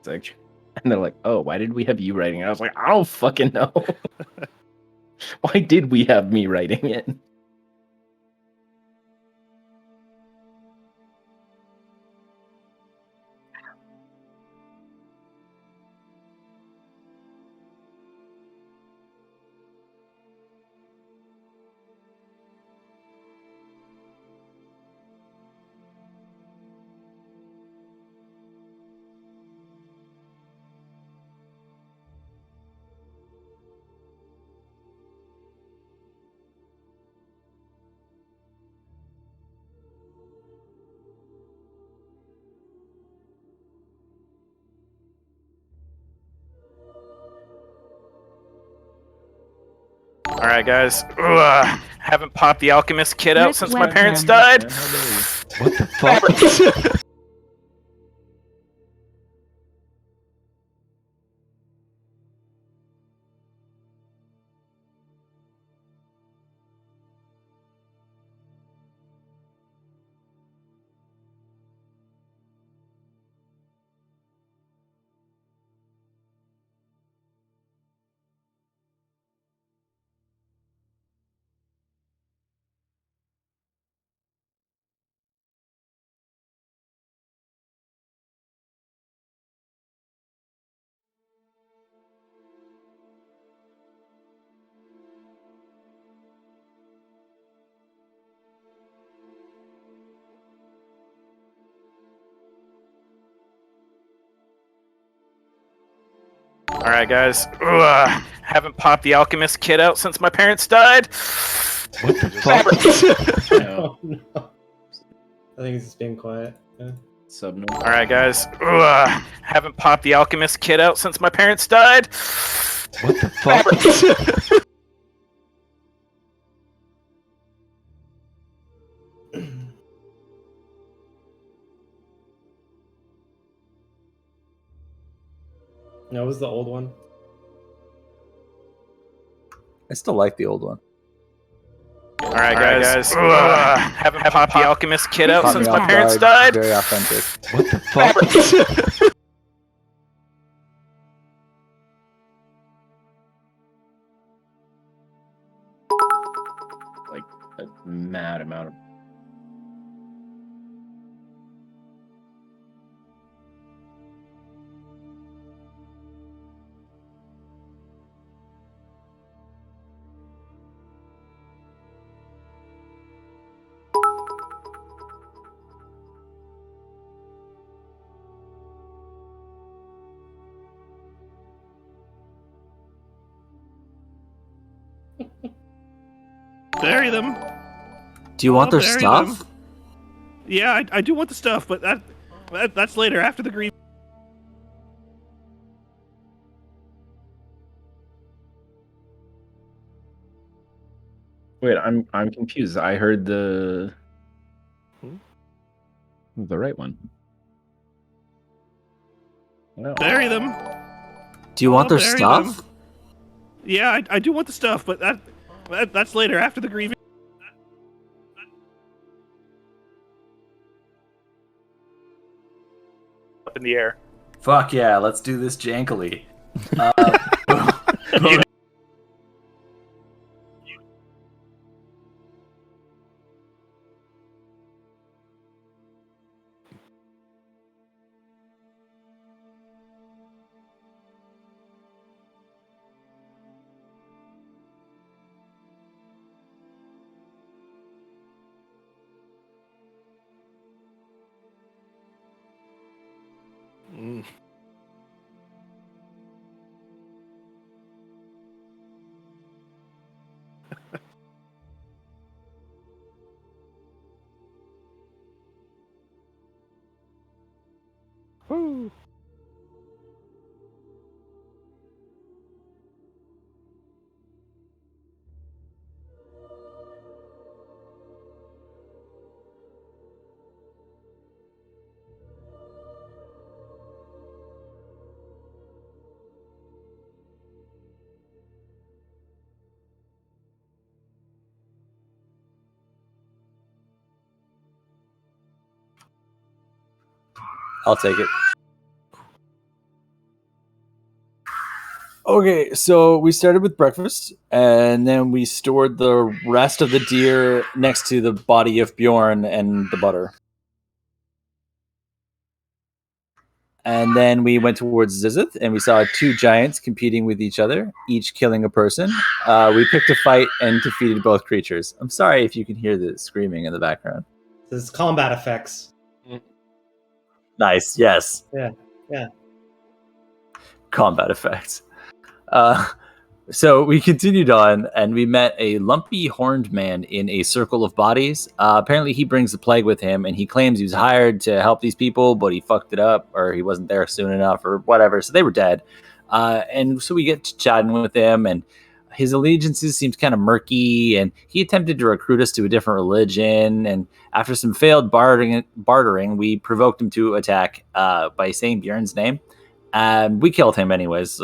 section. And they're like, "Oh, why did we have you writing it?" I was like, "I don't fucking know." Why did we have me writing it? Alright, guys. Haven't popped the alchemist kit out since my parents died. What the fuck? Alright, guys. Haven't popped the alchemist kit out since my parents died. What the fuck? No. Oh no. I think it's just being quiet. Yeah. Subnormal. Alright, guys. Haven't popped the alchemist kit out since my parents died. What the fuck? That was the old one. I still like the old one. Alright, guys. Haven't popped the alchemist kit out Caught since me my off parents guard. died. Very authentic. What the fuck? Like a mad amount of. Bury them. Do you want their bury stuff? them. Yeah, I do want the stuff, but that's later after the green. Wait, I'm confused. I heard the right one. No. Bury them. Do you want their bury stuff? them. Yeah, I do want the stuff, but that's later after the grieving. Up in the air. Fuck yeah, let's do this jankily. Woo. I'll take it. Okay, so we started with breakfast, and then we stored the rest of the deer next to the body of Bjorn and the butter. And then we went towards Zizith, and we saw two giants competing with each other, each killing a person. We picked a fight and defeated both creatures. I'm sorry if you can hear the screaming in the background. This is combat effects. Nice, yes. Yeah. Combat effects. So we continued on, and we met a lumpy horned man in a circle of bodies. Apparently, he brings the plague with him, and he claims he was hired to help these people, but he fucked it up, or he wasn't there soon enough, or whatever. So they were dead. And so we get to chatting with him, and his allegiances seemed kind of murky, and he attempted to recruit us to a different religion. And after some failed bartering, we provoked him to attack by saying Bjorn's name. We killed him anyways.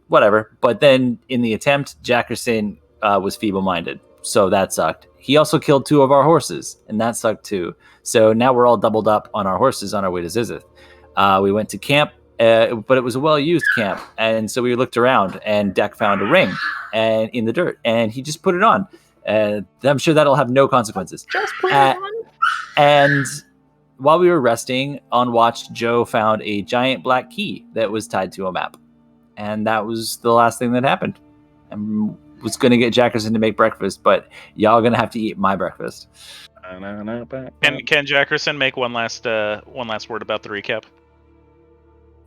Whatever. But then in the attempt, Jackerson was feeble-minded, so that sucked. He also killed two of our horses, and that sucked too. So now we're all doubled up on our horses on our way to Zizith. We went to camp, but it was a well-used camp, and so we looked around, and Deck found a ring and in the dirt, and he just put it on. I'm sure that'll have no consequences. Just put it on. And while we were resting on watch, Joe found a giant black key that was tied to a map. And that was the last thing that happened. I was going to get Jackerson to make breakfast, but y'all going to have to eat my breakfast. Can Jackerson make one last word about the recap?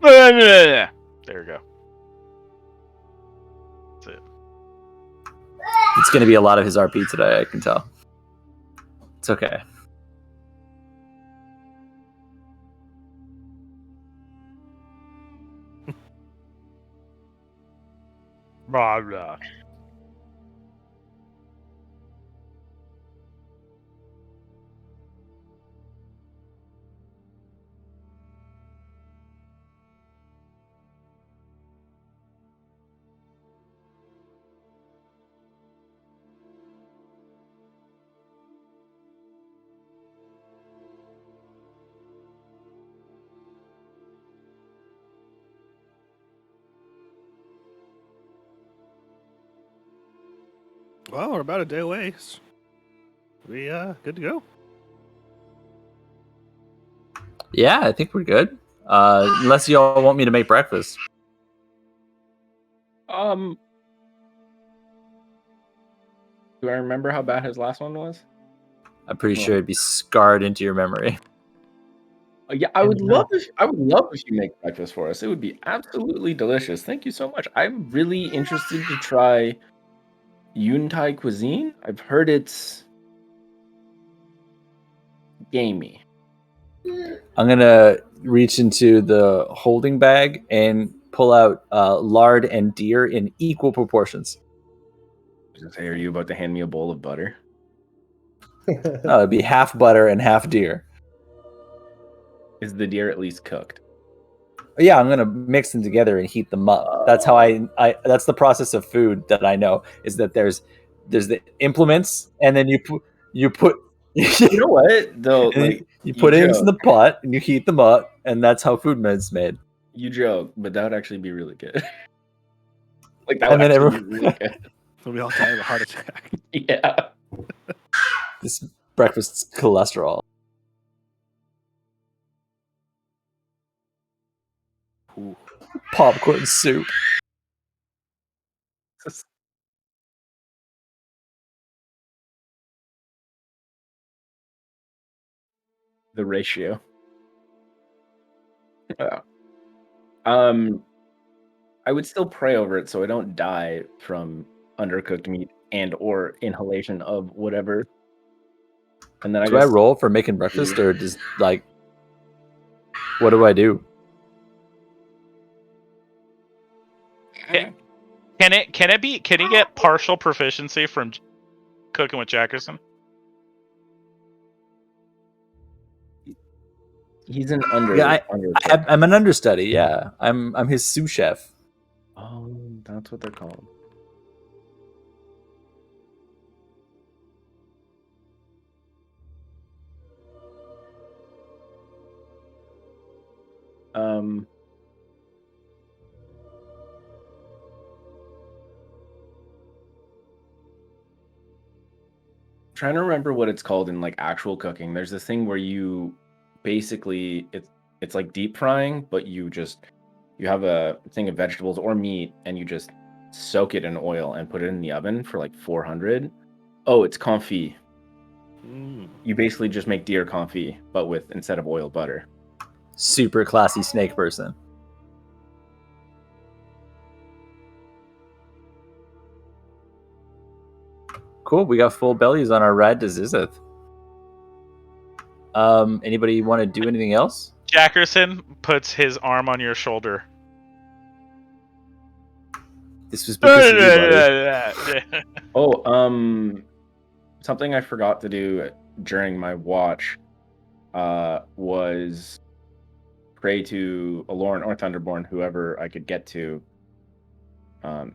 There we go. That's it. It's going to be a lot of his RP today, I can tell. It's okay. Blah, blah. Well, we're about a day away. We good to go. Yeah, I think we're good. Unless y'all want me to make breakfast. Do I remember how bad his last one was? I'm pretty sure it'd be scarred into your memory. Yeah, I would love if you make breakfast for us. It would be absolutely delicious. Thank you so much. I'm really interested to try Yuntai cuisine. I've heard it's gamey. I'm going to reach into the holding bag and pull out lard and deer in equal proportions. Just say, are you about to hand me a bowl of butter? No, it'd be half butter and half deer. Is the deer at least cooked? Yeah, I'm gonna mix them together and heat them up. That's how I that's the process of food that I know, is that there's the implements, and then you put You know what? Though, like you put it into joke. the pot and you heat them up, and that's how food is made. You joke, but that would actually be really good. Like that And would then actually be really good. So we all die of a heart attack. Yeah. This breakfast's cholesterol. Ooh. Popcorn soup. The ratio. I would still pray over it so I don't die from undercooked meat and or inhalation of whatever. And then Do I roll for making breakfast, or just like, what do I do? Can he get partial proficiency from cooking with Jackerson? He's an I'm an understudy. Yeah, I'm his sous chef. Oh, that's what they're called. trying to remember what it's called in like actual cooking. There's this thing where you basically it's like deep frying, but you have a thing of vegetables or meat and you just soak it in oil and put it in the oven for like 400. Oh, it's confit. Mm. You basically just make deer confit, but with instead of oil, butter. Super classy snake person. Cool. We got full bellies on our ride to Zizith. Anybody want to do anything else? Jackerson puts his arm on your shoulder. This was because of you, buddy. Oh, something I forgot to do during my watch was pray to Aloran or Thunderborn, whoever I could get to,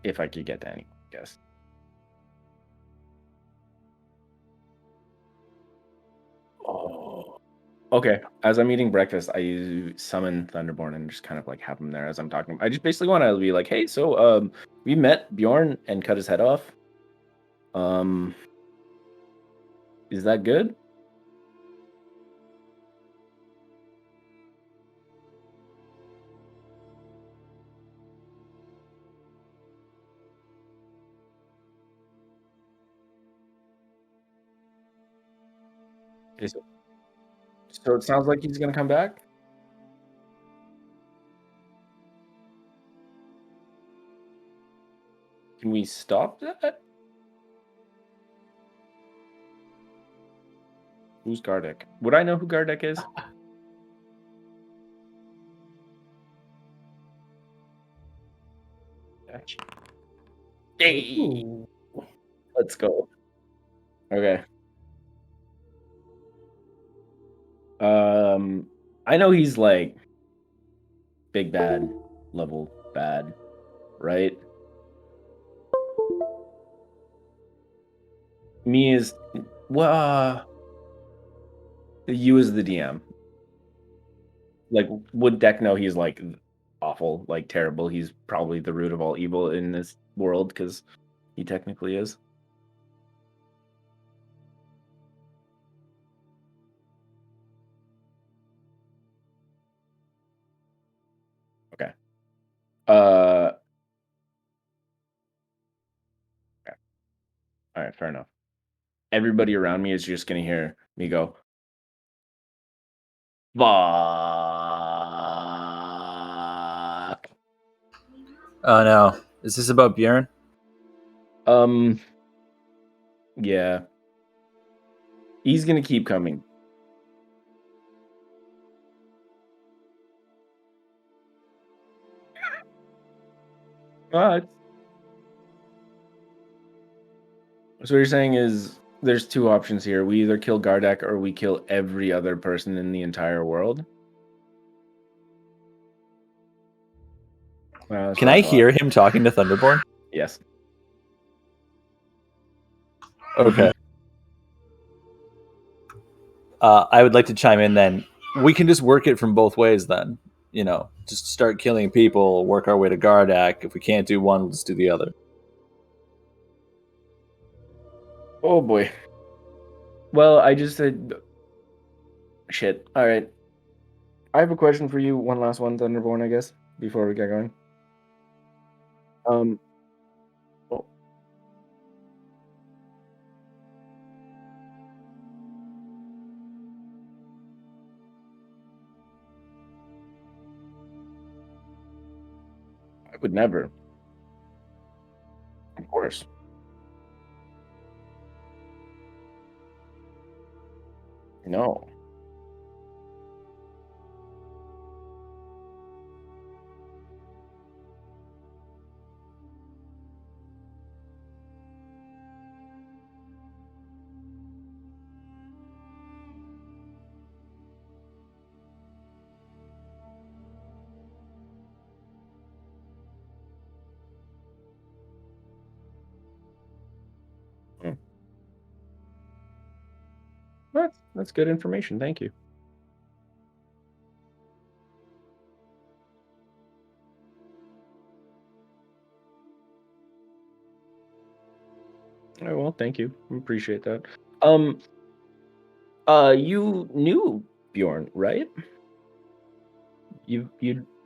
if I could get to anyone, I guess. Oh. Okay, as I'm eating breakfast, I summon Thunderborn and just kind of like have him there as I'm talking. I just basically want to be like, hey, so we met Bjorn and cut his head off. Is that good? Okay, so it sounds like he's gonna come back. Can we stop that? Who's Gardeck? Would I know who Gardeck is? Hey, Ooh. let's go. Okay. I know he's like big bad level bad, right? Me is well, you as the DM. Like, would Deck know he's like awful, like terrible? He's probably the root of all evil in this world because he technically is. Okay. Okay. All right. Fair enough. Everybody around me is just gonna hear me go, "Fuck." Oh no. Is this about Bjorn? Um. Yeah. He's gonna keep coming. But so what you're saying is there's two options here. We either kill Gardak or we kill every other person in the entire world. That's Can what I thought. hear him talking to Thunderborn? Yes. Okay. I would like to chime in then. We can just work it from both ways then. You know, just start killing people, work our way to Gardak. If we can't do one, let's do the other. Oh boy. Well, I just said shit. All right. I have a question for you. One last one, Thunderborn, I guess, before we get going. Oh, I would never. Of course. No. Hmm. That's good information. Thank you. Oh, well, thank you. I appreciate that. You knew Bjorn, right? You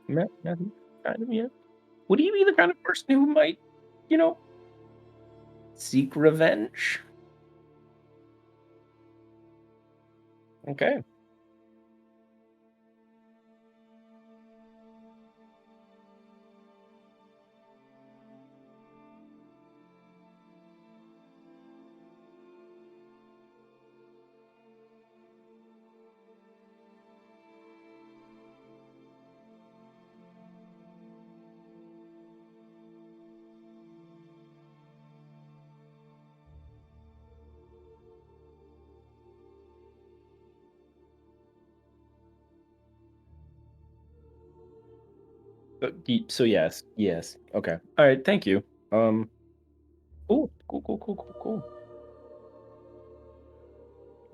met him, kind of, yeah. Would he be the kind of person who might, you know, seek revenge? Okay. So yes. Okay. All right. Thank you. Um. Cool.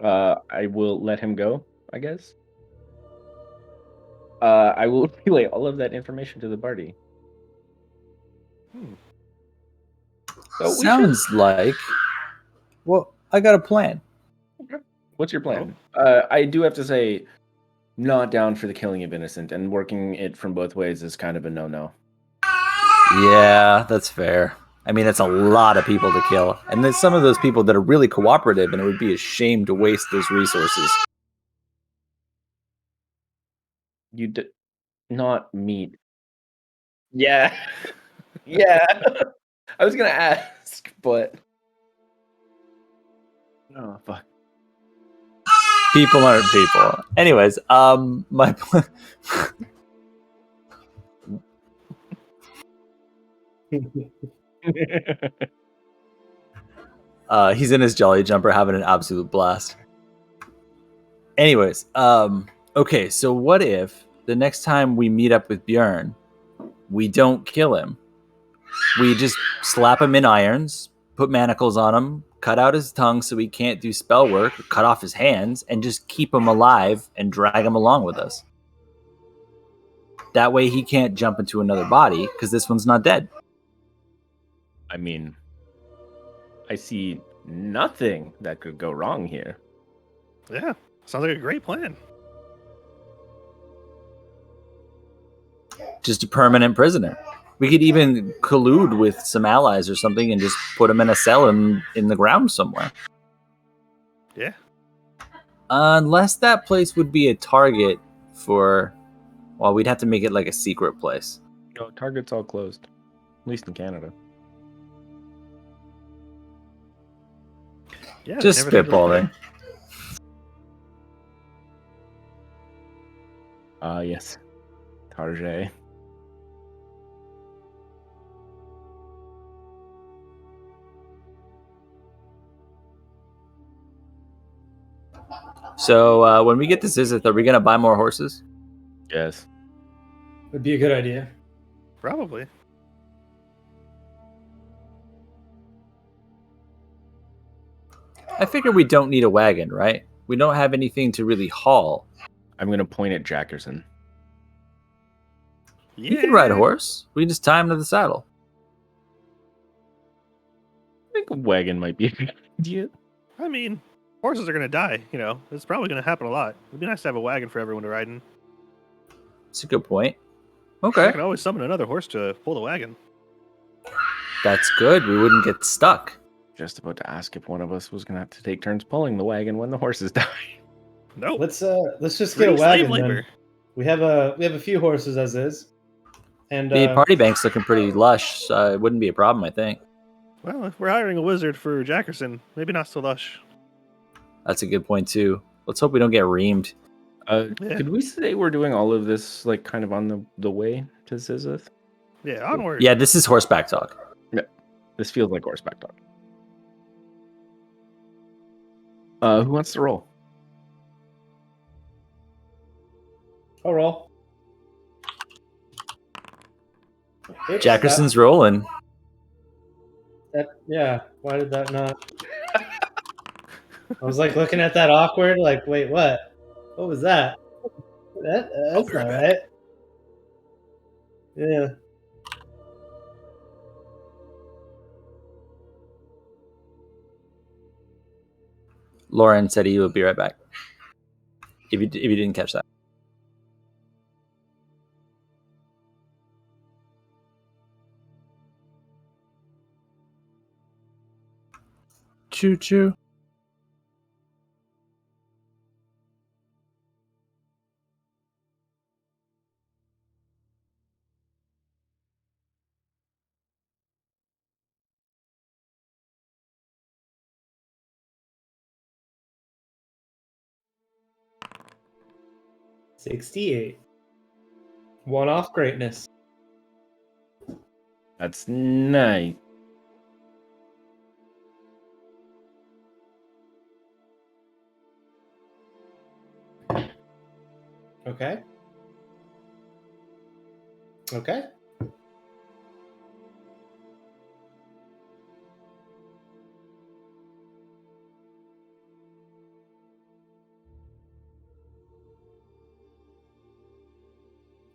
I will let him go, I guess. I will relay all of that information to the party. So we should. Sounds like. Well, I got a plan. Okay. What's your Oh, plan? I do have to say, not down for the killing of innocent, and working it from both ways is kind of a no-no. Yeah, that's fair. I mean, it's a lot of people to kill. And there's some of those people that are really cooperative, and it would be a shame to waste those resources. You did not meet. Yeah. Yeah. I was gonna ask, but oh fuck. People aren't people. Anyways, my plan. He's in his jolly jumper having an absolute blast. Anyways, okay, so what if the next time we meet up with Bjorn, we don't kill him? We just slap him in irons, put manacles on him, cut out his tongue so he can't do spell work, cut off his hands, and just keep him alive and drag him along with us. That way he can't jump into another body because this one's not dead. I mean, I see nothing that could go wrong here. yeah. Sounds like a great plan. Just a permanent prisoner. We could even collude with some allies or something and just put him in a cell in the ground somewhere. Yeah. Unless that place would be a target for... Well, we'd have to make it like a secret place. No, Target's all closed. At least in Canada. Yeah. Just they never think of spitballing. Yes. Target. So when we get to Zizith, are we going to buy more horses? Yes. Would be a good idea. Probably. I figure we don't need a wagon, right? We don't have anything to really haul. I'm gonna point at Jackerson. Yeah. He can ride a horse. We can just tie him to the saddle. I think a wagon might be a good idea. I mean, horses are going to die. You know, it's probably going to happen a lot. It'd be nice to have a wagon for everyone to ride in. That's a good point. I Okay. can always summon another horse to pull the wagon. That's good. We wouldn't get stuck. Just about to ask if one of us was gonna have to take turns pulling the wagon when the horses die. Nope. Let's just get a Free slave wagon then. labor. We have a few horses as is, and The party bank's looking pretty lush, so it wouldn't be a problem, I think. Well, if we're hiring a wizard for Jackerson, maybe not so lush. That's a good point, too. Let's hope we don't get reamed. Yeah. Could we say we're doing all of this like kind of on the way to Zizith? Yeah, onward. Yeah, this is horseback talk. This feels like horseback talk. Who wants to roll? I'll roll. Oops, Jackerson's rolling. yeah. Why did that not? I was like looking at that awkward. Like, wait, what? What was that? That's not right. Yeah. Lauren said he would be right back. If you didn't catch that. Choo choo. $68. One-off greatness. That's nice. Okay. Okay.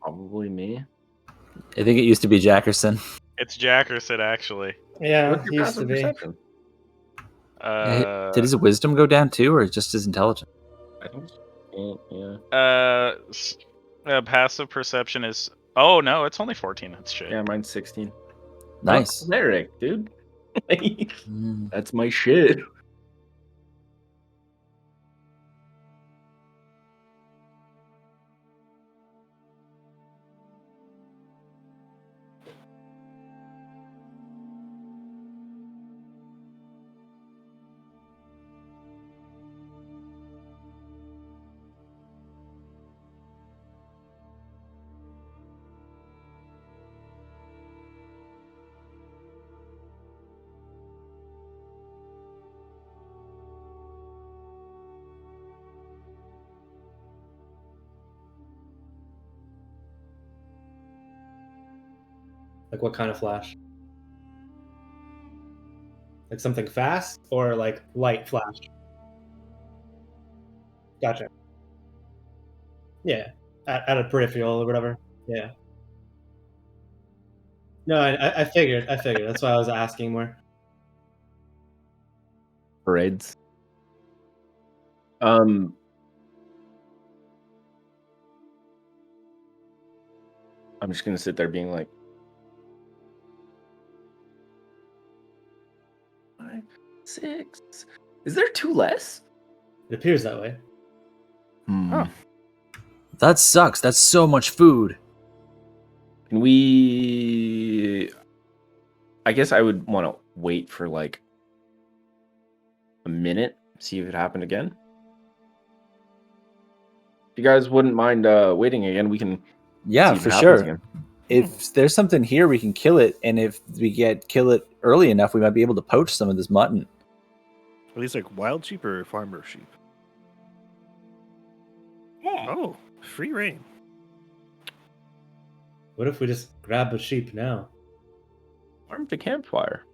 Probably me. I think it used to be Jackerson. It's Jackerson, actually. Yeah, What's your used passive to be. perception? Did his wisdom go down too, or just his intelligence? I think yeah. Passive perception is. Oh no, it's only 14. That's shit. Yeah, mine's 16. Nice. Cleric, dude. Mm. That's my shit. Like what kind of flash? Like something fast or like light flash? Gotcha. Yeah. At a peripheral or whatever. Yeah. No, I figured. That's why I was asking more. Reds. I'm just gonna sit there being like 5, 6. Is there 2 less? It appears that way. Huh. That sucks. That's so much food. Can we? I guess I would want to wait for like a minute, see if it happened again. If you guys wouldn't mind waiting again, we can. Yeah, see if for it happens sure. again. If there's something here, we can kill it, and if we kill it early enough, we might be able to poach some of this mutton. Are these like wild sheep or farmer sheep? Oh, free reign. What if we just grab a sheep now? Warm the campfire.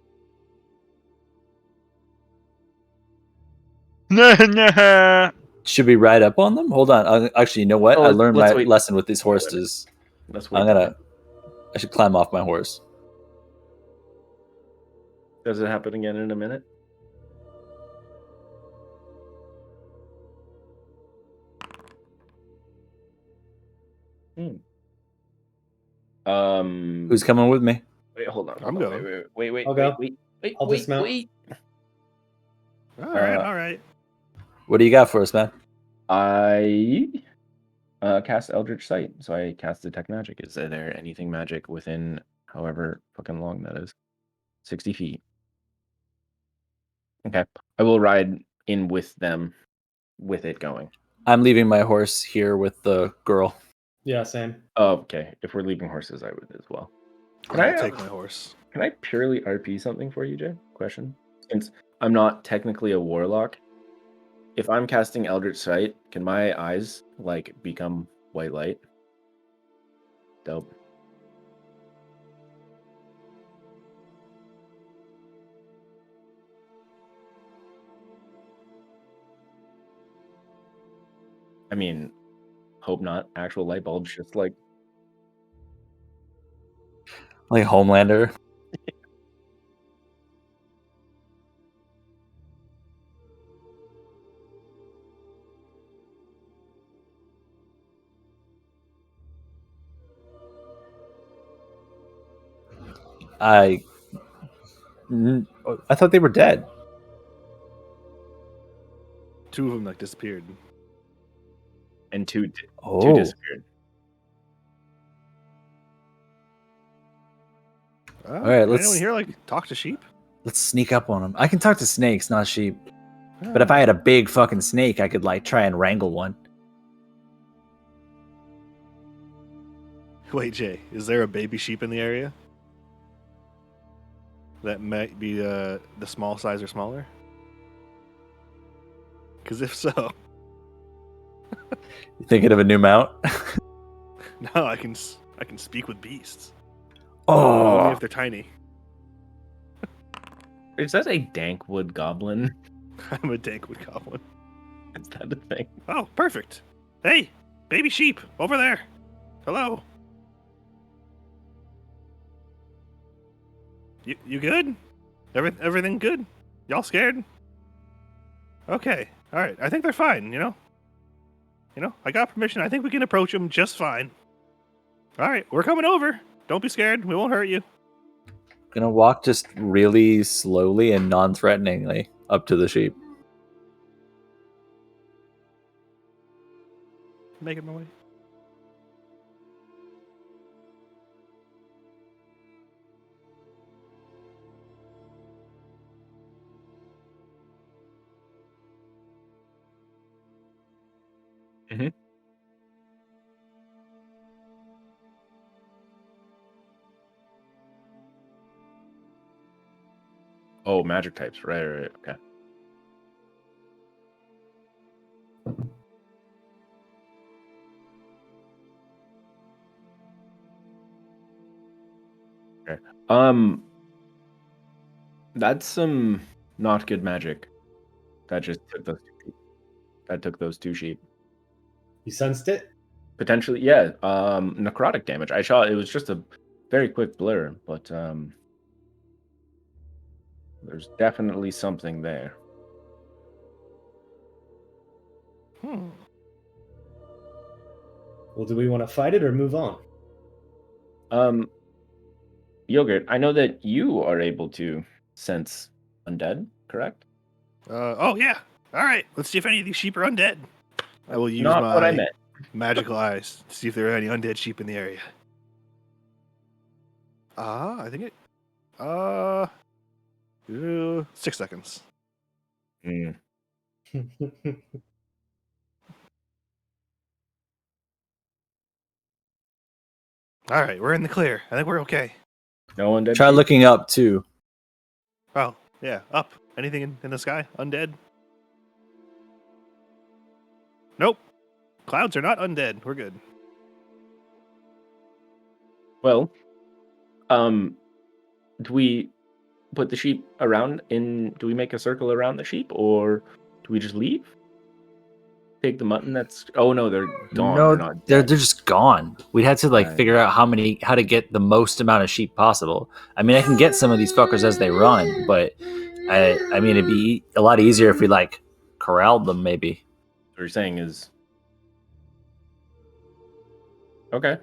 Nah. Should we ride up on them? Hold on. Actually, you know what? Oh, I learned let's my wait. lesson with these horses. Let's wait. I should climb off my horse. Does it happen again in a minute? Who's coming with me? Wait, hold on. I'm going. Wait. I'll go. I'll dismount. All right. What do you got for us, man? I cast Eldritch Sight, so I cast Detect Magic. Is there anything magic within however fucking long that is? 60 feet. Okay. I will ride in with them with it going. I'm leaving my horse here with the girl. Yeah, same. Oh, okay. If we're leaving horses, I would as well. Can I'll I take my horse. Can I purely RP something for you, Jay? Question. Since I'm not technically a warlock, if I'm casting Eldritch Sight, can my eyes like become white light? Dope. I mean, hope not. Actual light bulbs, just like Homelander. I thought they were dead. Two of them like disappeared. And two Oh, disappeared. All right, Anyone let's- here like talk to sheep? let's sneak up on them. I can talk to snakes, not sheep. But if I had a big fucking snake, I could like try and wrangle one. Wait, Jay, is there a baby sheep in the area? That might be the small size or smaller? Because if so, You thinking of a new mount? no, I can speak with beasts. Only Oh, if they're tiny. Is that a Dankwood goblin? I'm a Dankwood goblin. Is that a thing? Oh, perfect. Hey, baby sheep, over there. Hello. You good? Everything good? Y'all scared? Okay. All right. I think they're fine. You know. I got permission. I think we can approach them just fine. All right. We're coming over. Don't be scared. We won't hurt you. gonna walk just really slowly and non-threateningly up to the sheep. Making my way. Mhm. Oh, magic types. Right. Okay. Okay. That's some not good magic. That just took those two sheep. That took those two sheep. You sensed it? Potentially, yeah. Necrotic damage. I saw it was just a very quick blur, but there's definitely something there. Well, do we want to fight it or move on? Yogurt, I know that you are able to sense undead, correct? Oh yeah. All right. Let's see if any of these sheep are undead. I will use Not my what I meant. magical eyes to see if there are any undead sheep in the area. I think it. 6 seconds. Mm. All right, we're in the clear. I think we're okay. No undead. Try sheep? looking up too. Oh yeah, up. Anything in the sky? Undead? Nope. Clouds are not undead. We're good. Well, do we put the sheep around in? Do we make a circle around the sheep, or do we just leave? Take the mutton. That's. Oh no, they're gone. No, they're not. they're Dead. just gone. We'd have to like Right. figure out how to get the most amount of sheep possible. I mean, I can get some of these fuckers as they run, but I mean, it'd be a lot easier if we like corralled them, maybe. What you're saying is. Okay.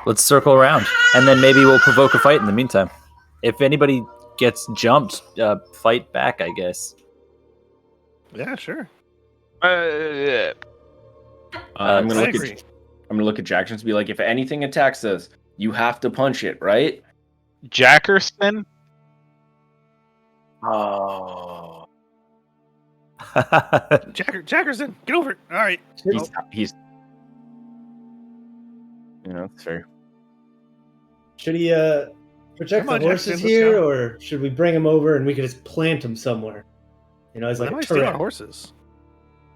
Let's circle around, and then maybe we'll provoke a fight in the meantime. If anybody gets jumped, fight back, I guess. Yeah, sure. I'm I gonna look agree. at. I'm gonna look at Jackson and be like, if anything attacks us, you have to punch it, right? Jackerson? Oh. Jackerson, get over it. All right. He's. You know, it's fair. Should he protect Come on, the horses Jackson, let's here, go. or should we bring him over and we could just plant him somewhere? You know, as Why like am a I stealing turret. horses?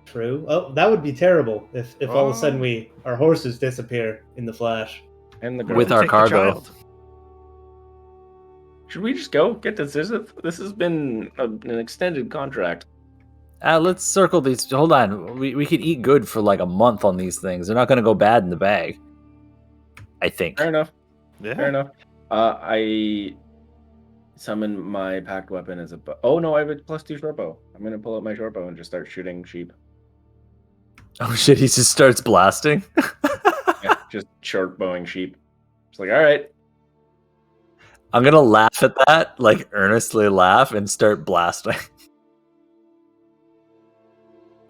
True. Oh, that would be terrible if all of a sudden Oh. our horses disappear in the flash. And the girl. With our Take the cargo. child. Should we just go get this? This has been an extended contract. Let's circle these. Hold on, we could eat good for like a month on these things. They're not going to go bad in the bag. I think. Fair enough. Yeah. Fair enough. I summon my packed weapon as a. Oh no, I have a +2 short bow. I'm gonna pull out my short bow and just start shooting sheep. Oh shit! He just starts blasting. Yeah, just short bowing sheep. It's like, all right. I'm gonna laugh at that, like earnestly laugh, and start blasting.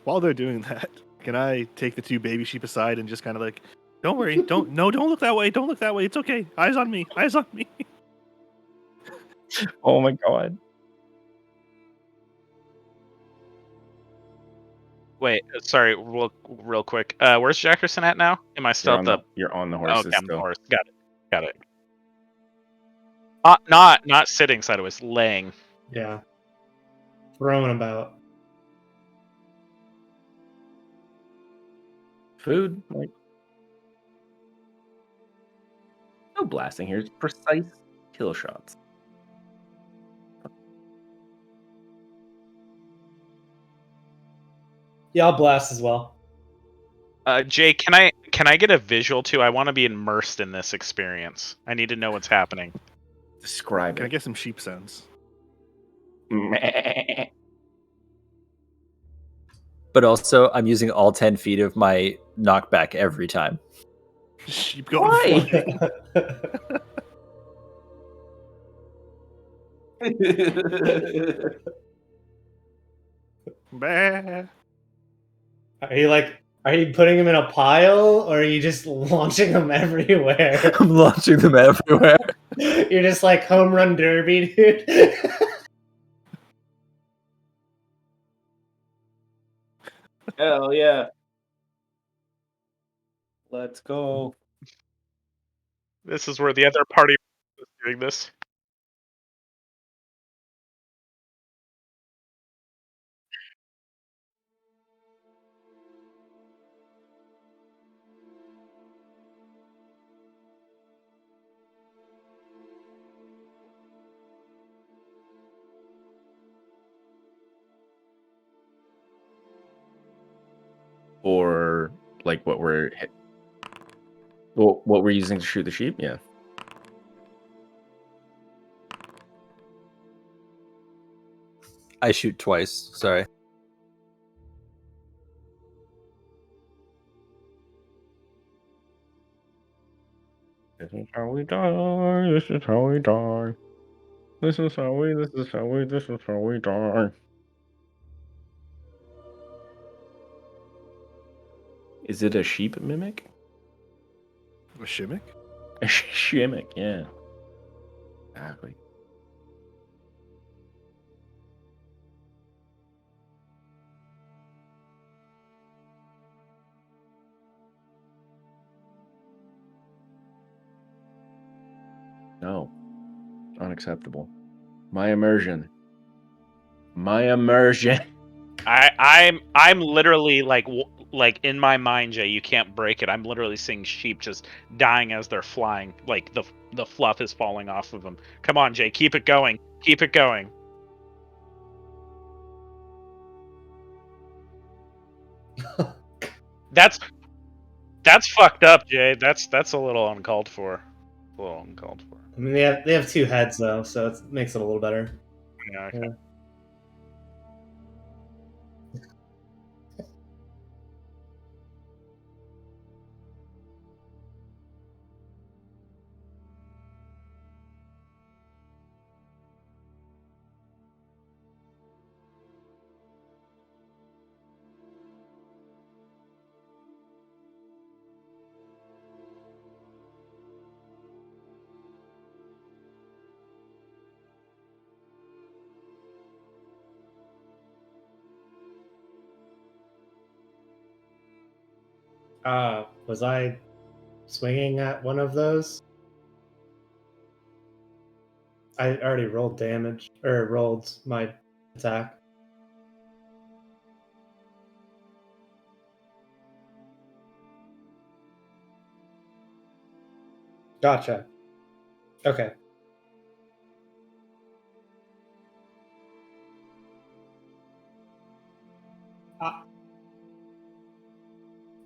While they're doing that, can I take the two baby sheep aside and just kind of like, don't worry, don't look that way, don't look that way, it's okay, eyes on me, eyes on me. Oh my god. Wait, sorry, real quick. Where's Jackerson at now? Am I still at the? You're on the Okay, horses I'm the still. horse. Got it. Not sitting sideways, laying. Yeah. Throwing about. Food, like no blasting here. It's precise kill shots. Yeah, I'll blast as well. Jay, can I get a visual too? I want to be immersed in this experience. I need to know what's happening. Describe Can I it. get some sheep sounds? But also, I'm using all 10 feet of my knockback every time. Sheep going Why? flying. Bah. Are you putting them in a pile, or are you just launching them everywhere? I'm launching them everywhere. You're just like home run derby, dude. Hell yeah. Let's go. This is where the other party is doing this. Or like what we're using to shoot the sheep, yeah. I shoot twice. Sorry. This is how we die. This is how we die. This is how we die. Is it a sheep mimic? A shimmick? A shimmick, yeah. Exactly. No. Unacceptable. My immersion. I'm literally like in my mind, Jay. You can't break it. I'm literally seeing sheep just dying as they're flying. Like the fluff is falling off of them. Come on, Jay. Keep it going. Keep it going. That's fucked up, Jay. That's a little uncalled for. A little uncalled for. I mean, they have two heads though, so it makes it a little better. Yeah. Okay. Yeah. Was I swinging at one of those? I already rolled damage, or rolled my attack. Gotcha. Okay.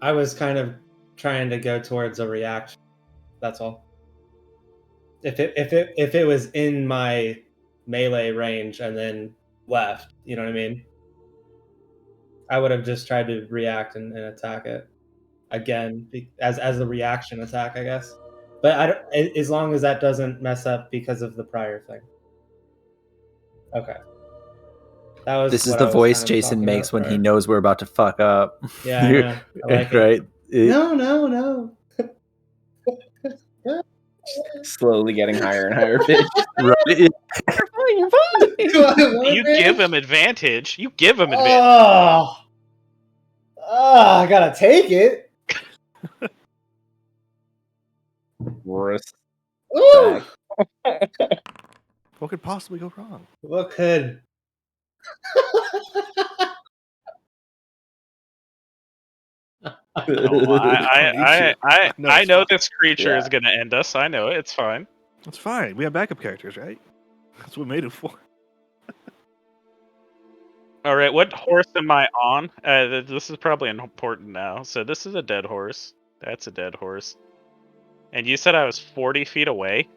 I was kind of trying to go towards a reaction. That's all. If it was in my melee range and then left, you know what I mean? I would have just tried to react and attack it again as a reaction attack, I guess. But I don't, as long as that doesn't mess up because of the prior thing. Okay. That was This is what the I was voice kind of Jason talking makes about when he prior. knows we're about to fuck up. Yeah, I know. I like it. Right? No. Slowly getting higher and higher pitch. Right? You're fine. You're fine. Do I want You advantage? give him advantage. You give him advantage. I gotta take it. Worse. Ooh, What could possibly go wrong? what could? No, I know this creature is Yeah. going to end us. I know it. It's fine. That's fine. We have backup characters, right? That's what we made it for. All right, what horse am I on? This is probably important now. So this is a dead horse. That's a dead horse. And you said I was 40 feet away?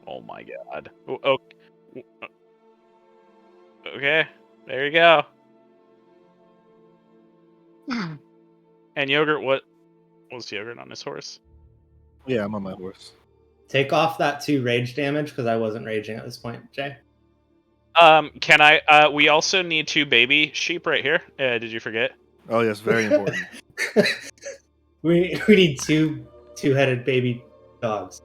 Oh my god. Okay, there you go. And Yogurt, what was Yogurt on his horse? Yeah, I'm on my horse. Take off that 2 rage damage because I wasn't raging at this point, Jay. Can I? We also need 2 baby sheep right here. Did you forget? Oh yes, very important. we need 2-headed baby dogs.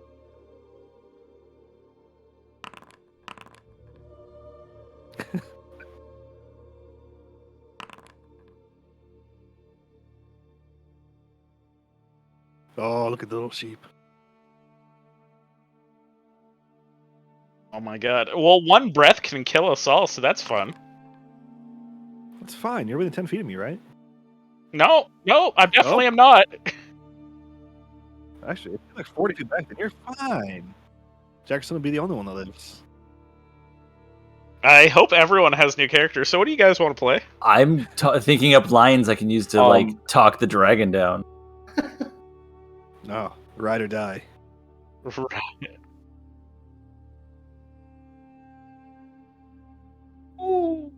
Oh, look at the little sheep. Oh my god. Well, 1 breath can kill us all, so that's fun. That's fine. You're within 10 feet of me, right? No, I definitely am not. Actually, if you're like 40 feet back, then you're fine. Jackson will be the only one that lives. I hope everyone has new characters. So what do you guys want to play? I'm thinking up lines I can use to like talk the dragon down. No, ride or die. Right. Ooh.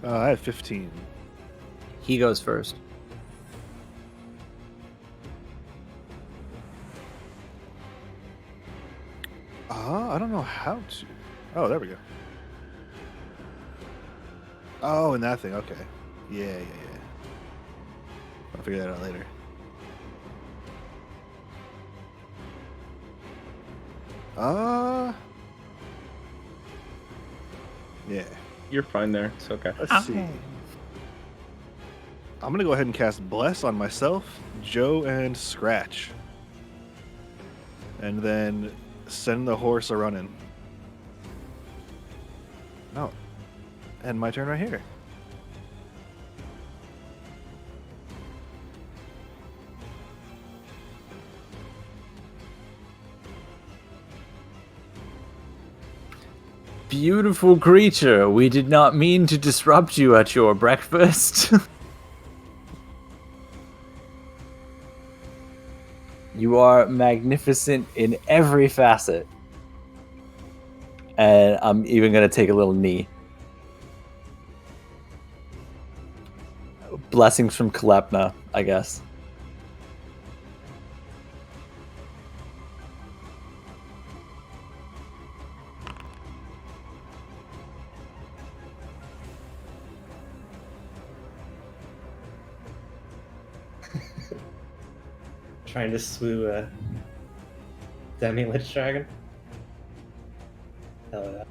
I have 15. He goes first. I don't know how to. Oh, there we go. Oh, and that thing. Okay. Yeah. I'll figure that out later. Yeah. You're fine there. It's okay. Let's see. I'm gonna go ahead and cast Bless on myself, Joe, and Scratch, and then send the horse a running. No, and my turn right here. Beautiful creature, we did not mean to disrupt you at your breakfast. You are magnificent in every facet. And I'm even going to take a little knee. Blessings from Kalepna, I guess. trying to slew a demi-lich dragon. Hell yeah.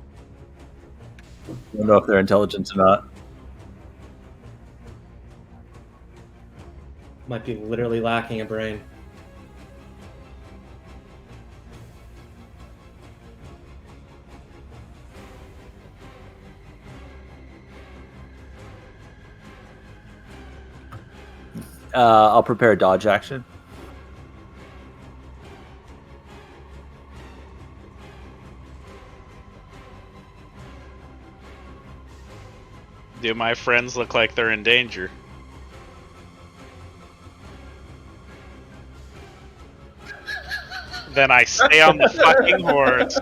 I don't know if they're intelligent or not. Might be literally lacking a brain. I'll prepare a dodge action. Do my friends look like they're in danger? Then I stay on the fucking horse.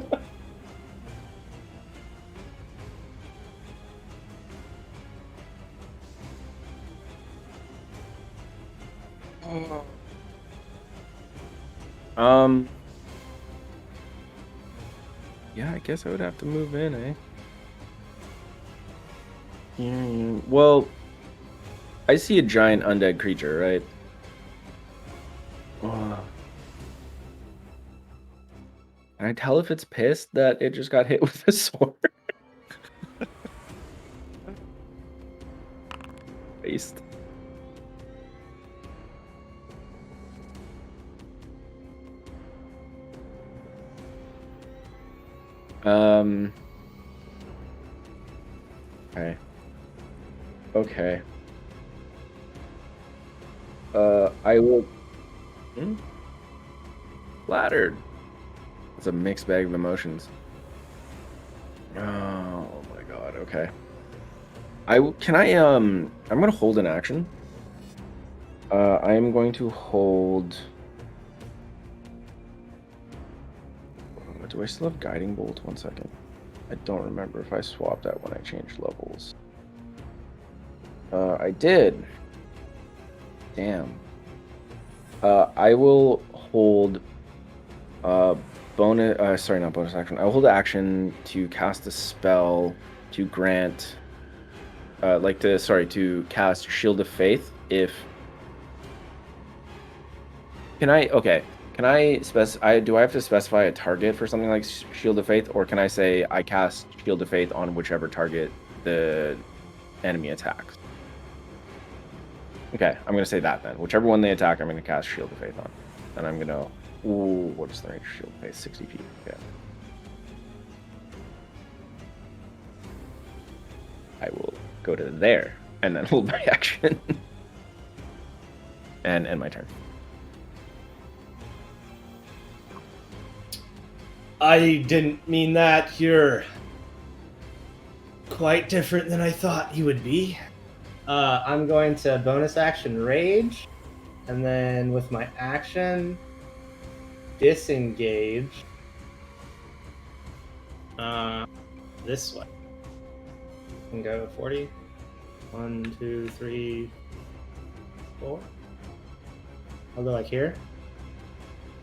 Yeah, I guess I would have to move in, eh? Well, I see a giant undead creature, right? Can I tell if it's pissed that it just got hit with a sword? Waste. Okay. Okay. I will. Flattered. It's a mixed bag of emotions. Oh my god. Okay. I'm gonna hold an action. I am going to hold. Do I still have guiding bolt? 1 second. I don't remember if I swapped that when I changed levels. I did. Damn. I will hold bonus. Sorry, not bonus action. I will hold action to cast a spell to grant, to cast Shield of Faith. If can I? Okay. Can I specify? Do I have to specify a target for something like Shield of Faith, or can I say I cast Shield of Faith on whichever target the enemy attacks? Okay, I'm gonna say that then. Whichever one they attack, I'm gonna cast Shield of Faith on, and I'm gonna. Ooh, what is the range of Shield of Faith? 60 feet. Okay. I will go to there and then hold my action and end my turn. I didn't mean that. You're quite different than I thought you would be. I'm going to bonus action rage, and then with my action, disengage. This way. I can go 40. 1, 2, 3, 4. I'll go like here.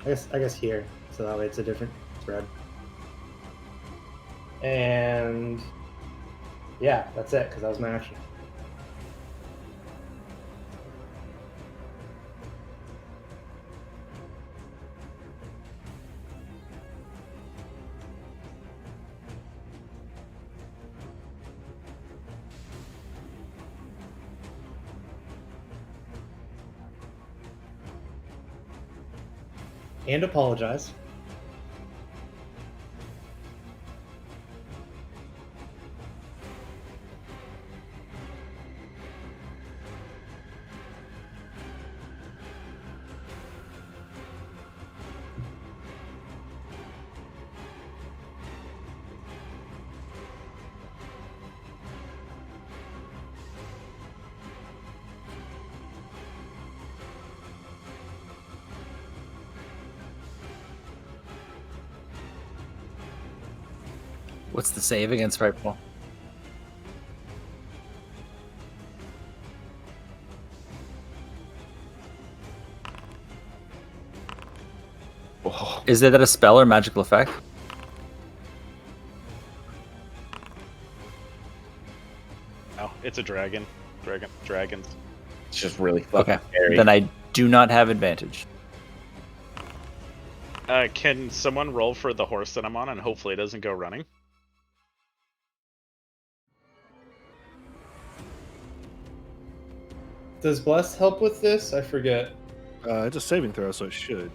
I guess here, so that way it's a different spread. And yeah, that's it, because that was my action. And apologize. What's the save against Frightful? Oh. Is it a spell or magical effect? No, it's a dragon. Dragons. It's just really fucking Okay. scary. Then I do not have advantage. Can someone roll for the horse that I'm on, and hopefully it doesn't go running? Does Bless help with this? I forget. It's a saving throw, so it should.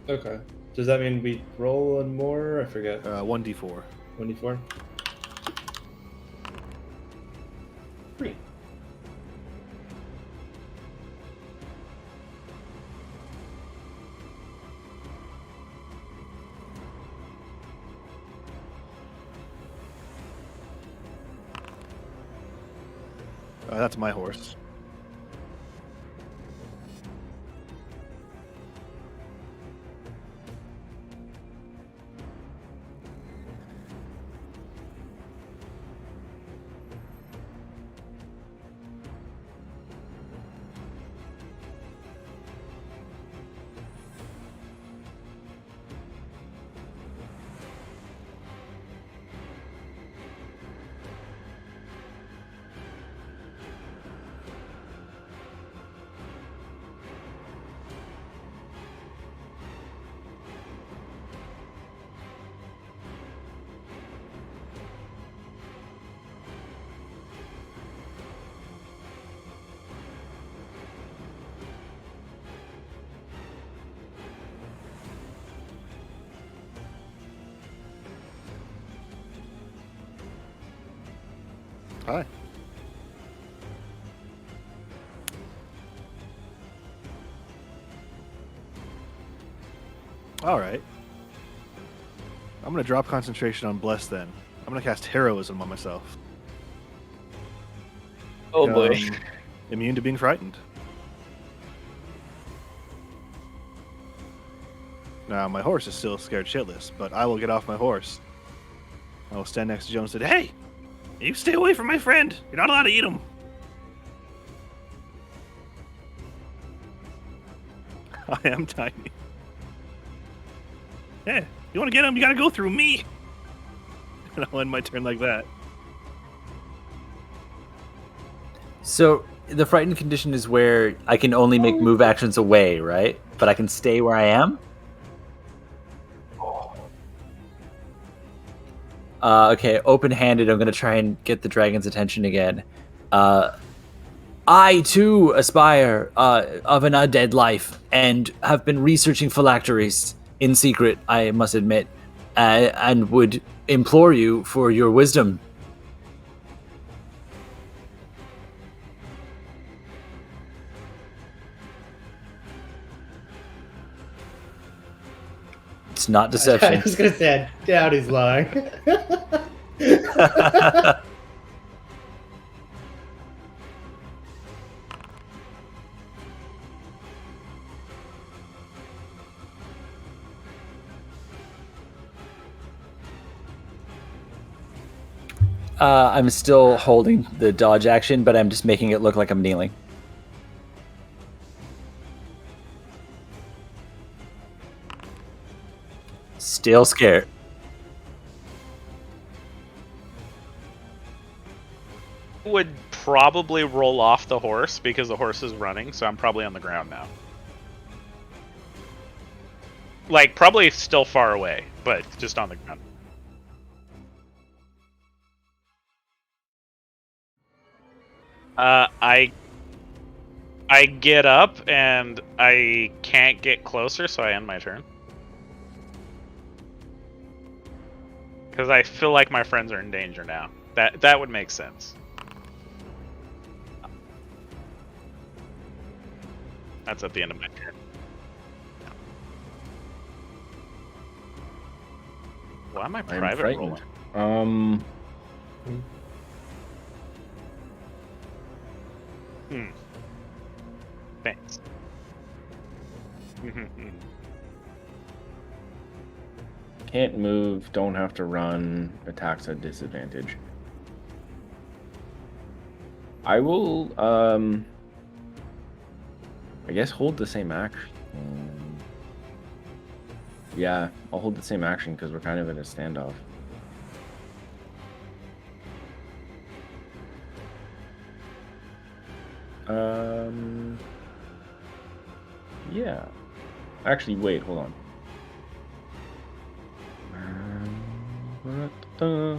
Okay. Does that mean we roll one more? I forget. 1d4. 24? 3. That's my horse. Hi. Alright. I'm gonna drop concentration on Bless then. I'm gonna cast Heroism on myself. Oh boy. Immune to being frightened. Now, my horse is still scared shitless, but I will get off my horse. I will stand next to Joe and say, "Hey! You stay away from my friend! You're not allowed to eat him!" I am tiny. Yeah, you want to get him, you gotta go through me! And I'll end my turn like that. So the frightened condition is where I can only make move actions away, right? But I can stay where I am? Okay, open-handed, I'm going to try and get the dragon's attention again. I, too, aspire of an undead life and have been researching phylacteries in secret, I must admit, and would implore you for your wisdom. It's not I deception. was gonna say, I doubt he's lying. I'm still holding the dodge action, but I'm just making it look like I'm kneeling. Still scared. Would probably roll off the horse because the horse is running, so I'm probably on the ground now. Like, probably still far away, but just on the ground. I get up and I can't get closer, so I end my turn. Because I feel like my friends are in danger now. That would make sense. That's at the end of my turn. Why am I private frightened. rolling? Thanks. Can't move, don't have to run, attacks at disadvantage. I will, I guess hold the same action. Yeah, I'll hold the same action because we're kind of in a standoff. Yeah. Actually, wait, hold on. Da-da-da-da.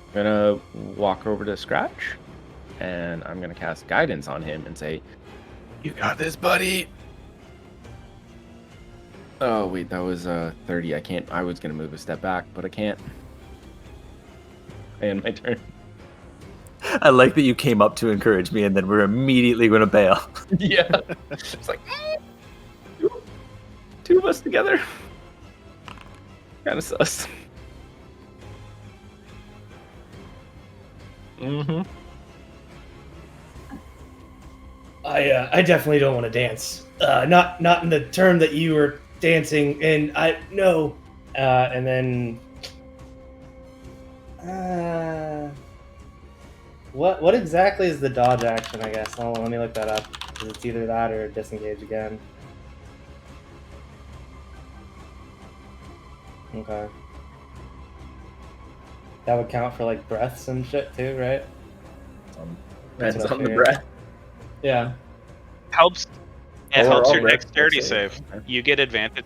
I'm gonna walk over to Scratch, and I'm gonna cast guidance on him and say, "You got this, buddy." Oh wait, that was 30. I can't. I was gonna move a step back, but I can't. And my turn. I like that you came up to encourage me, and then we're immediately going to bail. Yeah. It's like two of us together. Kind of sus. Mm-hmm. I definitely don't want to dance. Not in the term that you were dancing in. I no. And then. What exactly is the dodge action? I guess. Hold on, let me look that up. 'Cause it's either that or disengage again. Okay. That would count for like breaths and shit too, right? That's Depends what I on the figured. breath. Yeah. Helps. It Or helps all your breath dexterity save. save. Okay. You get advantage.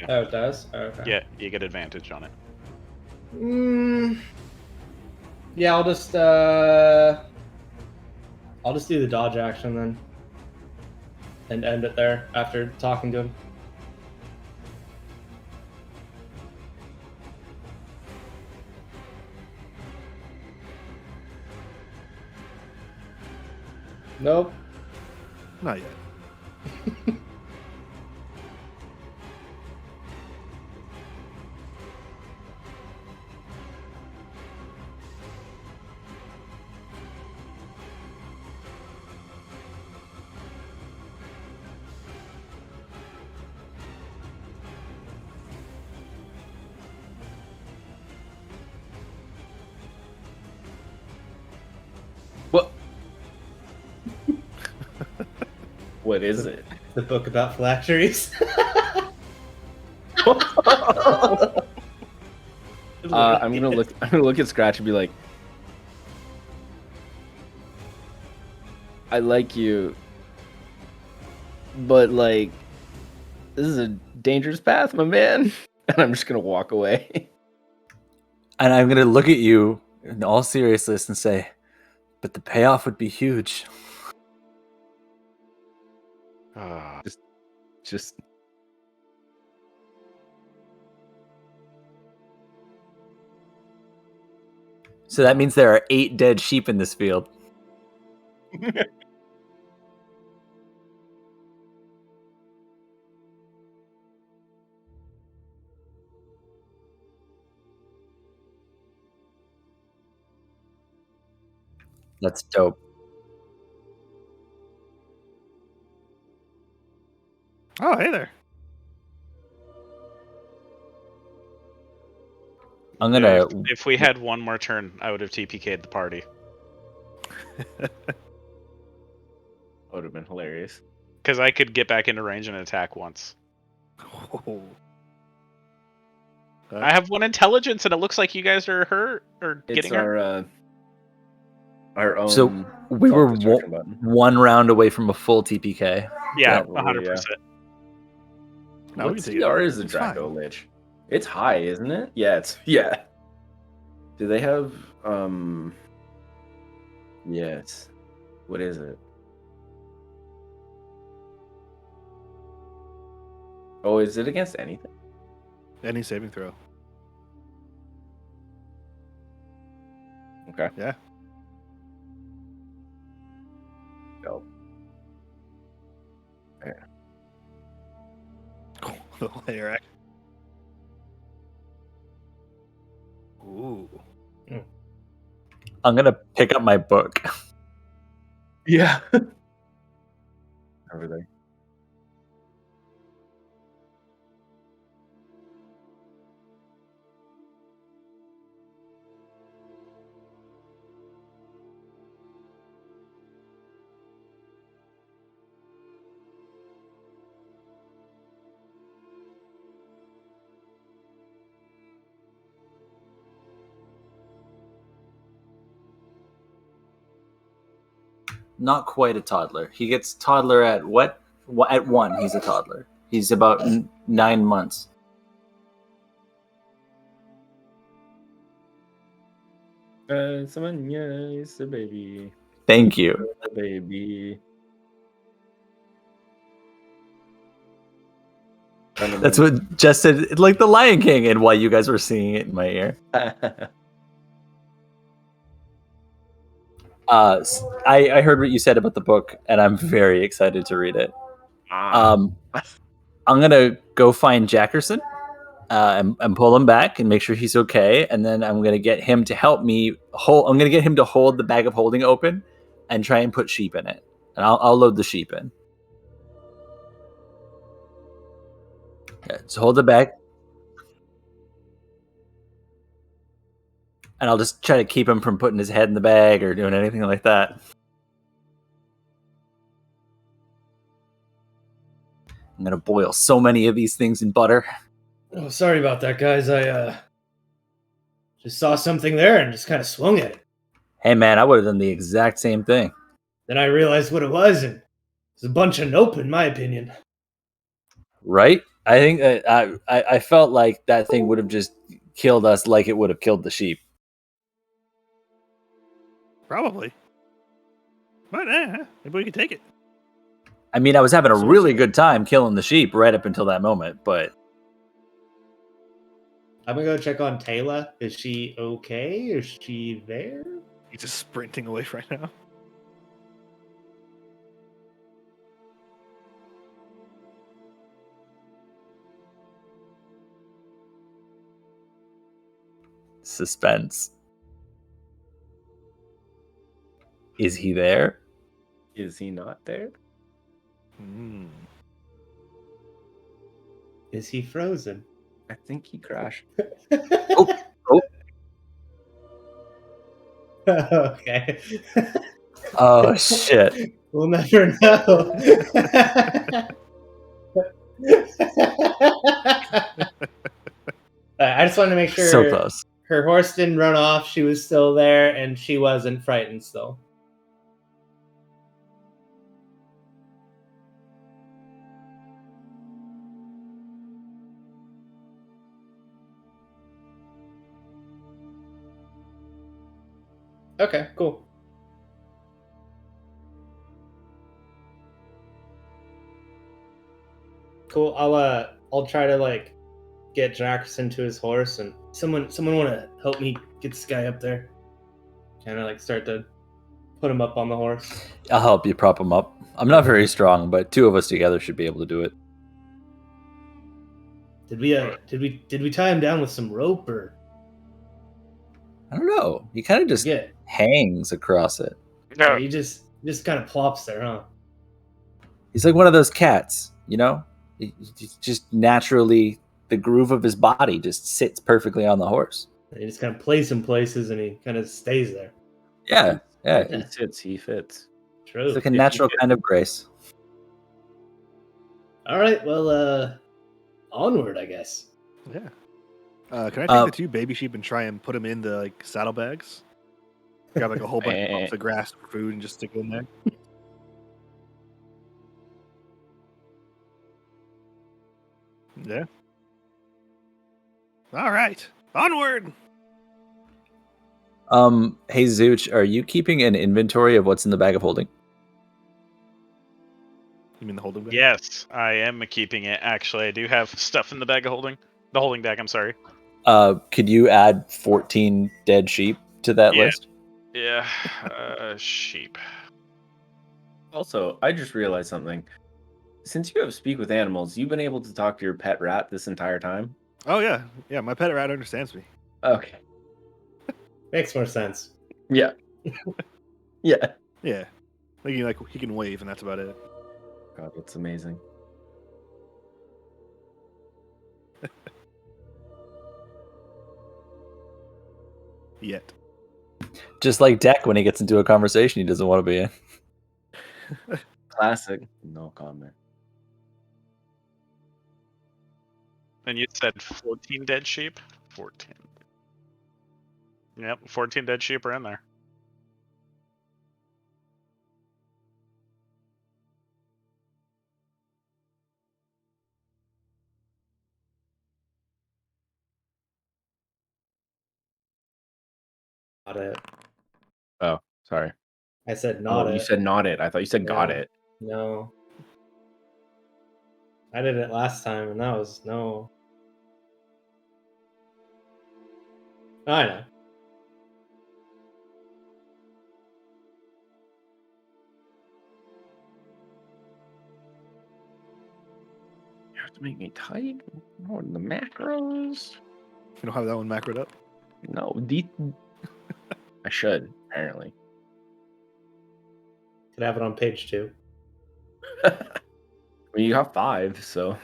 Oh, it does. Oh, okay. Yeah, you get advantage on it. Yeah, I'll just do the dodge action then, and end it there after talking to him. Nope. Not yet. What? What is it? The book about phylacteries. I'm gonna look. I'm gonna look at Scratch and be like, "I like you, but like, this is a dangerous path, my man." And I'm just gonna walk away. And I'm going to look at you in all seriousness and say, but the payoff would be huge. Just So that means there are 8 dead sheep in this field. That's dope. Oh, hey there. I'm going to... If we had one more turn, I would have TPK'd the party. that would have been hilarious. Because I could get back into range and attack once. Oh. I have 1 intelligence, and it looks like you guys are hurt or It's getting hurt. our own. So we were self-destruction button. 1 round away from a full TPK. Yeah, Probably, 100%. No, we What can take it. CR is the It's fine. Draco Lich? It's high, isn't it? Yeah, yeah. Do they have Yes. What is it? Oh, is it against anything? Any saving throw. Okay. Yeah. Go. The layer act. Ooh. I'm going to pick up my book. Yeah. Over there. Not quite a toddler. He gets toddler at what At 1, he's a toddler. He's about 9 months. Someone, yes, a baby. Thank you. A baby. That's what Jess said, like the Lion King, and why you guys were singing it in my ear. I heard what you said about the book, and I'm very excited to read it. I'm gonna go find Jackerson and pull him back and make sure he's okay, and then I'm gonna get him to help me hold. I'm gonna get him to hold the bag of holding open and try and put sheep in it, and I'll load the sheep in. Yeah, so hold the bag, and I'll just try to keep him from putting his head in the bag or doing anything like that. I'm gonna boil so many of these things in butter. Oh, sorry about that, guys. I just saw something there and just kind of swung at it. Hey man, I would have done the exact same thing. Then I realized what it was, and it's a bunch of nope, in my opinion. Right? I think that I felt like that thing would have just killed us like it would have killed the sheep. Probably. But maybe we can take it. I mean, I was having a So really what's- good time killing the sheep right up until that moment, but I'm gonna go check on Taylor. Is she okay? Is she there? He's just sprinting away right now. suspense. Is he there? Is he not there? Hmm. Is he frozen? I think he crashed. Oh. Okay. Oh shit. We'll never know. I just wanted to make sure So close. her horse didn't run off. She was still there, and she wasn't frightened still. Okay, cool. Cool. I'll try to like get Jackson to his horse, and someone want to help me get this guy up there. Kind of like start to put him up on the horse. I'll help you prop him up. I'm not very strong, but 2 of us together should be able to do it. Did we tie him down with some rope or? I don't know. He kind of just Yeah. hangs across it. No, He just kind of plops there, huh? He's like one of those cats, you know? He just naturally, the groove of his body just sits perfectly on the horse. And he just kind of plays in places, and he kind of stays there. Yeah, yeah. He sits, he fits. True. It's like a natural kind of grace. All right. Well, onward, I guess. Yeah. Can I take the 2 baby sheep and try and put them in the like saddlebags? Grab like a whole bunch of lumps of grass for food and just stick it in there. Yeah. All right. Onward. Hey Zooch, are you keeping an inventory of what's in the bag of holding? You mean the holding bag? yes, I am keeping it. Actually, I do have stuff in the bag of holding. The holding bag, I'm sorry. Could you add 14 dead sheep to that Yeah. list? Yeah, sheep. Also, I just realized something. Since you have speak with animals, you've been able to talk to your pet rat this entire time? Oh yeah. Yeah, my pet rat understands me. Okay. Makes more sense. Yeah. Yeah. Yeah. Like he can wave and that's about it. God, that's amazing. Yet. Just like Deck when he gets into a conversation he doesn't want to be in. Classic. No comment. And you said 14 dead sheep? 14. Yep, 14 dead sheep are in there. it. Oh, sorry. I said Oh, not you it. said not it. I thought you said got Yeah. it. No. I did it last time, and that was no. I know. You have to make me type. Oh, the macros. You don't have that one macroed up. No, I should apparently. Could have it on page 2. Well, you got 5, so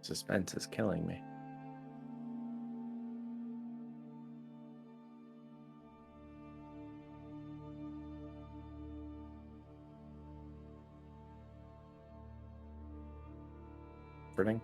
suspense is killing me. Burning.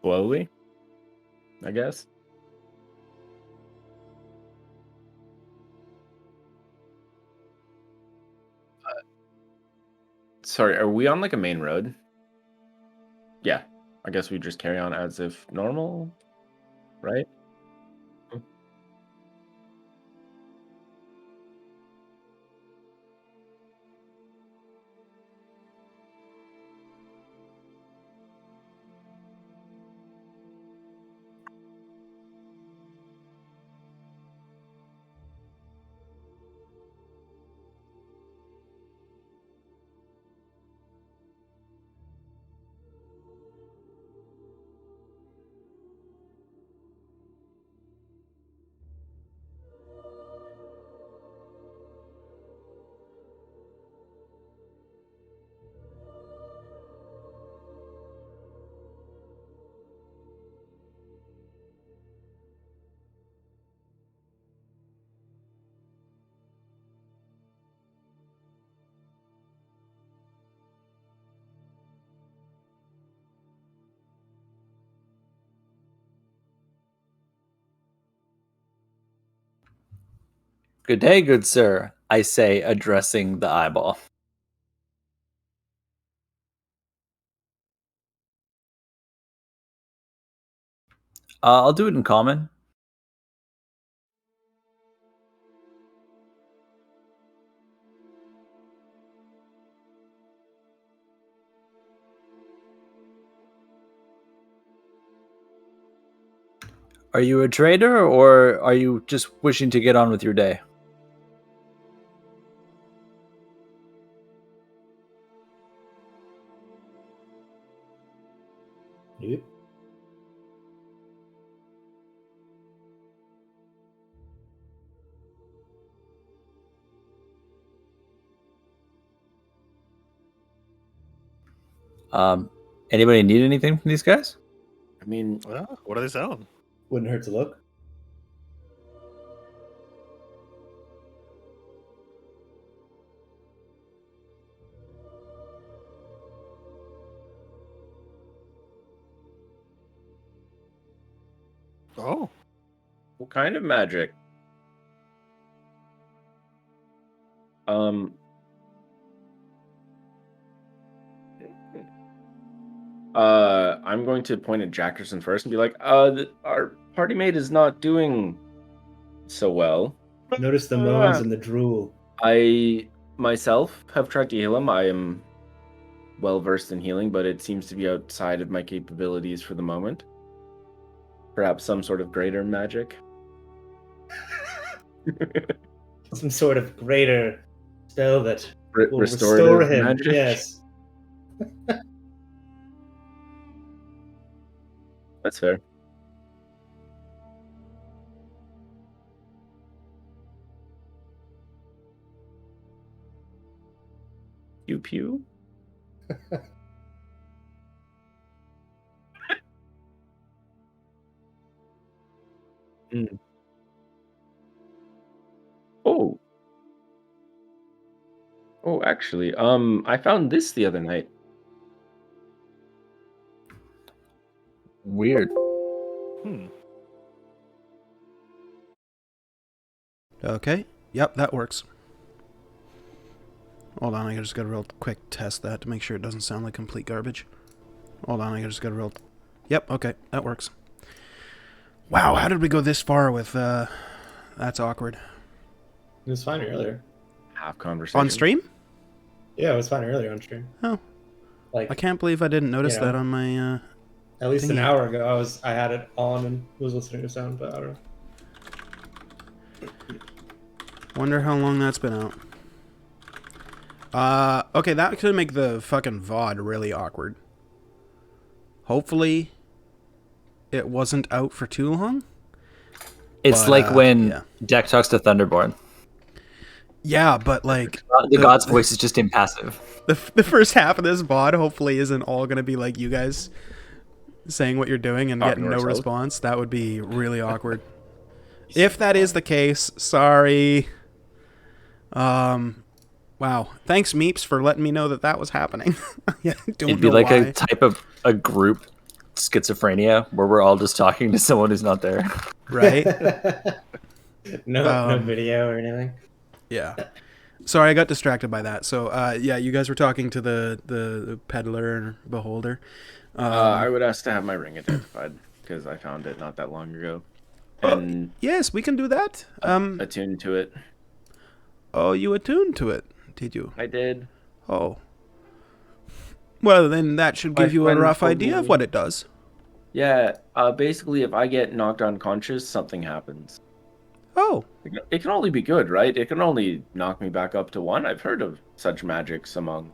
Slowly, I guess. Sorry, are we on like a main road? Yeah. I guess we just carry on as if normal, right? Good day, good sir, I say, addressing the eyeball. I'll do it in common. Are you a trader, or are you just wishing to get on with your day? Yep. Anybody need anything from these guys? I mean, What are they selling? Wouldn't hurt to look. Oh, what kind of magic? Um, I'm going to point at Jackerson first and be like, our party mate is not doing so well. Notice the moans and the drool. I myself have tried to heal him. I am well versed in healing, but it seems to be outside of my capabilities for the moment. Perhaps some sort of greater magic. Some sort of greater spell that will Restorative restore him. magic? Yes. That's fair. Pew pew. Mm. Oh. Oh, actually, I found this the other night. Weird. Okay. Yep, that works. Hold on, I just gotta real quick test that to make sure it doesn't sound like complete garbage. Hold on, I just gotta real... Yep, okay, that works. Wow, how did we go this far with, That's awkward. It was fine earlier. Half conversation. On stream? Yeah, it was fine earlier on stream. Oh. Like I can't believe I didn't notice You know. that on my, at least an thingy. hour ago, I had it on and was listening to sound, but I don't know. Wonder how long that's been out. Okay, that could make the fucking VOD really awkward. Hopefully, it wasn't out for too long. It's But, like when yeah. Deck talks to Thunderborn. Yeah, but like... The god's voice is just impassive. The first half of this VOD hopefully isn't all going to be like you guys saying what you're doing and Talking getting to no ourselves. response. That would be really awkward. If that is the case, sorry. Wow. Thanks, Meeps, for letting me know that was happening. Yeah, don't It'd be know like why. a type of a group schizophrenia where we're all just talking to someone who's not there. Right? No video or anything. Yeah. Sorry, I got distracted by that. So, yeah, you guys were talking to the peddler and beholder. I would ask to have my ring identified because I found it not that long ago, and Yes, we can do that. attuned to it. Oh, you attuned to it, did you? I did. Oh. Well, then that should My give you a friend rough told idea of me- what it does. Yeah. Basically, if I get knocked unconscious, something happens. Oh, It can only be good, right? It can only knock me back up to 1. I've heard of such magics among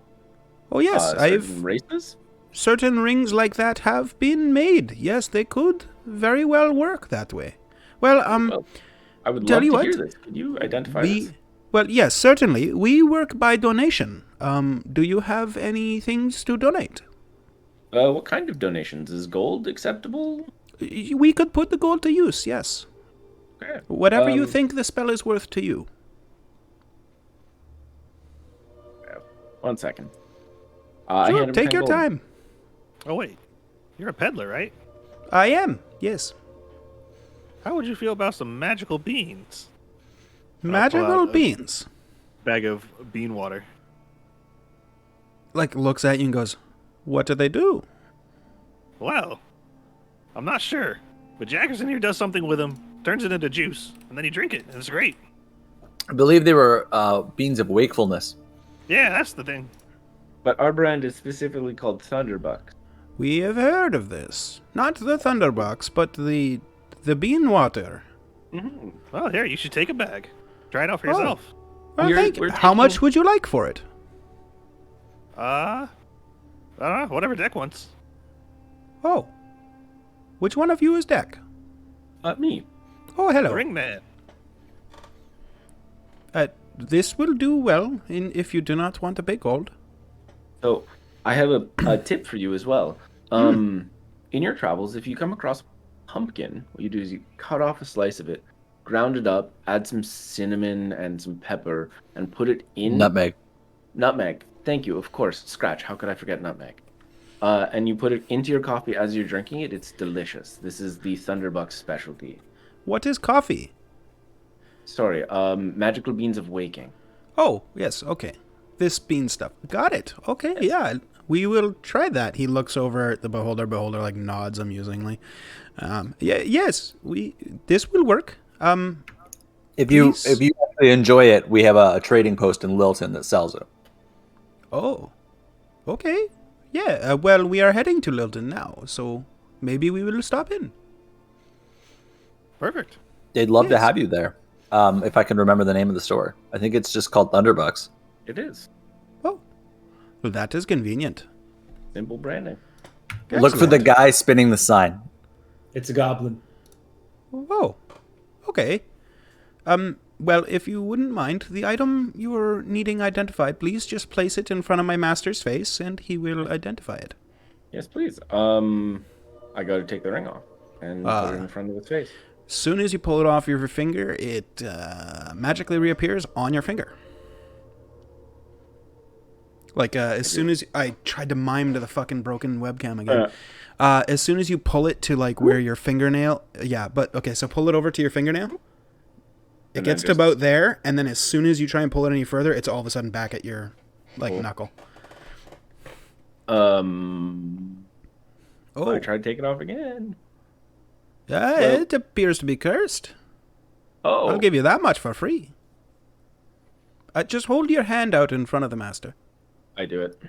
oh yes, certain races. certain rings like that have been made. Yes, they could very well work that way. Well, Well, I would tell love you to what, hear this. Could you identify this? well, yes, certainly. We work by donation. Do you have any things to donate? What kind of donations? Is gold acceptable? We could put the gold to use, yes. Okay. Whatever you think the spell is worth to you. 1 second. I Sure, hand him take 10 your gold. time. Oh wait, you're a peddler, right? I am, yes. How would you feel about some magical beans? Magical out a- beans. Bag of bean water. Like, looks at you and goes, what do they do? Well, I'm not sure, but Jackerson here does something with them, turns it into juice, and then you drink it, and it's great. I believe they were beans of wakefulness. Yeah, that's the thing. But our brand is specifically called Thunderbucks. We have heard of this. Not the Thunderbox, but the bean water. Mm-hmm. Well, here, you should take a bag. Try it out for Oh. yourself. Well, We're How much taking- would you like for it? I don't know, whatever Deck wants. Oh. Which one of you is Deck? Me. Oh, hello. The ring man. This will do well if you do not want to pay gold. So I have a tip for you as well. In your travels, if you come across pumpkin, what you do is you cut off a slice of it, ground it up, add some cinnamon and some pepper, and put it in Nutmeg. Nutmeg. Thank you. Of course. Scratch. How could I forget nutmeg? And you put it into your coffee as you're drinking it. It's delicious. This is the Thunderbucks specialty. What is coffee? Sorry. Magical beans of waking. Oh, yes, okay. This bean stuff. Got it. Okay, yeah. we will try that. He looks over at the beholder. Beholder like nods amusingly. Yes, this will work. If you Please. actually enjoy it, we have a trading post in Lilton that sells it. Oh, okay. Yeah, well, we are heading to Lilton now, so maybe we will stop in. Perfect. They'd love to Yes. have you there. If I can remember the name of the store. I think it's just called Thunderbucks. It is. Oh, well, that is convenient. Simple branding. Look for the Excellent. guy spinning the sign. It's a goblin. Oh, okay. Well, if you wouldn't mind, the item you are needing identified, please just place it in front of my master's face, and he will identify it. Yes, please. I got to take the ring off and put it in front of his face. As soon as you pull it off your finger, it magically reappears on your finger. Like, as soon as... I tried to mime to the fucking broken webcam again. As soon as you pull it to, like, where your fingernail... Yeah, but... Okay, so pull it over to your fingernail. It And gets then to just- about there, and then as soon as you try and pull it any further, it's all of a sudden back at your, like, Cool. knuckle. I Oh, tried to take it off again. it appears to be cursed. Oh, I'll give you that much for free. Just hold your hand out in front of the master. I do it.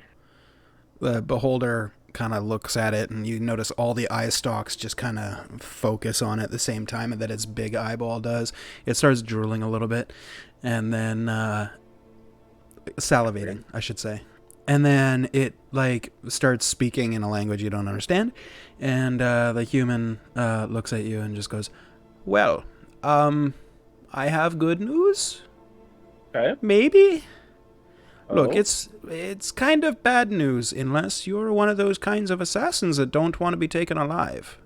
The beholder kind of looks at it, and you notice all the eye stalks just kind of focus on it at the same time that its big eyeball does. It starts drooling a little bit, and then salivating, I should say. And then it like starts speaking in a language you don't understand, and the human looks at you and just goes, "Well, I have good news. Okay. Maybe." Look, Oh. it's kind of bad news unless you're one of those kinds of assassins that don't want to be taken alive.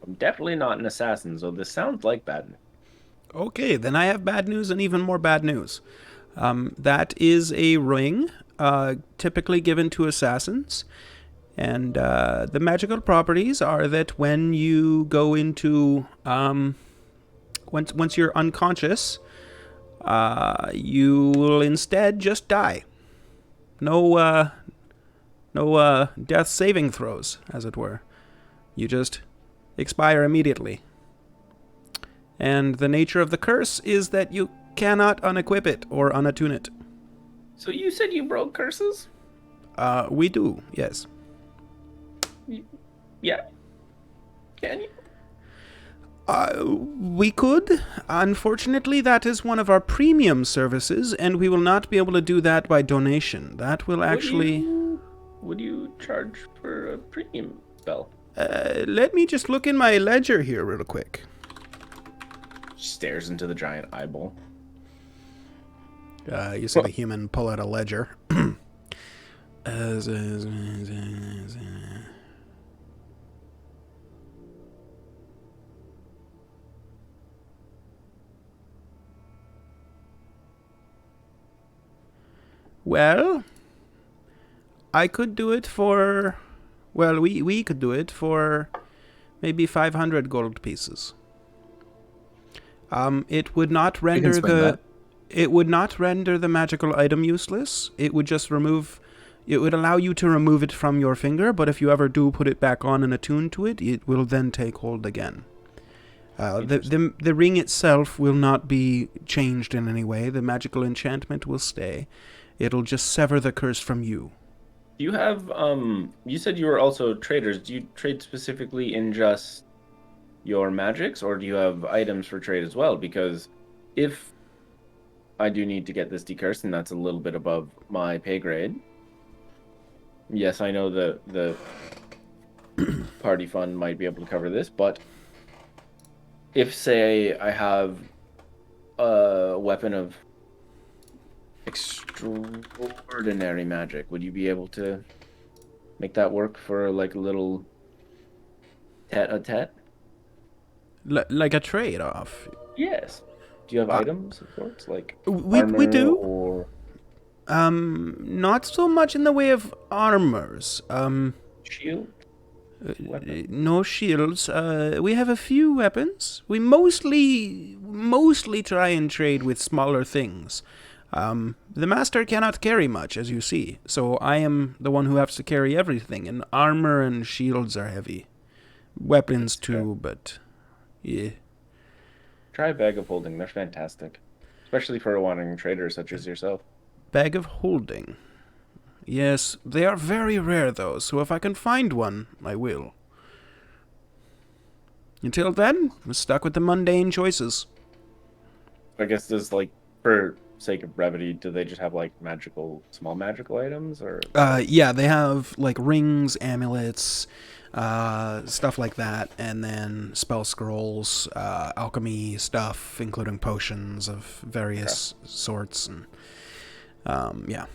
I'm definitely not an assassin, so this sounds like bad. Okay, then I have bad news and even more bad news. That is a ring, typically given to assassins. And the magical properties are that when you go into... once you're unconscious... you will instead just die. No death saving throws, as it were. You just expire immediately. And the nature of the curse is that you cannot unequip it or unattune it. So you said you broke curses? We do, yes. Yeah. Can you? We could. Unfortunately, that is one of our premium services, and we will not be able to do that by donation. That will actually... Would you charge for a premium spell? let me just look in my ledger here real quick. Stares into the giant eyeball. You see the human pull out a ledger. Well, I could do it for... Well, we could do it for maybe 500 gold pieces. It would not render swing the... that. It would not render the magical item useless. It would just remove... It would allow you to remove it from your finger, but if you ever do put it back on and attune to it, it will then take hold again. The ring itself will not be changed in any way. The magical enchantment will stay. It'll just sever the curse from you. Do you have, you said you were also traders. Do you trade specifically in just your magics, or do you have items for trade as well? Because if I do need to get this decursed, and that's a little bit above my pay grade. Yes, I know the party fund might be able to cover this, but if, say, I have a weapon of extraordinary magic, would you be able to make that work for like a little tete-a-tete? Like a trade-off. Yes. Do you have items of sorts, like We armor do. or Not so much in the way of armors. shield? Weapon? No shields. We have a few weapons. We mostly try and trade with smaller things. The master cannot carry much, as you see, so I am the one who has to carry everything, and armor and shields are heavy. Weapons too, but yeah. Try a bag of holding. They're fantastic, especially for a wandering trader such as yourself. Bag of holding. Yes, they are very rare though, so if I can find one, I will. Until then, we're stuck with the mundane choices. I guess there's like, for sake of brevity, do they just have like small magical items, or? Yeah, they have like rings, amulets, stuff like that, and then spell scrolls, alchemy stuff, including potions of various sorts, and yeah.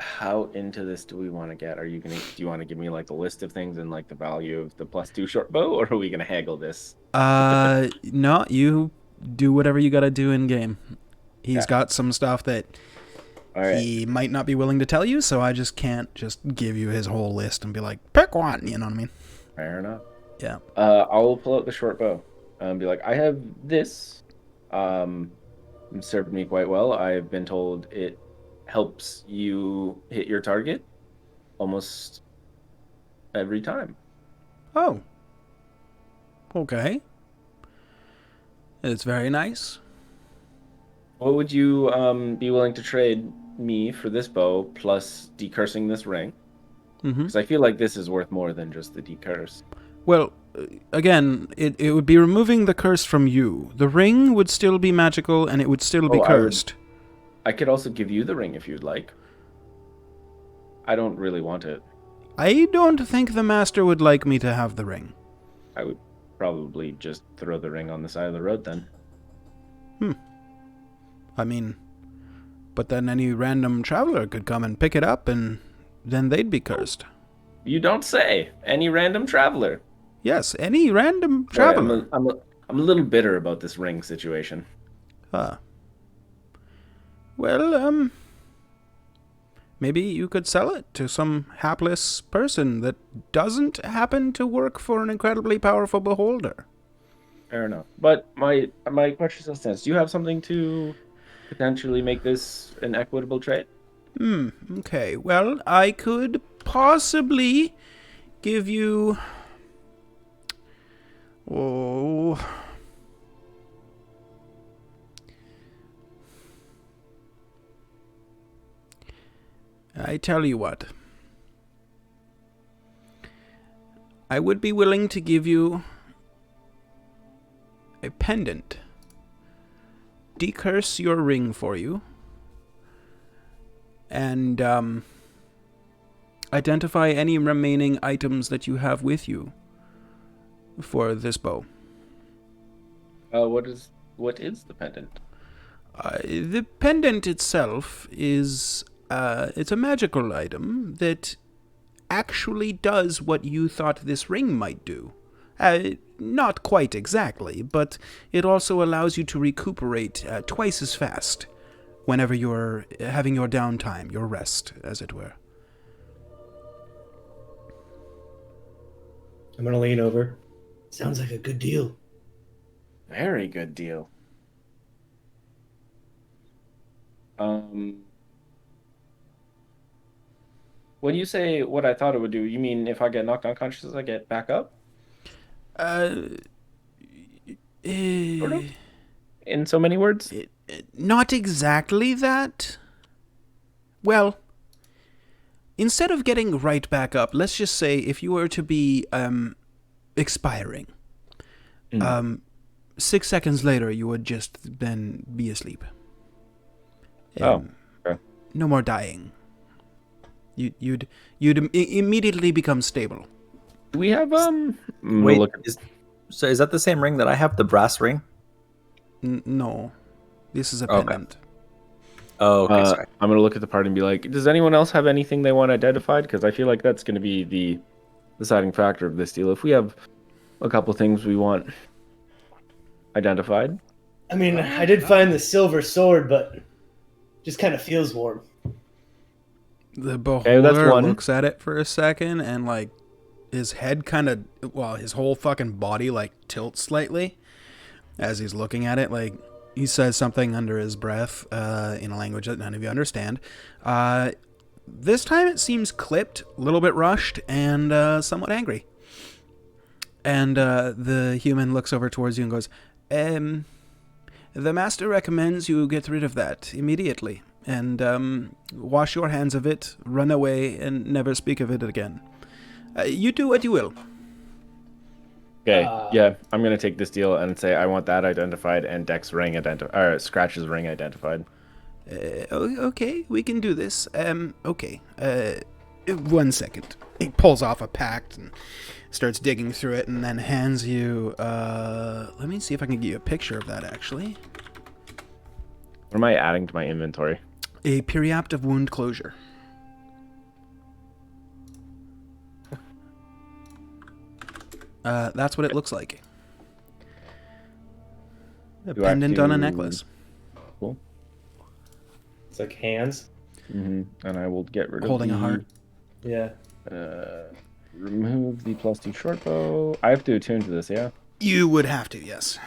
How into this do we want to get? Do you want to give me like a list of things and like the value of the +2 short bow, or are we gonna haggle this? No, you do whatever you gotta do in game. He's Okay. got some stuff that All right. he might not be willing to tell you, so I just can't just give you his whole list and be like, pick one, you know what I mean? Fair enough. Yeah. I'll pull out the short bow and be like, I have this. It served me quite well. I've been told it helps you hit your target almost every time. Oh. Okay. It's very nice. What would you be willing to trade me for this bow plus decursing this ring? Mm-hmm. Because I feel like this is worth more than just the decurse. Well, again, it would be removing the curse from you. The ring would still be magical, and it would still be cursed. I could also give you the ring if you'd like. I don't really want it. I don't think the master would like me to have the ring. I would probably just throw the ring on the side of the road then. I mean, but then any random traveler could come and pick it up, and then they'd be cursed. You don't say. Any random traveler. Yes, any random Boy, traveler. I'm a little bitter about this ring situation. Well, maybe you could sell it to some hapless person that doesn't happen to work for an incredibly powerful beholder. Fair enough. But my question still stands. Do you have something to potentially make this an equitable trade? Okay. Well, I could possibly give you... Oh... I tell you what. I would be willing to give you a pendant. Decurse your ring for you. And identify any remaining items that you have with you for this bow. What is the pendant? The pendant itself is it's a magical item that actually does what you thought this ring might do. Not quite exactly, but it also allows you to recuperate twice as fast whenever you're having your downtime, your rest, as it were. I'm gonna lean over. Sounds like a good deal. Very good deal. When you say what I thought it would do, you mean if I get knocked unconscious, I get back up? Sort of? In so many words? Not exactly that. Well, instead of getting right back up, let's just say if you were to be expiring, 6 seconds later you would just then be asleep. Okay. No more dying. You'd immediately become stable. Do we have Wait, is that the same ring that I have? The brass ring? No, this is a Okay. pendant. Oh, okay, sorry. I'm gonna look at the party and be like, does anyone else have anything they want identified? Because I feel like that's gonna be the deciding factor of this deal. If we have a couple things we want identified. I mean, I did find the silver sword, but just kind of feels warm. The beholder that's one. looks at it for a second, and like his head kind of, his whole fucking body like tilts slightly, as he's looking at it. Like, he says something under his breath in a language that none of you understand. This time it seems clipped, a little bit rushed, and somewhat angry. And the human looks over towards you and goes, the master recommends you get rid of that immediately. And wash your hands of it, run away, and never speak of it again. You do what you will. Okay, yeah, I'm gonna take this deal and say I want that identified and Dex ring or Scratch's ring identified. Okay, we can do this. Okay. 1 second. He pulls off a pact and starts digging through it, and then hands you. Let me see if I can get you a picture of that. Actually, What am I adding to my inventory? a periaptive wound closure. That's what it looks like. A Do I have pendant on a to- necklace. Cool. It's like hands. And I will get rid of Holding a the, heart. Yeah. Remove the +2 short bow. I have to attune to this, yeah. You would have to, yes.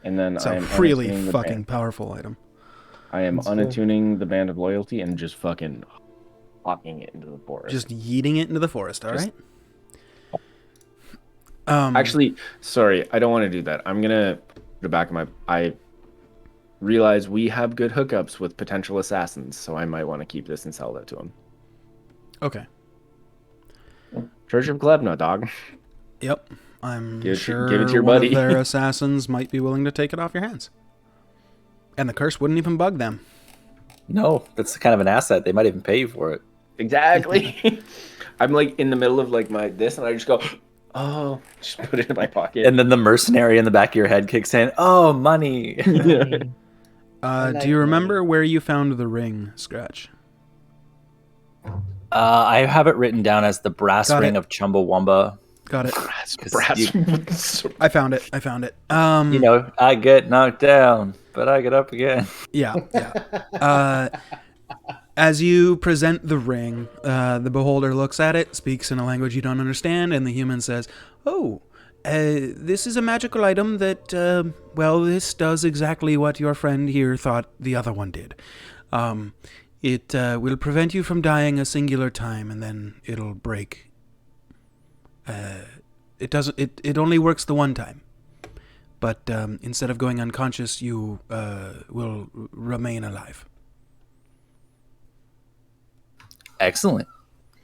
And then It's I a am really unattuning the fucking powerful item. I am That's cool. unattuning the band of loyalty and just fucking hawking it into the forest. Just yeeting it into the forest, all Just- right? Actually, sorry, I don't want to do that. I'm gonna put it back in my. I realize we have good hookups with potential assassins, so I might want to keep this and sell that to them. Okay. Church of Glebna, dog. Yep. I'm Give it to- sure give it to your one buddy. of their assassins might be willing to take it off your hands. And the curse wouldn't even bug them. No, that's kind of an asset. They might even pay you for it. Exactly. I'm like in the middle of like my this, and I just go, oh, just put it in my pocket. And then the mercenary in the back of your head kicks in. Oh, money. Do you remember where you found the ring, Scratch? I have it written down as the brass Got ring it. of Chumbawamba. Got it. Brass. I found it. I found it. You know, I get knocked down, but I get up again. Yeah, yeah. As you present the ring, the beholder looks at it, speaks in a language you don't understand, and the human says, "Oh, this is a magical item that, well, this does exactly what your friend here thought the other one did. It will prevent you from dying a singular time, and then it'll break. It doesn't. It only works the one time. But instead of going unconscious, you will remain alive." Excellent.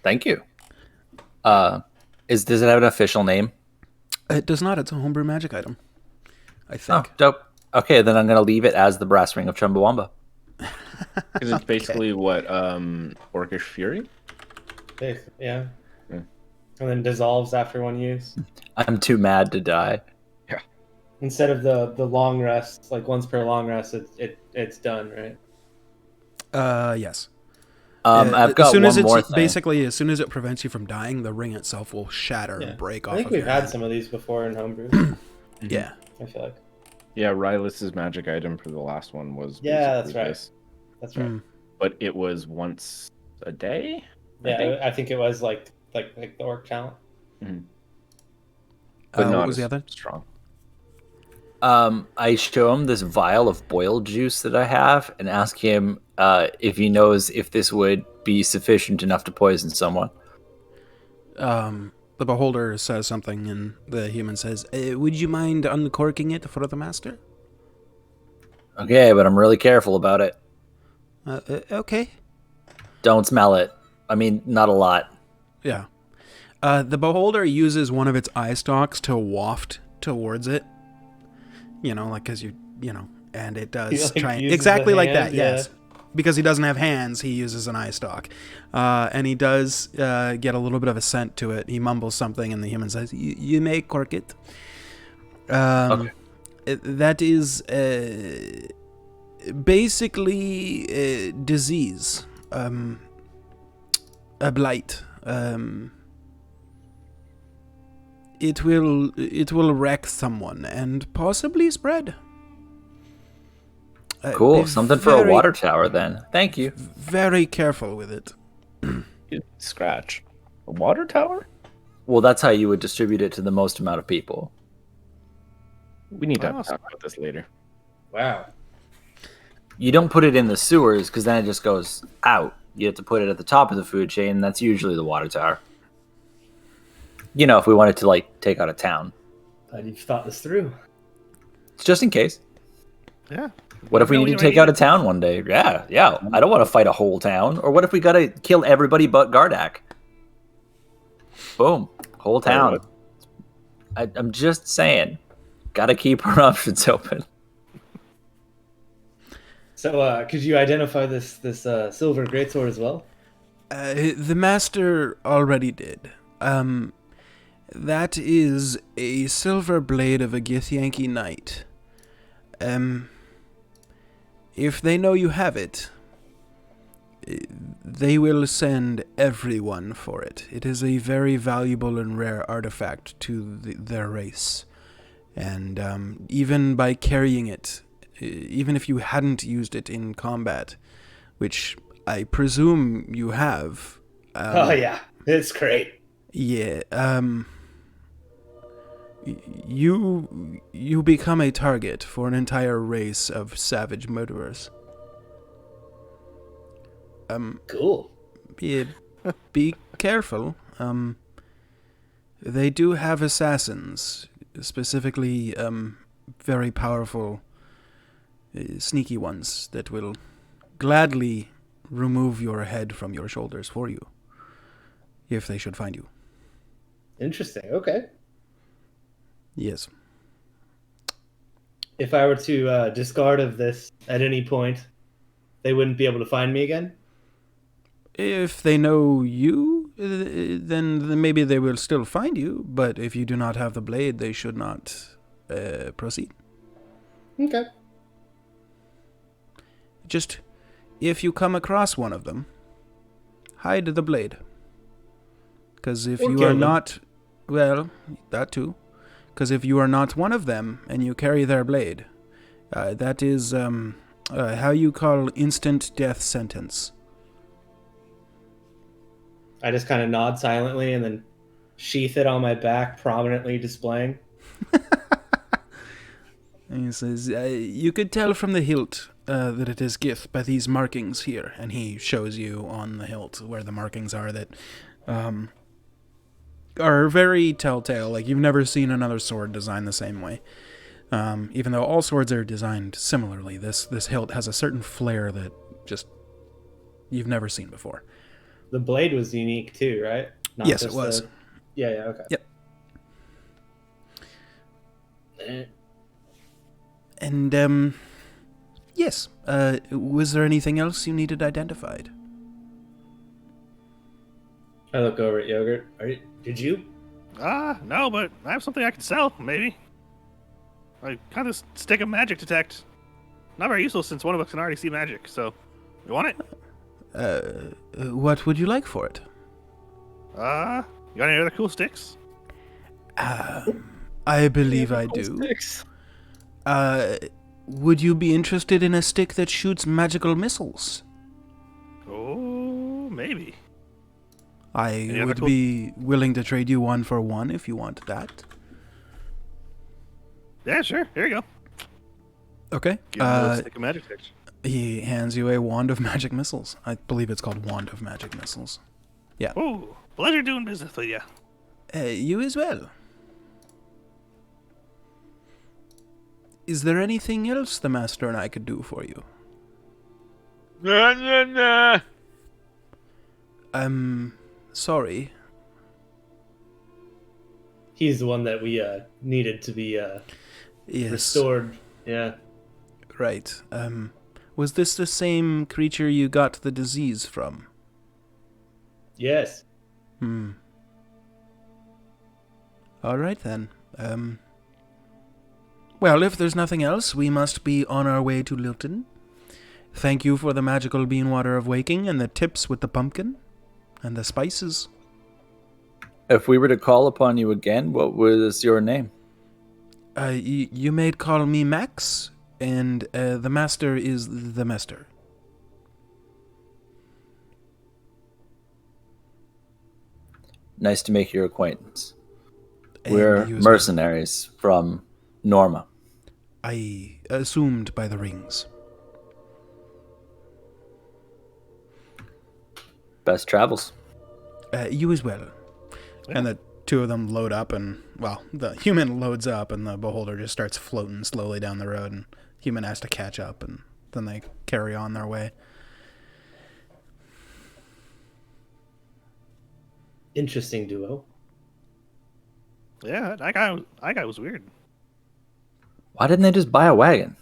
Thank you. Does it have an official name? It does not. It's a homebrew magic item, I Oh, think. dope. Okay, then I'm going to leave it as the brass ring of Chumbawamba. Because it's basically what Orcish Fury. Yeah. Yeah. And then dissolves after one use. I'm too mad to die. Instead of the long rest, like once per long rest, it's done, right? Yes. I've got as soon one as it's more thing. basically as soon as it prevents you from dying, the ring itself will shatter Yeah. and break off. I think of we've your had hand. some of these before in homebrew. Yeah. I feel like. Yeah, Rylis's magic item for the last one was. Yeah, that's basically right. this, That's right. Mm. but it was once a day. Yeah, I think it was like the orc talent. But not what was as the other? strong. I show him this vial of boiled juice that I have and ask him if he knows if this would be sufficient enough to poison someone. The beholder says something, and the human says, "Would you mind uncorking it for the master?" Okay, but I'm really careful about it. Okay. Don't smell it. I mean, not a lot. Yeah. The beholder uses one of its eye stalks to waft towards it. You know, like because you know, and it does He, like, try uses exactly the like hand, that. Yes. Because he doesn't have hands, he uses an eye stalk. And he does get a little bit of a scent to it. He mumbles something, and the human says, "You may cork it." Okay. That is basically disease, a blight. It will wreck someone and possibly spread. Cool. Be Something for a very- water tower then. Thank you. Very careful with it. Scratch. A water tower? Well, that's how you would distribute it to the most amount of people. We need to Oh, talk about this later. Wow. You don't put it in the sewers because then it just goes out. You have to put it at the top of the food chain. That's usually the water tower. You know, if we wanted to like take out a town, Glad you've thought this through. it's just in case. Yeah. What if we Know need you to might take out a it. town one day? Yeah. I don't want to fight a whole town. Or what if we gotta kill everybody but Gardak? Boom, whole town. I'm just saying, gotta keep our options open. So, could you identify this silver greatsword as well? The master already did. That is a silver blade of a Githyanki knight. If they know you have it, they will send everyone for it. It is a very valuable and rare artifact to their race. And even by carrying it, even if you hadn't used it in combat, which I presume you have. Oh yeah, it's great. Yeah. You become a target for an entire race of savage murderers. Cool. Be careful. They do have assassins, specifically very powerful, sneaky ones that will gladly remove your head from your shoulders for you, if they should find you. Interesting. Okay. Yes. If I were to discard of this at any point, they wouldn't be able to find me again? If they know you, then maybe they will still find you, but if you do not have the blade, they should not proceed. Okay. Just, if you come across one of them, hide the blade. Because if Or you kill are them. not, well, that too. Because if you are not one of them and you carry their blade, that is how you call instant death sentence. I just kind of nod silently and then sheath it on my back, prominently displaying. And he says, you could tell from the hilt that it is Gith by these markings here. And he shows you on the hilt where the markings are that are very telltale. Like, you've never seen another sword designed the same way. Even though all swords are designed similarly, this hilt has a certain flair that just you've never seen before. The blade was unique too, right? Not Yes, it just was. Yeah, okay. Yep. Eh. And, yes. Was there anything else you needed identified? I look over at Yogurt. Did you? No, but I have something I can sell, maybe. I kind of stick of magic detect. Not very useful since one of us can already see magic, so you want it? What would you like for it? You got any other cool sticks? I believe I do. Six. Would you be interested in a stick that shoots magical missiles? Oh, maybe. I other would cool- be willing to trade you one for one if you want that. Yeah, sure. Here you go. Okay. Give me a little stick of magic sticks. He hands you a wand of magic missiles. I believe it's called Wand of Magic Missiles. Oh, pleasure doing business with you. You as well. Is there anything else the Master and I could do for you? Nah. Sorry. He's the one that we needed to be Yes. restored. Yeah. Right. Was this the same creature you got the disease from? Yes. All right then. Well, if there's nothing else, we must be on our way to Lilton. Thank you for the magical bean water of waking and the tips with the pumpkin and the spices. If we were to call upon you again, what was your name? You may call me Max, and the Master is the Master. Nice to make your acquaintance. And We're you as well. mercenaries from Norma. I assumed by the rings. Best travels. You as well. Yeah. And the two of them load up, and, well, the human loads up, and the beholder just starts floating slowly down the road, and human has to catch up, and then they carry on their way. Interesting duo. Yeah, that guy was weird. Why didn't they just buy a wagon?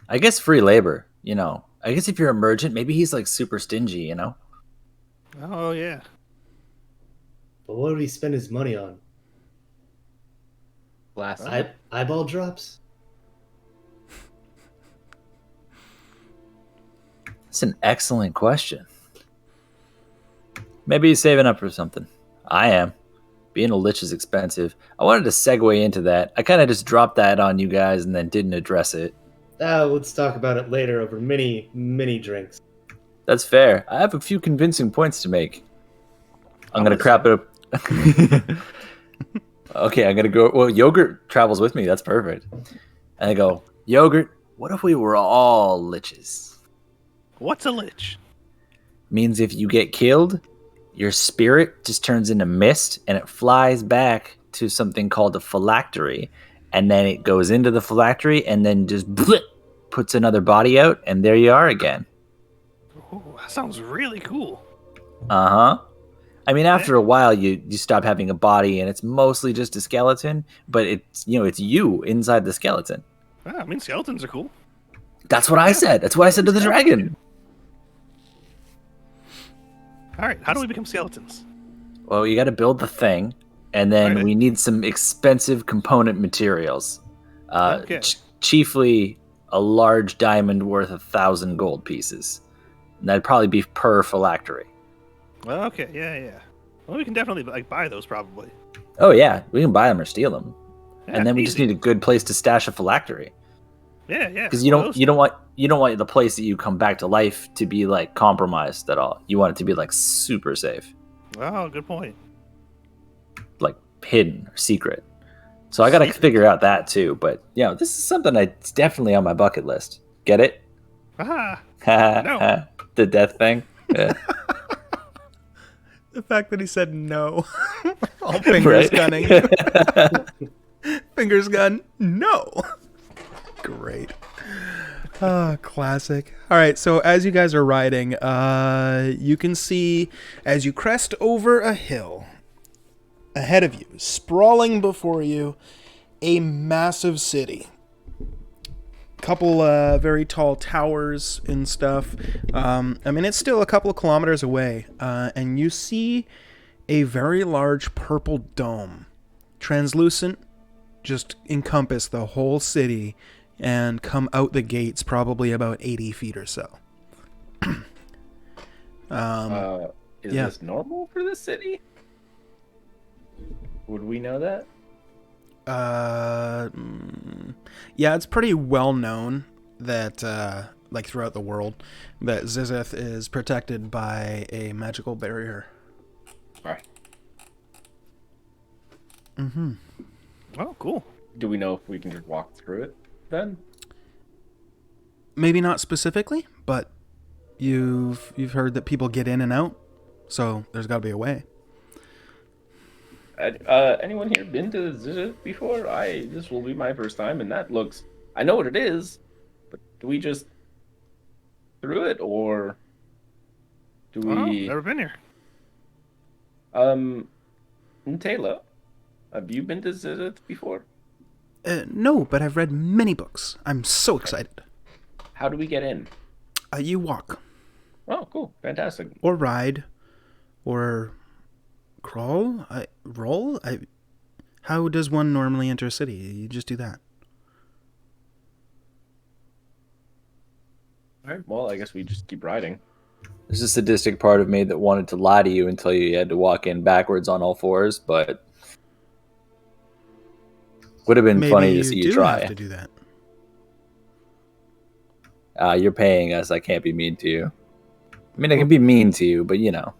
I guess free labor, you know. I guess if you're a merchant, maybe he's like super stingy, you know? Oh yeah. But what would he spend his money on? Last Eyeball drops? That's an excellent question. Maybe he's saving up for something. I am. Being a lich is expensive. I wanted to segue into that. I kind of just dropped that on you guys and then didn't address it. Let's talk about it later over many, many drinks. That's fair. I have a few convincing points to make. I'm going to crap it up. Okay, I'm going to go. Well, Yogurt travels with me. That's perfect. And I go, Yogurt, what if we were all liches? What's a lich? Means if you get killed, your spirit just turns into mist and it flies back to something called a phylactery. And then it goes into the phylactery and then just blip, puts another body out. And there you are again. Ooh, that sounds really cool. Uh-huh. I mean, after a while, you stop having a body and it's mostly just a skeleton. But it's you inside the skeleton. I mean, skeletons are cool. That's what I said. That's what I said to the dragon. All right, how do we become skeletons? Well, you got to build the thing, and then Okay. we need some expensive component materials. Okay. Chiefly a large diamond worth 1,000 gold pieces. And that'd probably be per phylactery. Well, okay, yeah. Well, we can definitely buy those probably. Oh yeah, we can buy them or steal them, Yeah, and then we just easy. need a good place to stash a phylactery. Yeah. Because you don't want the place that you come back to life to be like compromised at all. You want it to be like super safe, Oh, good point. like hidden or secret. So I got to figure out that too. But yeah, this is something that's definitely on my bucket list. Get it? Ah, No. The death thing. Yeah. The fact that he said no. All fingers gunning. Fingers gun, no. Great. Classic. All right, so as you guys are riding, you can see as you crest over a hill ahead of you, sprawling before you, a massive city. Couple very tall towers and stuff. I mean, it's still a couple of kilometers away, and you see a very large purple dome, translucent, just encompass the whole city and come out the gates probably about 80 feet or so. Is yeah. this normal for this city? Would we know that? Yeah, it's pretty well known that, like throughout the world, that Zizith is protected by a magical barrier. All right. Mm-hmm. Oh, cool. Do we know if we can just walk through it then? Maybe not specifically, but you've heard that people get in and out, so there's got to be a way. Anyone here been to Zizit before? This will be my first time, and that looks. I know what it is, but do we just through it, or do Oh, we? never been here. Taylor, have you been to Zizit before? No, but I've read many books. I'm so excited. How do we get in? You walk, Oh, cool, fantastic. or ride, or crawl. Roll. How does one normally enter a city? You just do that. All right. Well, I guess we just keep riding. There's a sadistic part of me that wanted to lie to you and tell you had to walk in backwards on all fours, but would have been Maybe funny to see you do try. have to do that. You're paying us. I can't be mean to you. I mean, I can be mean to you, but you know.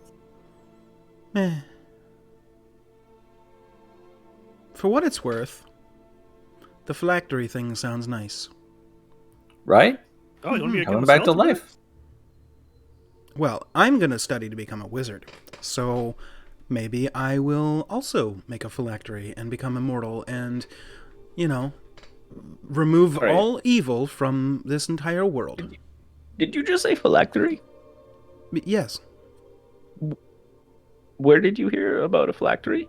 For what it's worth, The phylactery thing sounds nice. Right? Oh, you want me to Coming become a back to skeleton? life. Well, I'm gonna study to become a wizard, so maybe I will also make a phylactery and become immortal and, you know, remove All right. all evil from this entire world. Did you just say phylactery? Yes. Where did you hear about a phylactery?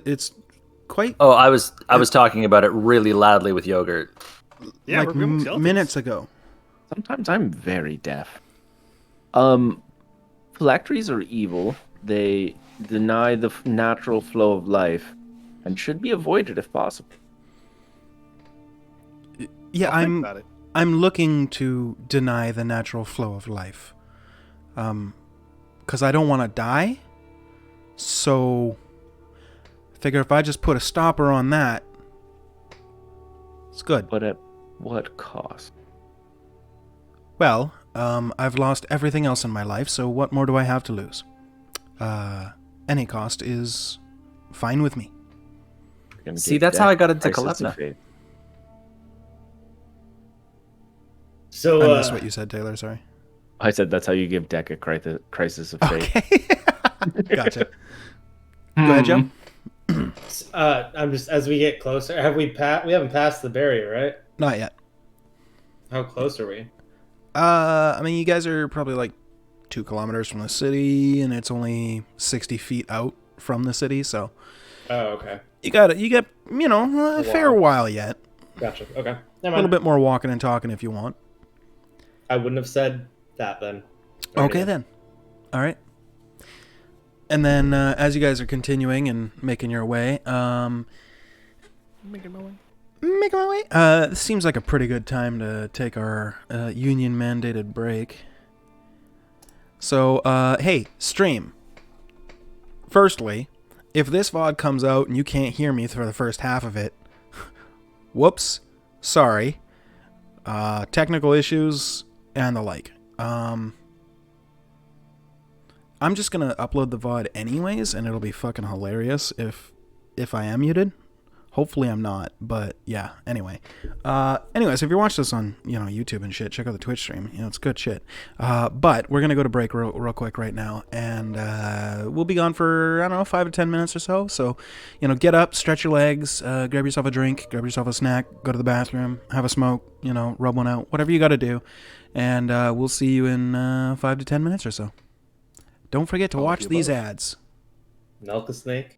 It's quite Oh, I was talking about it really loudly with yogurt. Yeah, like we're becoming skeletons. minutes ago. Sometimes I'm very deaf. Phylacteries are evil. They deny the natural flow of life and should be avoided if possible. Yeah, I'll think about it. I'm looking to deny the natural flow of life. Because I don't want to die. So, figure if I just put a stopper on that, it's good. But at what cost? Well, I've lost everything else in my life, so what more do I have to lose? Any cost is fine with me. You're gonna See, give that's how Deck I got into Crisis of Kalebna. Faith. So, I missed what you said, Taylor. Sorry. I said that's how you give Deck a crisis of faith. Okay. Gotcha. Go ahead, Joe. I'm just as we get closer. Have we passed? We haven't passed the barrier, right? Not yet. How close are we? I mean, you guys are probably like 2 kilometers from the city, and it's only 60 feet out from the city, so Oh, okay. you get, you know, a fair while yet. Gotcha. Okay. A Never little mind. bit more walking and talking if you want. I wouldn't have said that then. Okay, then. All right. And then, as you guys are continuing and making your way, making my way. This seems like a pretty good time to take our union mandated break. So, hey, stream. Firstly, if this VOD comes out and you can't hear me for the first half of it, whoops, sorry. Technical issues and the like. I'm just gonna upload the VOD anyways, and it'll be fucking hilarious if I am muted. Hopefully I'm not, but yeah. Anyway, anyways, if you're watching this on YouTube and shit, check out the Twitch stream. It's good shit. But we're gonna go to break real quick right now, and we'll be gone for 5 to 10 minutes or so. So, get up, stretch your legs, grab yourself a drink, grab yourself a snack, go to the bathroom, have a smoke, rub one out, whatever you got to do, and we'll see you in 5 to 10 minutes or so. Don't forget to watch these ads. Milk a snake.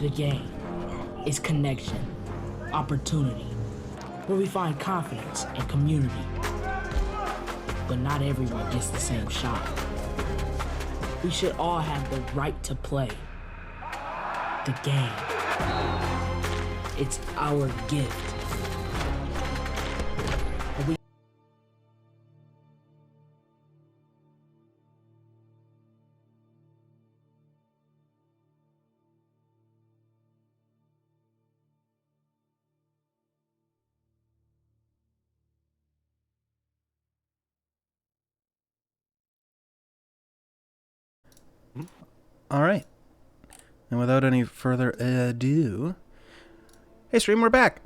The game is connection, opportunity, where we find confidence and community. But not everyone gets the same shot. We should all have the right to play the game. It's our gift. And we All right. And without any further ado, hey stream, we're back.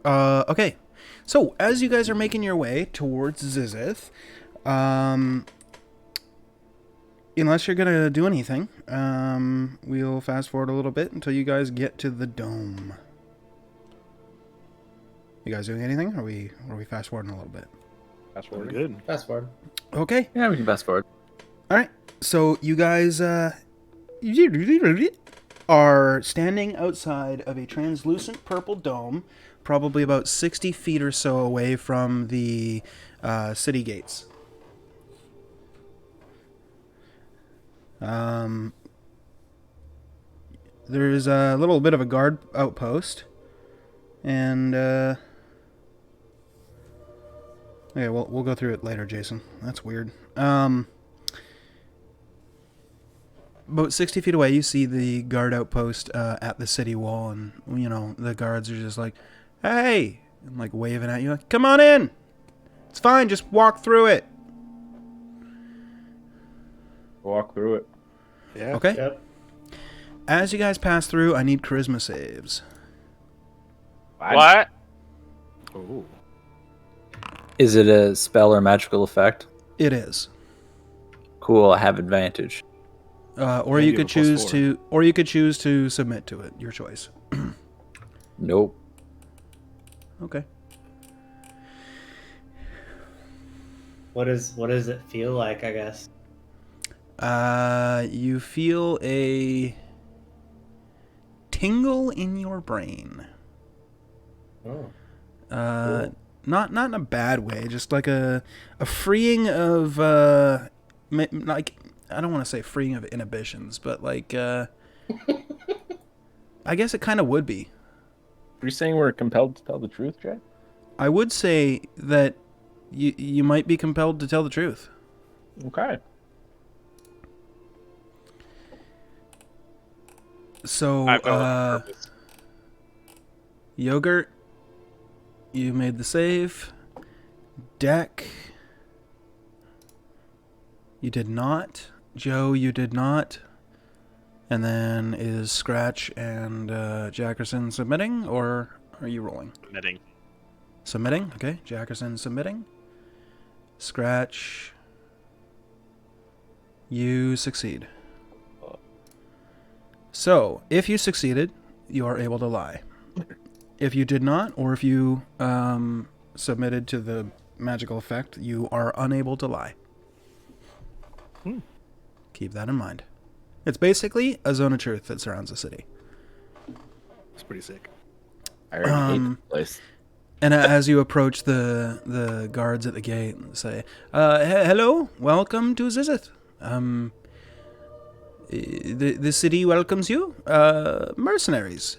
Okay. So as you guys are making your way towards Zizith, unless you're gonna do anything, we'll fast forward a little bit until you guys get to the dome. You guys doing anything? Or are we fast forwarding a little bit? Fast forward. Good. Fast forward. Okay. Yeah, we can fast forward. All right. So you guys are standing outside of a translucent purple dome, probably about 60 feet or so away from the city gates. There's a little bit of a guard outpost, and okay, we'll go through it later, Jason. That's weird. About 60 feet away, you see the guard outpost at the city wall, and, you know, the guards are just like, hey, and like waving at you, like, come on in. It's fine, just walk through it. Walk through it. Yeah. Okay? Yep. As you guys pass through, I need charisma saves. What? Ooh. Is it a spell or magical effect? It is. Cool, I have advantage. Or And you you could have a choose +4. to submit to it. Your choice. Nope. Okay. What does it feel like, I guess? You feel a tingle in your brain. Oh. Cool. Not in a bad way, just like a freeing of like, I don't want to say freeing of inhibitions, but like I guess it kind of would be. Are you saying we're compelled to tell the truth, Jay? I would say that you might be compelled to tell the truth. Okay. So, I vote on purpose. Yogurt, you made the save. Deck, you did not. Joe, you did not. And then is Scratch and Jackerson submitting, or are you rolling? Admitting. Submitting, okay. Jackerson submitting. Scratch, you succeed. So, if you succeeded, you are able to lie. If you did not, or if you submitted to the magical effect, you are unable to lie. Keep that in mind. It's basically a zone of truth that surrounds the city. It's pretty sick. I already hate this place. And as you approach the guards at the gate, and say, hello, welcome to Zizith. The city welcomes you. Mercenaries,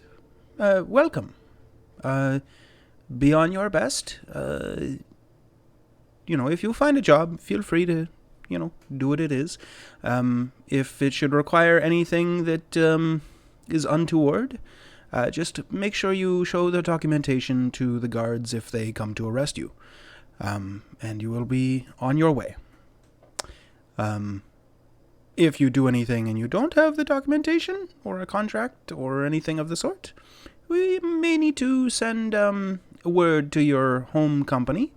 welcome. Be on your best. You know, if you find a job, feel free to, you know, do what it is. If it should require anything that is untoward, just make sure you show the documentation to the guards if they come to arrest you. And you will be on your way. If you do anything and you don't have the documentation or a contract or anything of the sort, we may need to send a word to your home company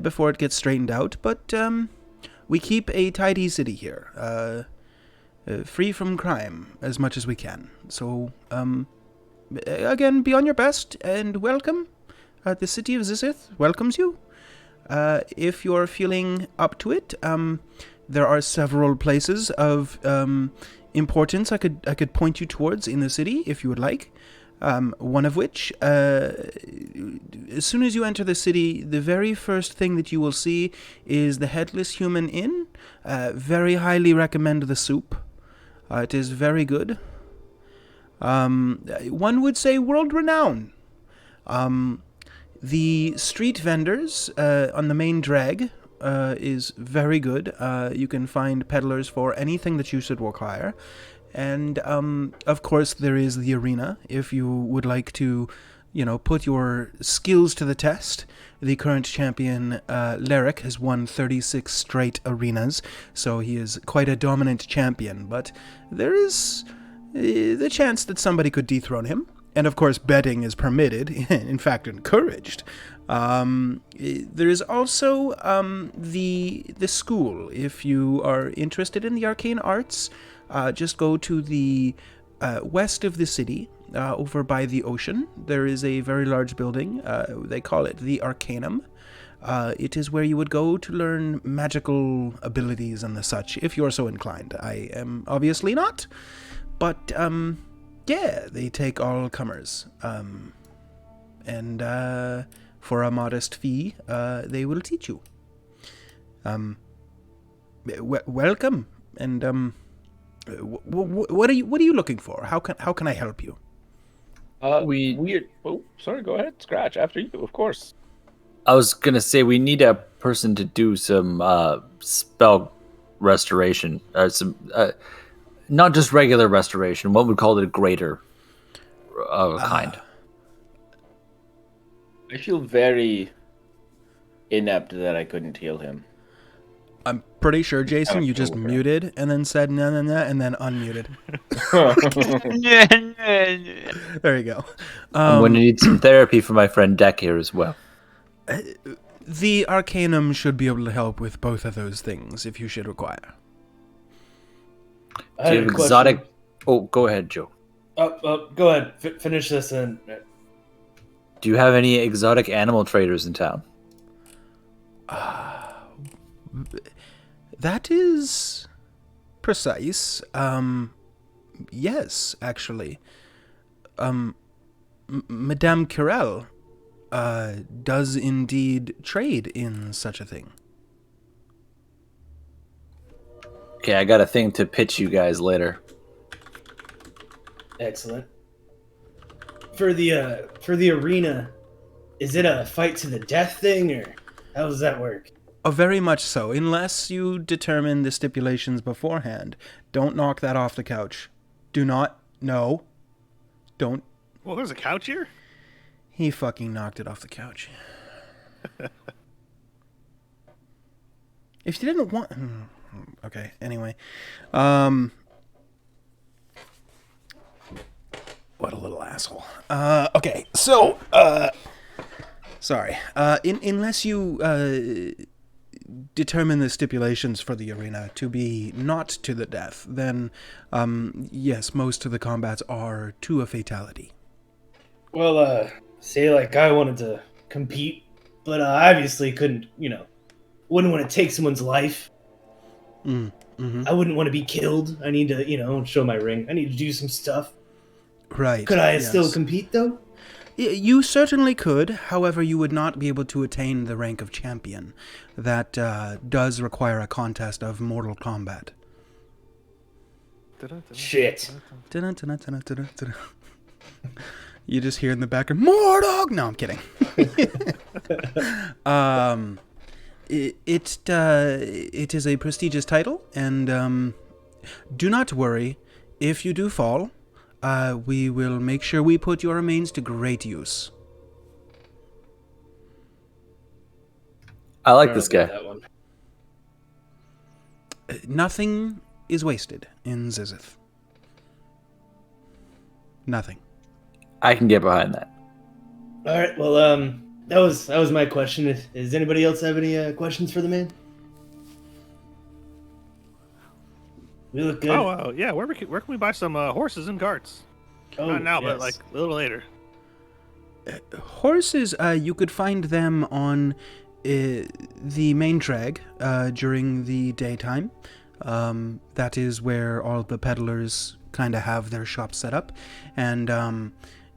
before it gets straightened out. But we keep a tidy city here, free from crime as much as we can. So, again, be on your best and welcome. The city of Zizith welcomes you. If you're feeling up to it, there are several places of importance I could point you towards in the city if you would like. One of which, as soon as you enter the city, the very first thing that you will see is the Headless Human Inn. Very highly recommend the soup. It is very good. One would say world renowned. The street vendors on the main drag is very good. You can find peddlers for anything that you should require. And, of course, there is the arena, if you would like to, put your skills to the test. The current champion, Lyric, has won 36 straight arenas, so he is quite a dominant champion. But there is the chance that somebody could dethrone him. And, of course, betting is permitted, in fact, encouraged. There is also the school. If you are interested in the arcane arts, just go to the west of the city, over by the ocean. There is a very large building. They call it the Arcanum. It is where you would go to learn magical abilities and the such, if you are so inclined. I am obviously not, but yeah, they take all comers. And for a modest fee, they will teach you. Welcome, and what are you looking for? How can I help you? Weird. Oh, sorry. Go ahead. Scratch after you, of course. I was gonna say we need a person to do some spell restoration, not just regular restoration. What would call it a greater kind? I feel very inept that I couldn't heal him. I'm pretty sure, Jason, you just muted and then said no, and then unmuted. There you go. I'm going to need some therapy for my friend Deck here as well. The Arcanum should be able to help with both of those things if you should require. Do you have exotic? Oh, go ahead, Joe. Go ahead. Finish this and. Do you have any exotic animal traders in town? That is precise. Yes, actually. Madame Curel does indeed trade in such a thing. Okay, I got a thing to pitch you guys later. Excellent. For the arena, is it a fight to the death thing, or how does that work? Oh, very much so. Unless you determine the stipulations beforehand. Don't knock that off the couch. Do not. No. Don't. Well, there's a couch here? He fucking knocked it off the couch. If you didn't want... Okay, anyway. What a little asshole. Okay, so... Sorry. Unless you... determine the stipulations for the arena to be not to the death, then, yes, most of the combats are to a fatality. Well, say like I wanted to compete, but I obviously couldn't, wouldn't want to take someone's life. Mm-hmm. I wouldn't want to be killed. I need to, show my ring. I need to do some stuff. Right. Could I still compete, though? You certainly could, however, you would not be able to attain the rank of champion. That does require a contest of Mortal Kombat. Shit. You just hear in the background, more dog! No, I'm kidding. It is a prestigious title, and do not worry. If you do fall, we will make sure we put your remains to great use. I like this guy. That one. Nothing is wasted in Zizith. Nothing. I can get behind that. All right. Well, that was my question. Does anybody else have any questions for the man? We look good. Oh, yeah. Where can we buy some horses and carts? Oh, Not now, yes. but like a little later. Horses, you could find them on the main drag during the daytime. That is where all the peddlers kind of have their shops set up. And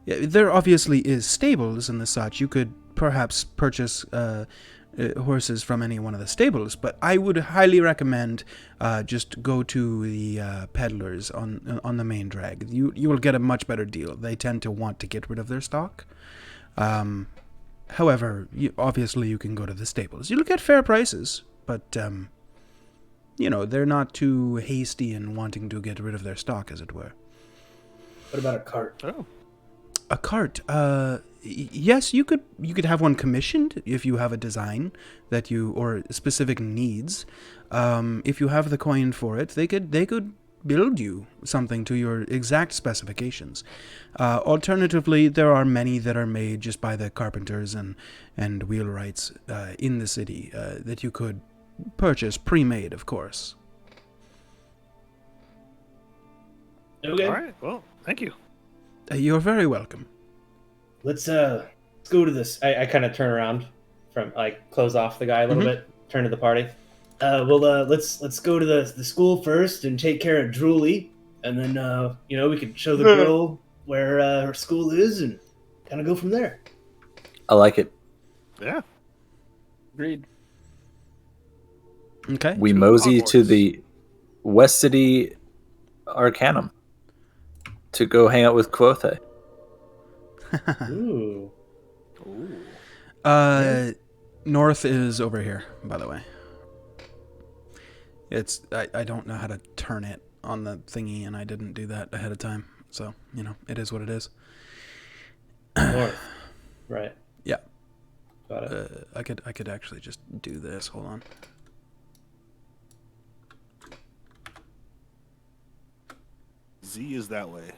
there obviously is stables and the such. You could perhaps purchase horses from any one of the stables, but I would highly recommend just go to the peddlers on the main drag. You will get a much better deal. They tend to want to get rid of their stock. However, obviously you can go to the stables. You'll get fair prices, but they're not too hasty in wanting to get rid of their stock, as it were. What about a cart? Oh. A cart. Yes, you could have one commissioned if you have a design that or specific needs. If you have the coin for it, they could build you something to your exact specifications. Alternatively, there are many that are made just by the carpenters and wheelwrights in the city that you could purchase pre-made, of course. Okay. All right. Well, thank you. You're very welcome. Let's go to this. I kind of turn around from close off the guy a little bit. Turn to the party. Let's go to the school first and take care of Drooly, and then we can show the girl where her school is and kind of go from there. I like it. Yeah. Agreed. Okay. We mosey to the West City Arcanum to go hang out with Quothe. Ooh. North is over here, by the way. It's I don't know how to turn it on the thingy, and I didn't do that ahead of time. So, it is what it is. North. Right. Yeah. Got it. I could actually just do this. Hold on. Z is that way.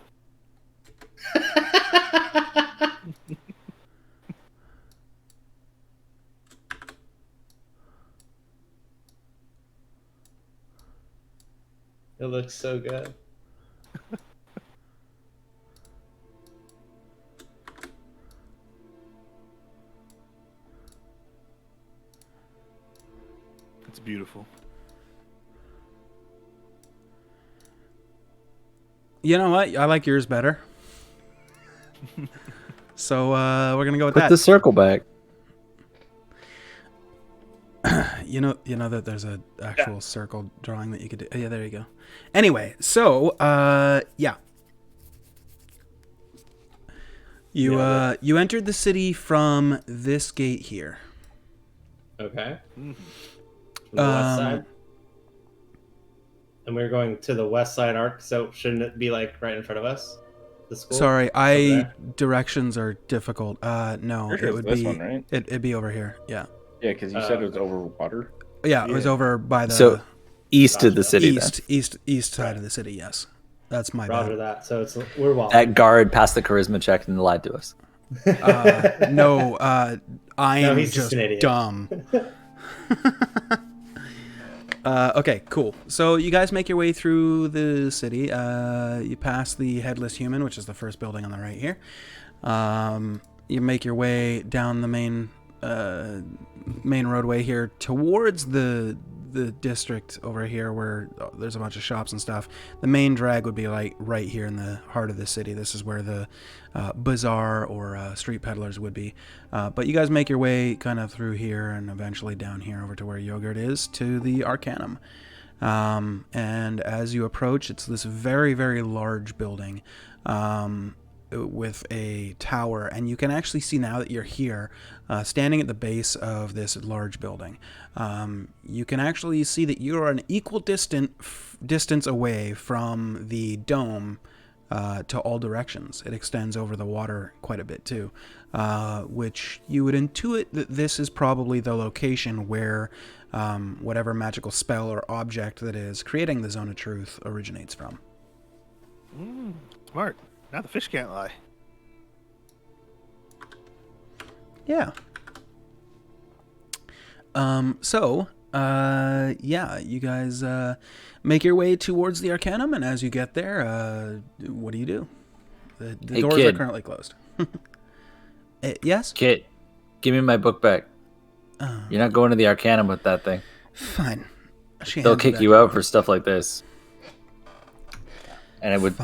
It looks so good. It's beautiful. You know what? I like yours better. So we're gonna go with Put that. the circle back. You know that there's an actual circle drawing that you could do. Yeah, there you go. Anyway, so yeah. You entered the city from this gate here. Okay. From the west side. And we're going to the west side arc, so shouldn't it be right in front of us? The school? Sorry, directions are difficult. No, Sure it would this be one, right? it'd be over here. Yeah. Yeah, because you said it was over water. Yeah, it was over by the So east of the city. east side of the city. Yes, that's my Roger bad. that. So we're walking. That guard passed the charisma check and lied to us. No, I am he's just just an idiot. dumb. Okay, cool. So you guys make your way through the city. You pass the Headless Human, which is the first building on the right here. You make your way down the main roadway here towards the district over here where there's a bunch of shops and stuff. The main drag would be right here in the heart of the city. This is where the bazaar or street peddlers would be. But you guys make your way kind of through here and eventually down here over to where Yogurt is, to the Arcanum. And as you approach, it's this very, very large building with a tower, and you can actually see now that you're here, standing at the base of this large building. You can actually see that you are an equal distance away from the dome to all directions. It extends over the water quite a bit too, which you would intuit that this is probably the location where whatever magical spell or object that is creating the Zone of Truth originates from. Smart. Now the fish can't lie. Yeah. Yeah, you guys make your way towards the Arcanum, and as you get there, what do? The Hey, doors kid. are currently closed. Yes? Kit, give me my book back. You're not going to the Arcanum with that thing. Fine. they'll kick you out for stuff like this. And it would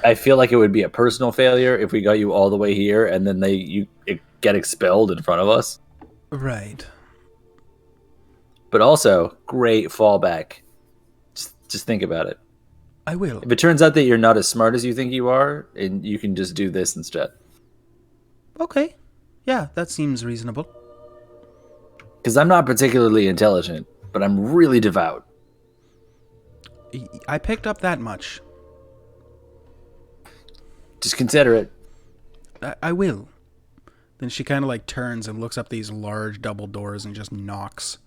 I feel like it would be a personal failure if we got you all the way here and then you get expelled in front of us. Right. But also, great fallback. Just think about it. I will. If it turns out that you're not as smart as you think you are, and you can just do this instead. Okay. Yeah, that seems reasonable. Because I'm not particularly intelligent, but I'm really devout. I picked up that much. Just consider it. I will. Then she kind of like turns and looks up these large double doors and just knocks.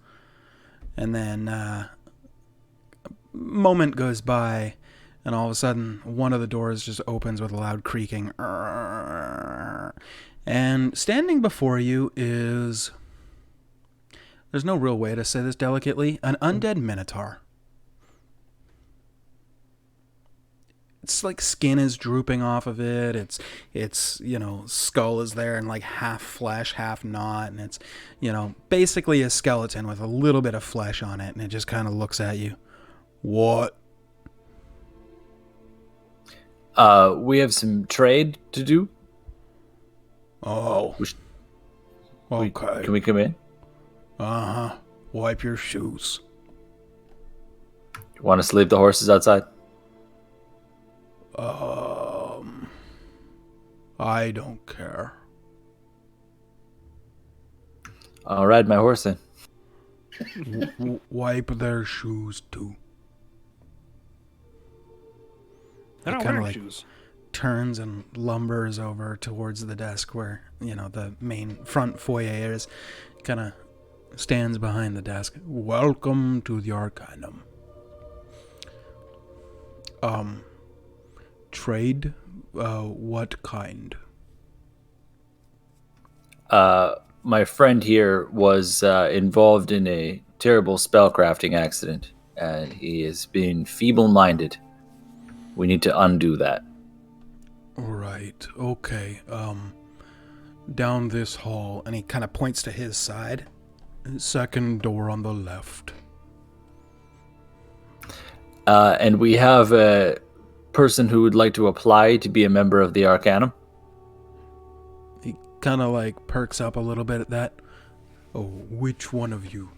And then a moment goes by, and all of a sudden, one of the doors just opens with a loud creaking. And standing before you is... There's no real way to say this delicately. An undead minotaur. It's like skin is drooping off of it. It's skull is there and like half flesh, half not, and it's basically a skeleton with a little bit of flesh on it, and it just kind of looks at you. What? We have some trade to do. Oh. Okay. Can we come in? Uh-huh. Wipe your shoes. You want us to leave the horses outside? I don't care. I'll ride my horse then. Wipe their shoes too. They're not kinda wearing shoes. Turns and lumbers over towards the desk where the main front foyer is. Kind of stands behind the desk. Welcome to the Arcanum. Trade? What kind? My friend here was involved in a terrible spellcrafting accident, and he is being feeble-minded. We need to undo that. Right. Okay. Down this hall, and he kind of points to his side. Second door on the left. And we have a person who would like to apply to be a member of the Arcanum. He kind of like perks up a little bit at that. Oh, which one of you?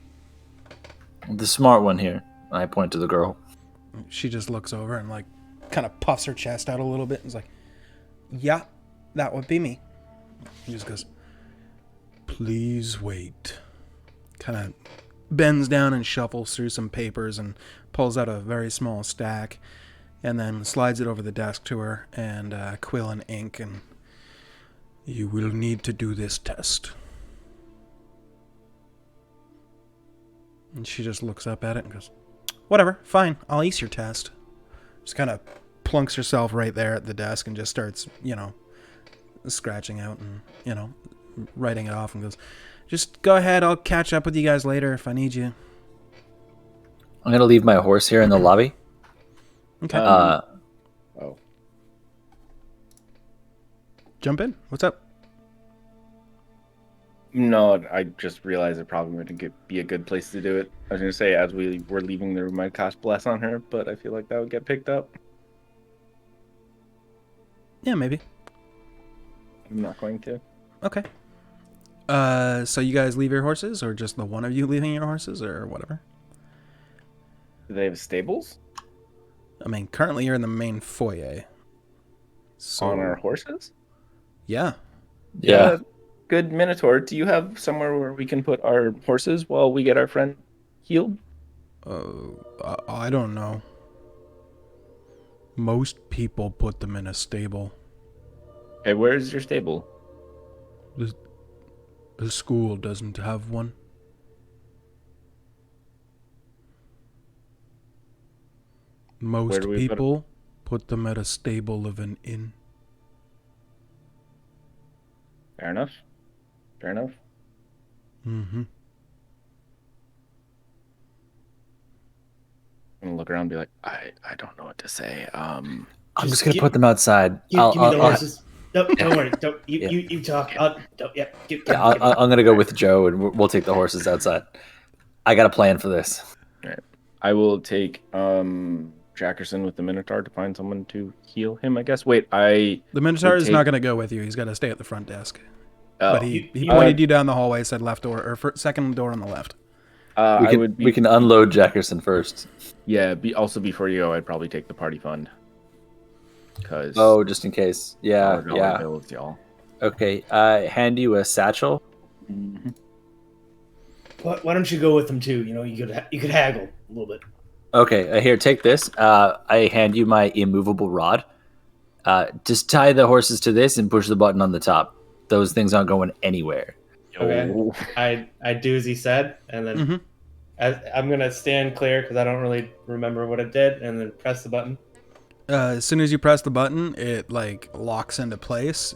The smart one here. I point to the girl. She just looks over and like kind of puffs her chest out a little bit and is like, yeah, that would be me. He just goes, please wait. Kind of bends down and shuffles through some papers and pulls out a very small stack and then slides it over the desk to her and quill and ink, and you will need to do this test. And she just looks up at it and goes, whatever, fine, I'll ace your test. Just kind of plunks herself right there at the desk and just starts, scratching out and, writing it off and goes, just go ahead, I'll catch up with you guys later if I need you. I'm going to leave my horse here in the lobby. Okay. Jump in. What's up? No, I just realized it probably wouldn't be a good place to do it. I was going to say, as we were leaving the room, I'd cast Bless on her, but I feel like that would get picked up. Yeah, maybe. I'm not going to. Okay. So you guys leave your horses, or just the one of you leaving your horses, or whatever? Do they have stables? I mean, currently you're in the main foyer. So... On our horses? Yeah. Yeah. Good Minotaur, do you have somewhere where we can put our horses while we get our friend healed? I don't know. Most people put them in a stable. Okay, where is your stable? The school doesn't have one. Most people put them at a stable of an inn. Fair enough. Fair enough. Mm-hmm. I'm gonna look around and be like, I don't know what to say. I'm just gonna put them outside. Give me the horses. No, don't worry. Don't you talk. I'm gonna go with Joe, and we'll take the horses outside. I got a plan for this. All right. I will take Jackerson with the Minotaur to find someone to heal him, I guess. Wait, The Minotaur would is take- not going to go with you. He's got to stay at the front desk. Oh. But he You- pointed you down the hallway, said left door, or second door on the left. We can unload Jackerson first. Yeah, also before you go, I'd probably take the party fund. Cause Oh, just in case. Yeah, $1 yeah. bills, y'all. Okay, hand you a satchel. Mhm. Why don't you go with them too? You know, you could haggle a little bit. Okay, here, take this. I hand you my immovable rod. Just tie the horses to this and push the button on the top. Those things aren't going anywhere. Okay. Oh. I do as he said, and then Mhm. I'm gonna stand clear because I don't really remember what it did, and then press the button. As soon as you press the button, it like locks into place,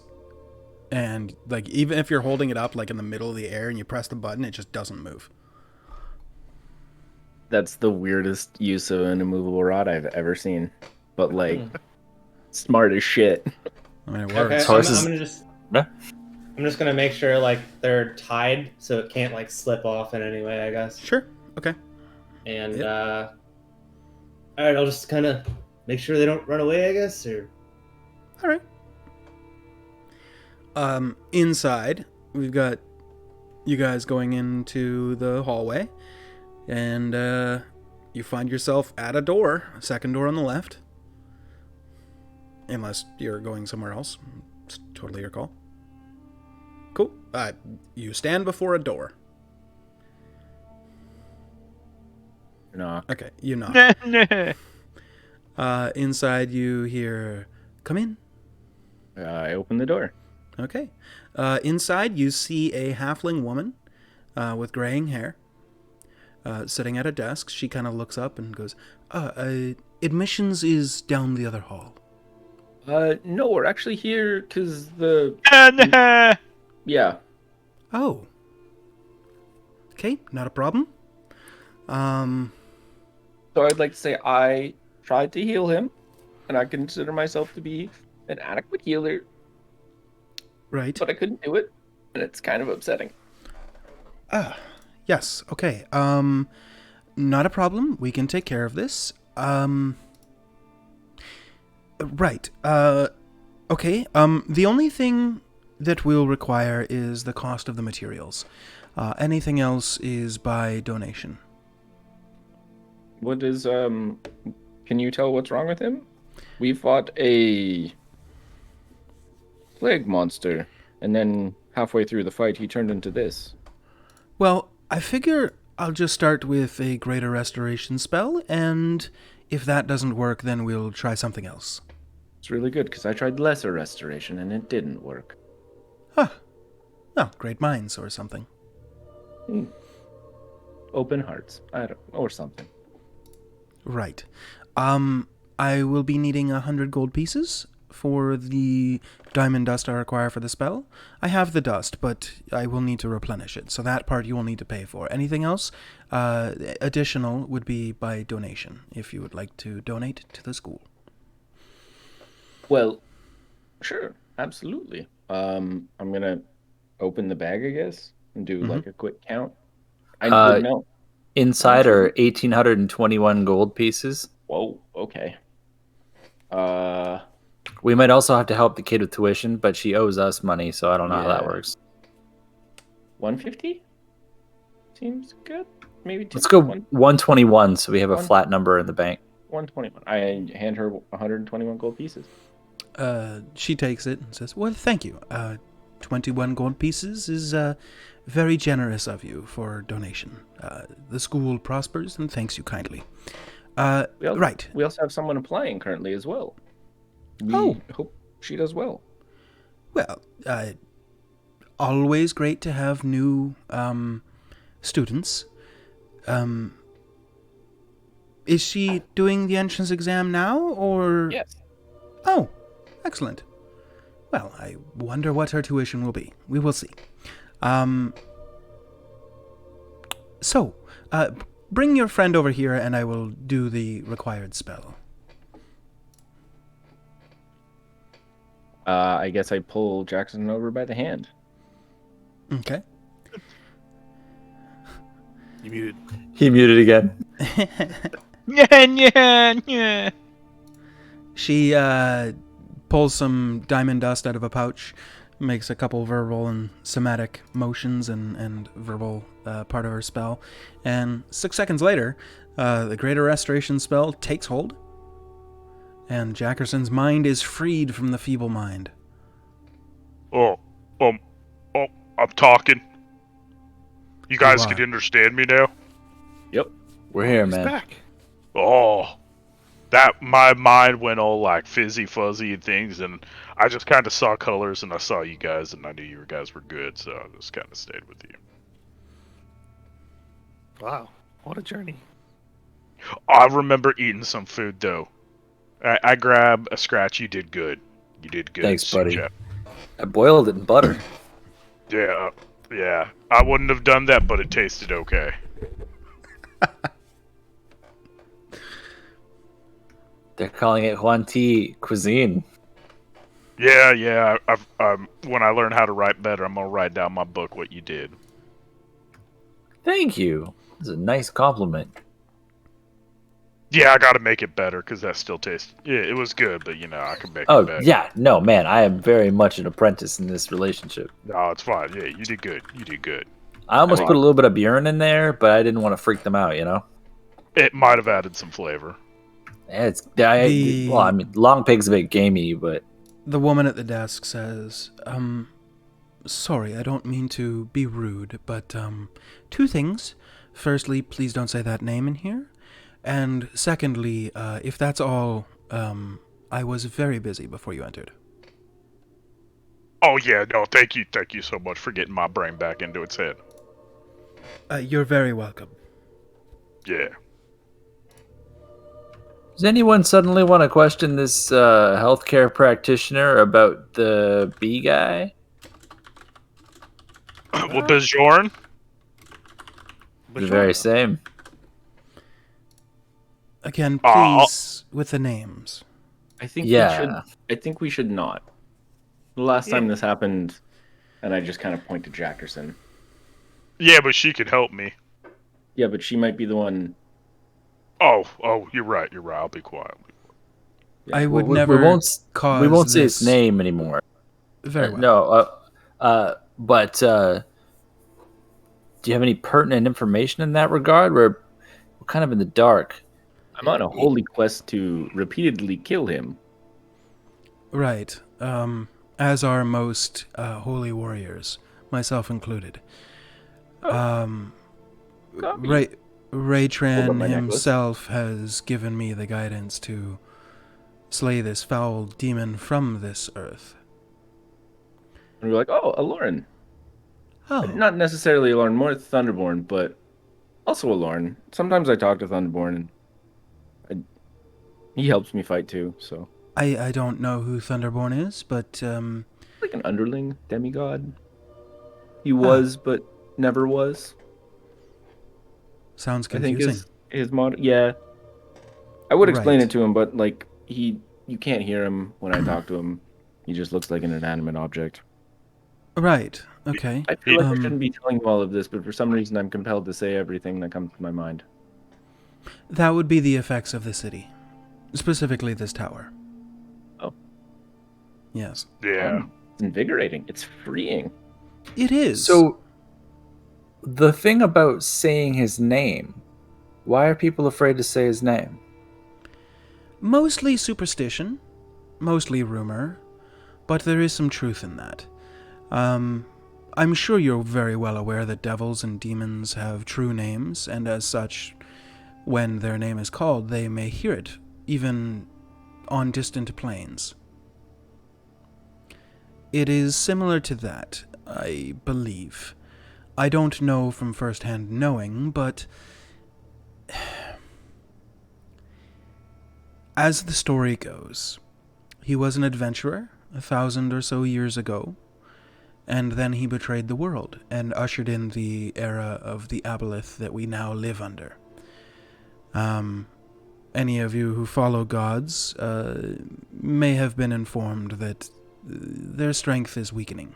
and like even if you're holding it up like in the middle of the air and you press the button, it just doesn't move. That's the weirdest use of an immovable rod I've ever seen. But like smart as shit. I mean, it Okay, works. Horses- I'm just gonna make sure like they're tied so it can't like slip off in any way, I guess. Sure. Okay. And Yep. all right, I'll just kind of make sure they don't run away, I guess. Or All right. Inside, we've got you guys going into the hallway, and you find yourself at a door, a second door on the left. Unless you're going somewhere else. It's totally your call. Cool. You stand before a door. Knock. Okay, you knock. Inside, you hear, "Come in." I open the door. Okay. Inside, you see a halfling woman with graying hair sitting at a desk. She kind of looks up and goes, admissions is down the other hall. No, we're actually here because yeah. Oh. Okay, not a problem. So I'd like to say I tried to heal him, and I consider myself to be an adequate healer, Right. but I couldn't do it, and it's kind of upsetting. Yes, okay. Not a problem. We can take care of this. Right. Okay. The only thing that we'll require is the cost of the materials. Anything else is by donation. What is can you tell what's wrong with him? We fought a plague monster, and then halfway through the fight he turned into this. Well, I figure I'll just start with a greater restoration spell, and if that doesn't work, then we'll try something else. It's really good because I tried lesser restoration and it didn't work. Huh. Oh, great minds or something. Open hearts, or something. Right. I will be needing 100 gold pieces for the diamond dust I require for the spell. I have the dust, but I will need to replenish it, so that part you will need to pay for. Anything else additional would be by donation, if you would like to donate to the school. Well, sure, absolutely. I'm gonna open the bag, I guess, and do like a quick count. I wouldn't know. Inside are 1,821 gold pieces. Whoa, okay. We might also have to help the kid with tuition, but she owes us money, so I don't know how that Yeah. works. 150? Seems good. Maybe Let's go 1, 121, so we have a One- flat number in the bank. 121. I hand her 121 gold pieces. She takes it and says, well, thank you. 21 gold pieces is very generous of you for donation. The school prospers and thanks you kindly. Right. We also have someone applying currently as well. We hope she does well. Well, always great to have new students. Is she doing the entrance exam now, or? Yes. Oh, excellent. Well, I wonder what her tuition will be. We will see. So, bring your friend over here and I will do the required spell. I guess I pull Jackson over by the hand. Okay. You muted. He muted again. Yeah. She pulls some diamond dust out of a pouch, makes a couple verbal and somatic motions and verbal part of her spell, and 6 seconds later, the Greater Restoration spell takes hold, and Jackerson's mind is freed from the feeble mind. Oh, I'm talking. You guys are. can understand me now? Yep. We're here, He's man. back. Oh, that my mind went all like fizzy fuzzy and things, and I just kind of saw colors, and I saw you guys, and I knew you guys were good, so I just kind of stayed with you. Wow, what a journey. I remember eating some food though. I grabbed a scratch. You did good. You did good. Thanks, buddy. CJ. I boiled it in butter. Yeah. I wouldn't have done that, but it tasted okay. They're calling it Huanti cuisine. Yeah. When I learn how to write better, I'm gonna write down my book what you did. Thank you. It's a nice compliment. Yeah, I gotta make it better because that still tastes. Yeah, it was good, but I can make it Oh, better. yeah. No, man, I am very much an apprentice in this relationship. No, it's fine. Yeah, you did good. You did good. I almost put a little bit of Bjorn in there, but I didn't want to freak them out, you know? It might have added some flavor. Yeah, I mean, Long Pig's a bit gamey, but... The woman at the desk says, sorry, I don't mean to be rude, but, 2 things. Firstly, please don't say that name in here. And secondly, if that's all, I was very busy before you entered. Oh yeah, no, thank you so much for getting my brain back into its head. You're very welcome. Yeah. Does anyone suddenly want to question this healthcare practitioner about the bee guy? Well, Bjorn? The very same. Again, please, with the names. I think Yeah. I think we should not. The last time this happened, and I just kind of point to Jackerson. Yeah, but she could help me. Yeah, but she might be the one. Oh, you're right. I'll be quiet. Yeah. I would we never won't, cause we won't say this. his name anymore. Very well. No, but do you have any pertinent information in that regard? We're kind of in the dark. I'm on a holy quest to repeatedly kill him. Right. As are most holy warriors, myself included. Copy. Raen Hold up my necklace. himself has given me the guidance to slay this foul demon from this earth. And we're like, oh, a Lauren. Oh, Not necessarily a Lauren, more Thunderborn, but also a Lauren. Sometimes I talk to Thunderborn, and he helps me fight too, so. I don't know who Thunderborn is, but Like an underling demigod. He was, but never was. sounds I think confusing. his mod. Yeah, I would explain Right. it to him, but like you can't hear him when I talk to him. He just looks like an inanimate object. Right. Okay. I feel like I shouldn't be telling you all of this, but for some reason I'm compelled to say everything that comes to my mind. That would be the effects of the city, specifically this tower. Oh. Yes. Yeah. It's invigorating. It's freeing. It is. So, the thing about saying his name, why are people afraid to say his name? Mostly superstition, mostly rumor, but there is some truth in that. I'm sure you're very well aware that devils and demons have true names, and as such, when their name is called, they may hear it, even on distant planes. It is similar to that, I believe. I don't know from first-hand knowing, but as the story goes, he was an adventurer 1,000 or so years ago, and then he betrayed the world and ushered in the era of the aboleth that we now live under. Any of you who follow gods may have been informed that their strength is weakening.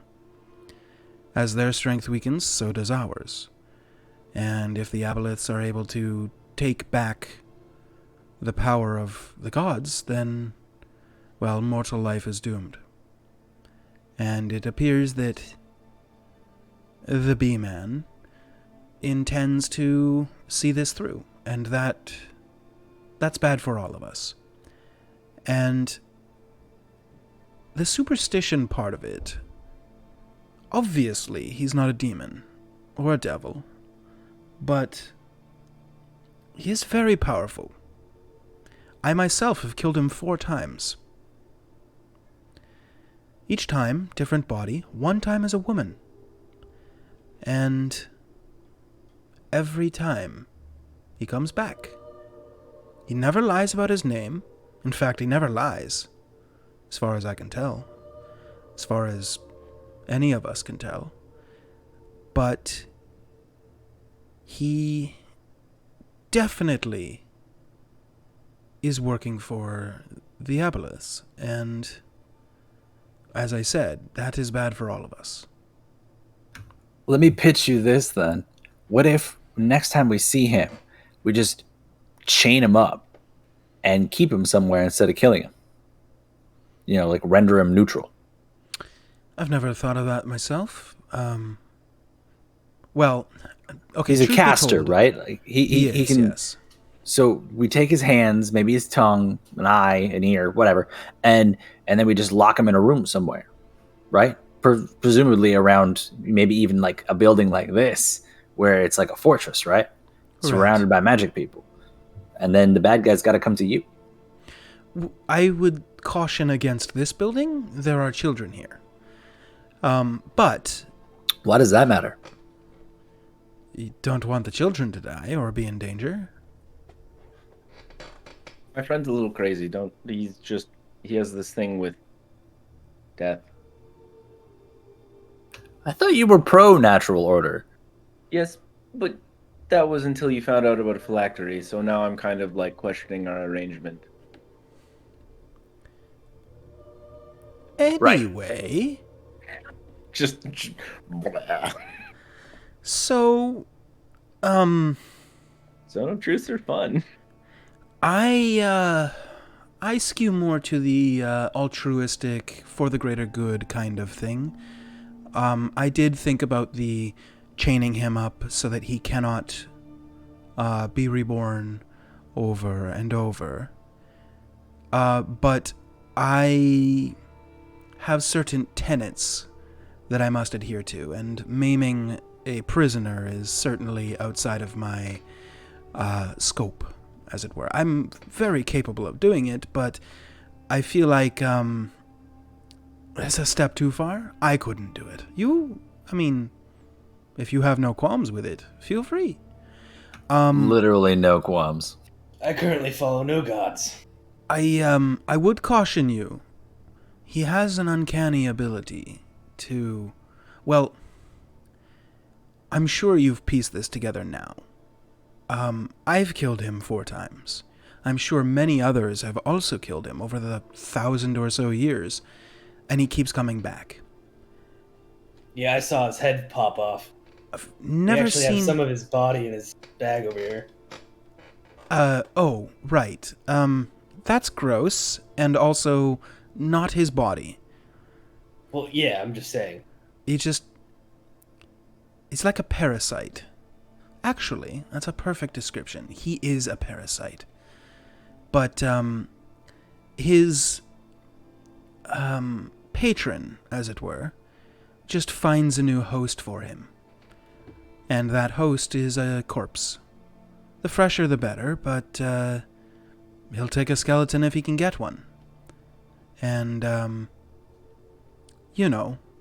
As their strength weakens, so does ours. And if the aboleths are able to take back the power of the gods, then, well, mortal life is doomed. And it appears that the Bee-Man intends to see this through, and that's bad for all of us. And the superstition part of it, obviously he's not a demon or a devil, but he is very powerful. I myself have killed him 4 times. Each time, different body, one time as a woman. And every time, he comes back. He never lies about his name. In fact, he never lies, as far as I can tell. As far as any of us can tell. But he definitely is working for the Aboleths, and as I said, that is bad for all of us. Let me pitch you this then. What if next time we see him, we just chain him up and keep him somewhere instead of killing him? You know, like render him neutral. I've never thought of that myself. Well, okay. He's a caster, right? Like he can. Yes. So we take his hands, maybe his tongue, an eye, an ear, whatever, and then we just lock him in a room somewhere, right? Presumably around maybe even like a building like this, where it's like a fortress, right? Surrounded by magic people. And then the bad guys got to come to you. I would caution against this building. There are children here. But why does that matter? You don't want the children to die or be in danger. My friend's a little crazy. He has this thing with death. I thought you were pro natural order. Yes, but that was until you found out about a phylactery, so now I'm kind of like questioning our arrangement. Anyway. Just so, Zone of Truths are fun. I skew more to the altruistic, for the greater good kind of thing. I did think about the chaining him up so that he cannot be reborn over and over. But I have certain tenets that I must adhere to, and maiming a prisoner is certainly outside of my scope, as it were. I'm very capable of doing it, but I feel like it's a step too far. I couldn't do it. If you have no qualms with it, feel free. Literally no qualms. I currently follow no gods. I would caution you. He has an uncanny ability to... Well, I'm sure you've pieced this together now. I've killed him 4 times. I'm sure many others have also killed him over the 1,000 or so years, and he keeps coming back. Yeah, I saw his head pop off. I've never We actually seen... have some of his body in his bag over here. Oh, right. That's gross, and also not his body. Well, yeah, I'm just saying. It's like a parasite. Actually, that's a perfect description. He is a parasite. But, his, patron, as it were, just finds a new host for him. And that host is a corpse. The fresher the better, but, he'll take a skeleton if he can get one. And,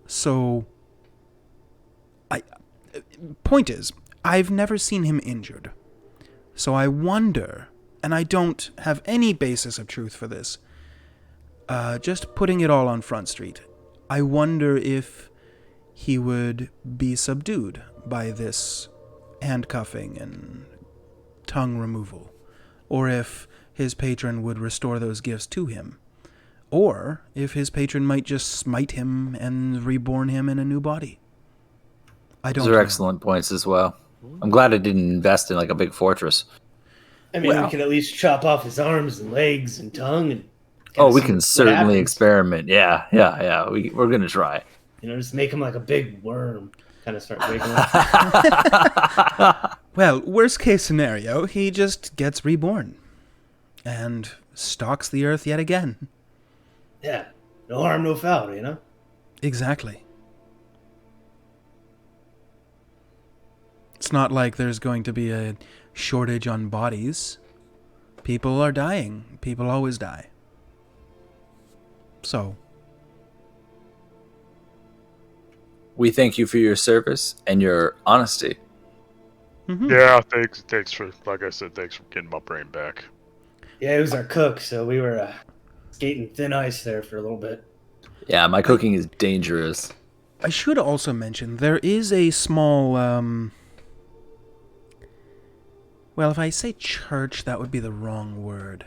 so... Point is, I've never seen him injured. So I wonder, and I don't have any basis of truth for this, just putting it all on Front Street, I wonder if he would be subdued by this handcuffing and tongue removal, or if his patron would restore those gifts to him, or if his patron might just smite him and reborn him in a new body. I don't Those are know. excellent points as well. I'm glad I didn't invest in like a big fortress. I mean, we can at least chop off his arms and legs and tongue and. Oh, we see can what certainly happens. experiment. Yeah. We're gonna try. You know, just make him like a big worm. Kind of start waking up. Well, worst case scenario, he just gets reborn and stalks the earth yet again. Yeah, no harm, no foul. You know. Exactly. It's not like there's going to be a shortage on bodies. People are dying. People always die. So, We thank you for your service and your honesty. Yeah, thanks for, like I said, thanks for getting my brain back. Yeah, he was our cook, so we were skating thin ice there for a little bit. Yeah, my cooking is dangerous. I should also mention there is a small, well, if I say church, that would be the wrong word.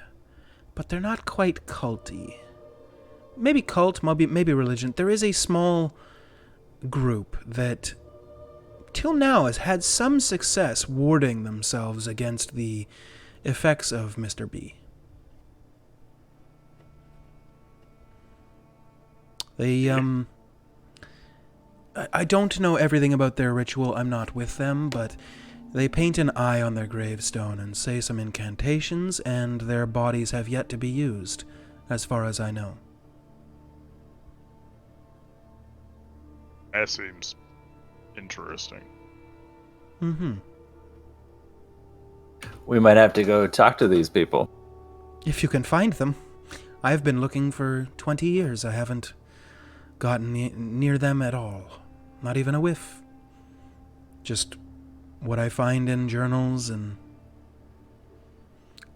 But they're not quite culty. Maybe cult, maybe religion. There is a small group that, till now, has had some success warding themselves against the effects of Mr. B. They, I don't know everything about their ritual. I'm not with them, but they paint an eye on their gravestone and say some incantations, and their bodies have yet to be used, as far as I know. That seems interesting. Mm-hmm. We might have to go talk to these people. If you can find them. I've been looking for 20 years. I haven't gotten near them at all. Not even a whiff. Just what I find in journals, and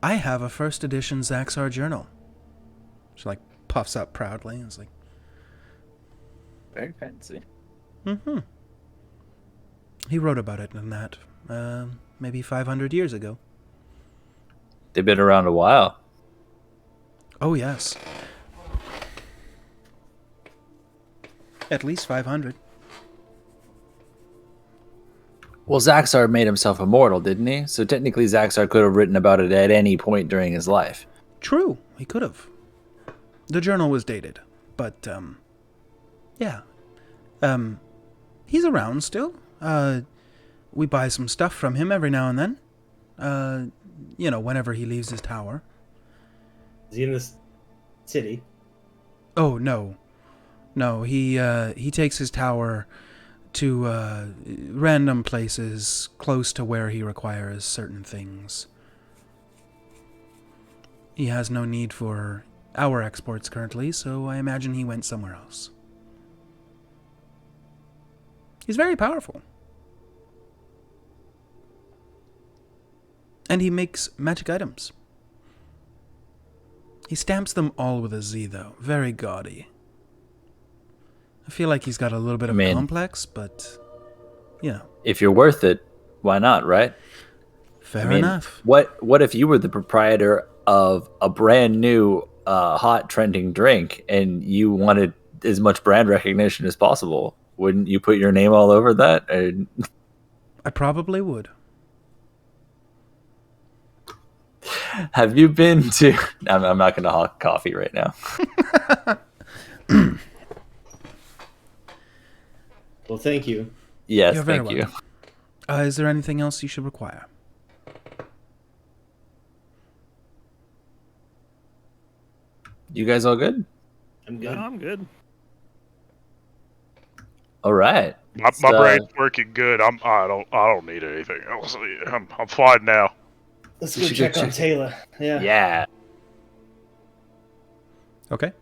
I have a first edition Zaxxar journal. She like puffs up proudly and is like, Very fancy. mm-hmm. He wrote about it in that, maybe 500 years ago. They've been around a while. Oh, yes. At least 500. Well, Zaxxar made himself immortal, didn't he? So technically Zaxxar could have written about it at any point during his life. True, he could have. The journal was dated, but, yeah. He's around still. We buy some stuff from him every now and then. You know, whenever he leaves his tower. Is he in this city? Oh, no. No, he takes his tower to, random places close to where he requires certain things. He has no need for our exports currently, so I imagine he went somewhere else. He's very powerful. And he makes magic items. He stamps them all with a Z, though. Very gaudy. I feel like he's got a little bit of complex, but, you know. If you're worth it, why not, right? Fair enough. What if you were the proprietor of a brand new, hot trending drink and you wanted as much brand recognition as possible? Wouldn't you put your name all over that? I probably would. Have you been to... I'm not going to hawk coffee right now. Well, thank you. Yes, You're very thank you. welcome. Is there anything else you should require? You guys all good? I'm good. I'm good. All right. My brain's working good. I don't need anything else. I'm fine now. Let's You go should check go on check- Taylor. Yeah. Yeah. Okay.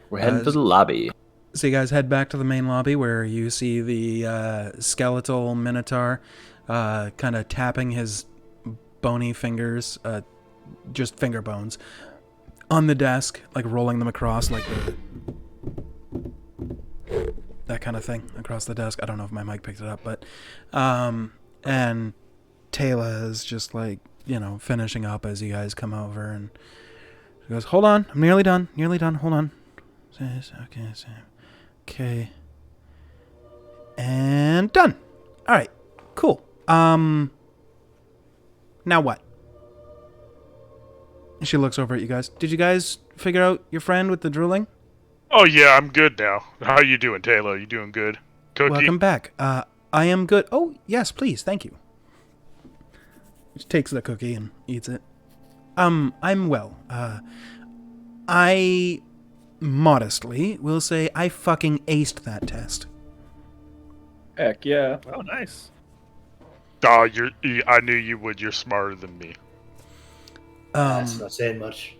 We're heading to the lobby. So you guys head back to the main lobby where you see the skeletal minotaur kind of tapping his bony fingers, just finger bones, on the desk, like rolling them across like that kind of thing across the desk. I don't know if my mic picked it up, but and Taylor is just like, you know, finishing up as you guys come over, and she goes, "Hold on, I'm nearly done, hold on." Okay. And done. All right. Cool. Now what? She looks over at you guys. Did you guys figure out your friend with the drooling? Oh yeah, I'm good now. How you doing, Taylor? You doing good? Cookie? Welcome back. I am good. Oh, yes, please. Thank you. She takes the cookie and eats it. I'm well. I modestly will say I fucking aced that test. Heck yeah. Oh, nice. Oh, I knew you would. You're smarter than me. That's not saying much.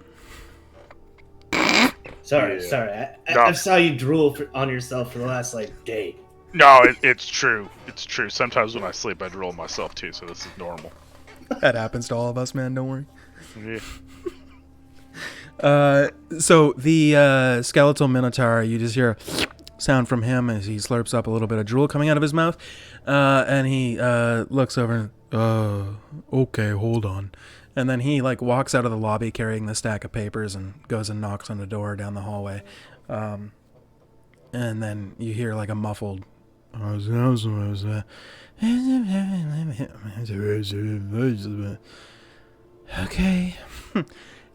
Sorry. I No. saw you drool on yourself for the last day. No, it's true. It's true. Sometimes when I sleep, I drool myself too, so this is normal. That happens to all of us, man. Don't worry. Yeah. So the skeletal minotaur, you just hear a sound from him as he slurps up a little bit of drool coming out of his mouth, and he looks over and, okay, hold on. And then he walks out of the lobby carrying the stack of papers and goes and knocks on the door down the hallway. And then you hear a muffled, okay.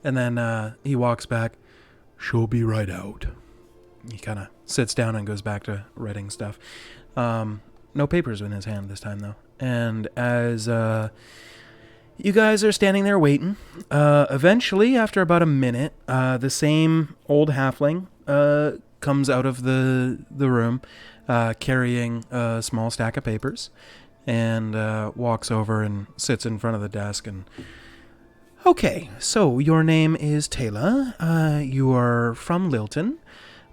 And then he walks back. She'll be right out. He kind of sits down and goes back to writing stuff. No papers in his hand this time, though. And as you guys are standing there waiting, eventually, after about a minute, the same old halfling comes out of the room carrying a small stack of papers and walks over and sits in front of the desk and... Okay, so your name is Taylor. You are from Lilton.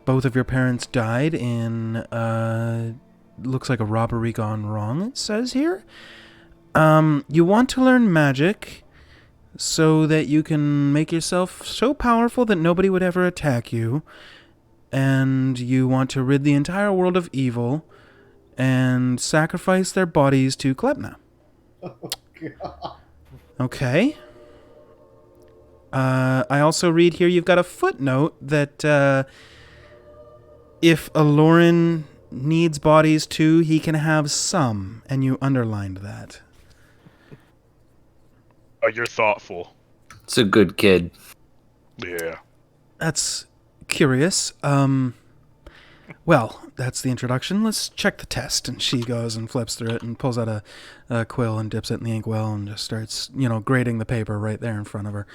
Both of your parents died in, looks like a robbery gone wrong, it says here. You want to learn magic so that you can make yourself so powerful that nobody would ever attack you. And you want to rid the entire world of evil and sacrifice their bodies to Klebna. Oh, God. Okay. I also read here you've got a footnote that if Aloran needs bodies too, he can have some, and you underlined that. Oh, you're thoughtful. It's a good kid. Yeah. That's curious. Well, that's the introduction. Let's check the test. And she goes and flips through it and pulls out a quill and dips it in the inkwell and just starts, grading the paper right there in front of her.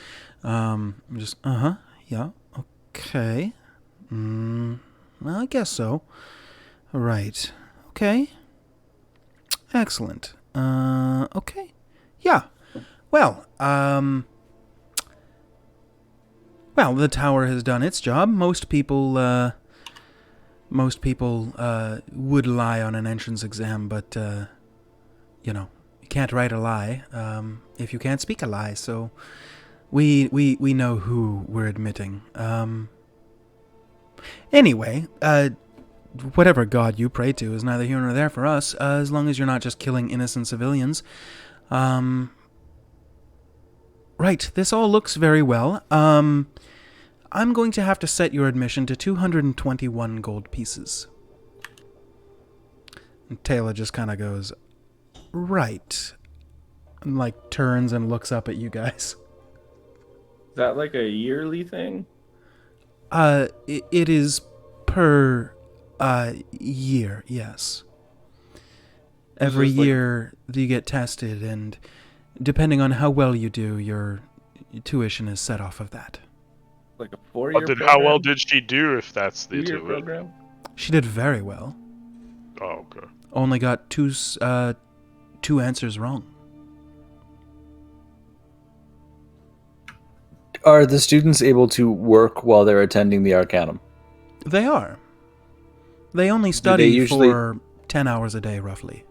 Yeah, okay. Well, I guess so. Right. Okay. Excellent. Okay. Yeah. Well, the tower has done its job. Most people would lie on an entrance exam, but, you can't write a lie if you can't speak a lie, so we know who we're admitting. Anyway, whatever god you pray to is neither here nor there for us, as long as you're not just killing innocent civilians. Right, this all looks very well. I'm going to have to set your admission to 221 gold pieces. And Taylor just kind of goes, right. And turns and looks up at you guys. Is that a yearly thing? It is per year, yes. Every year you get tested, and depending on how well you do, your tuition is set off of that. Like a 4-year program? How well did she do if that's the 2-year tuition? program? She did very well. Oh, okay. Only got two answers wrong. Are the students able to work while they're attending the Arcanum? They are. They only study for 10 hours a day, roughly.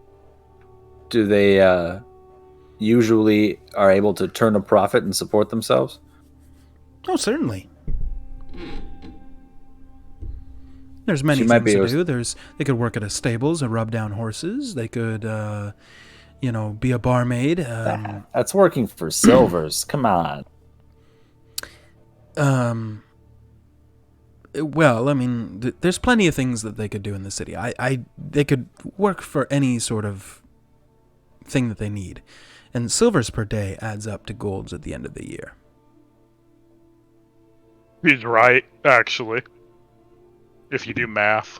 Do they usually are able to turn a profit and support themselves? Oh, certainly. There's many things to do. They could work at a stables, rub down horses. They could, be a barmaid. That's working for silvers. Come on. Well, I mean, there's plenty of things that they could do in the city. They could work for any sort of thing that they need. And silvers per day adds up to golds at the end of the year. He's right, actually. If you do math.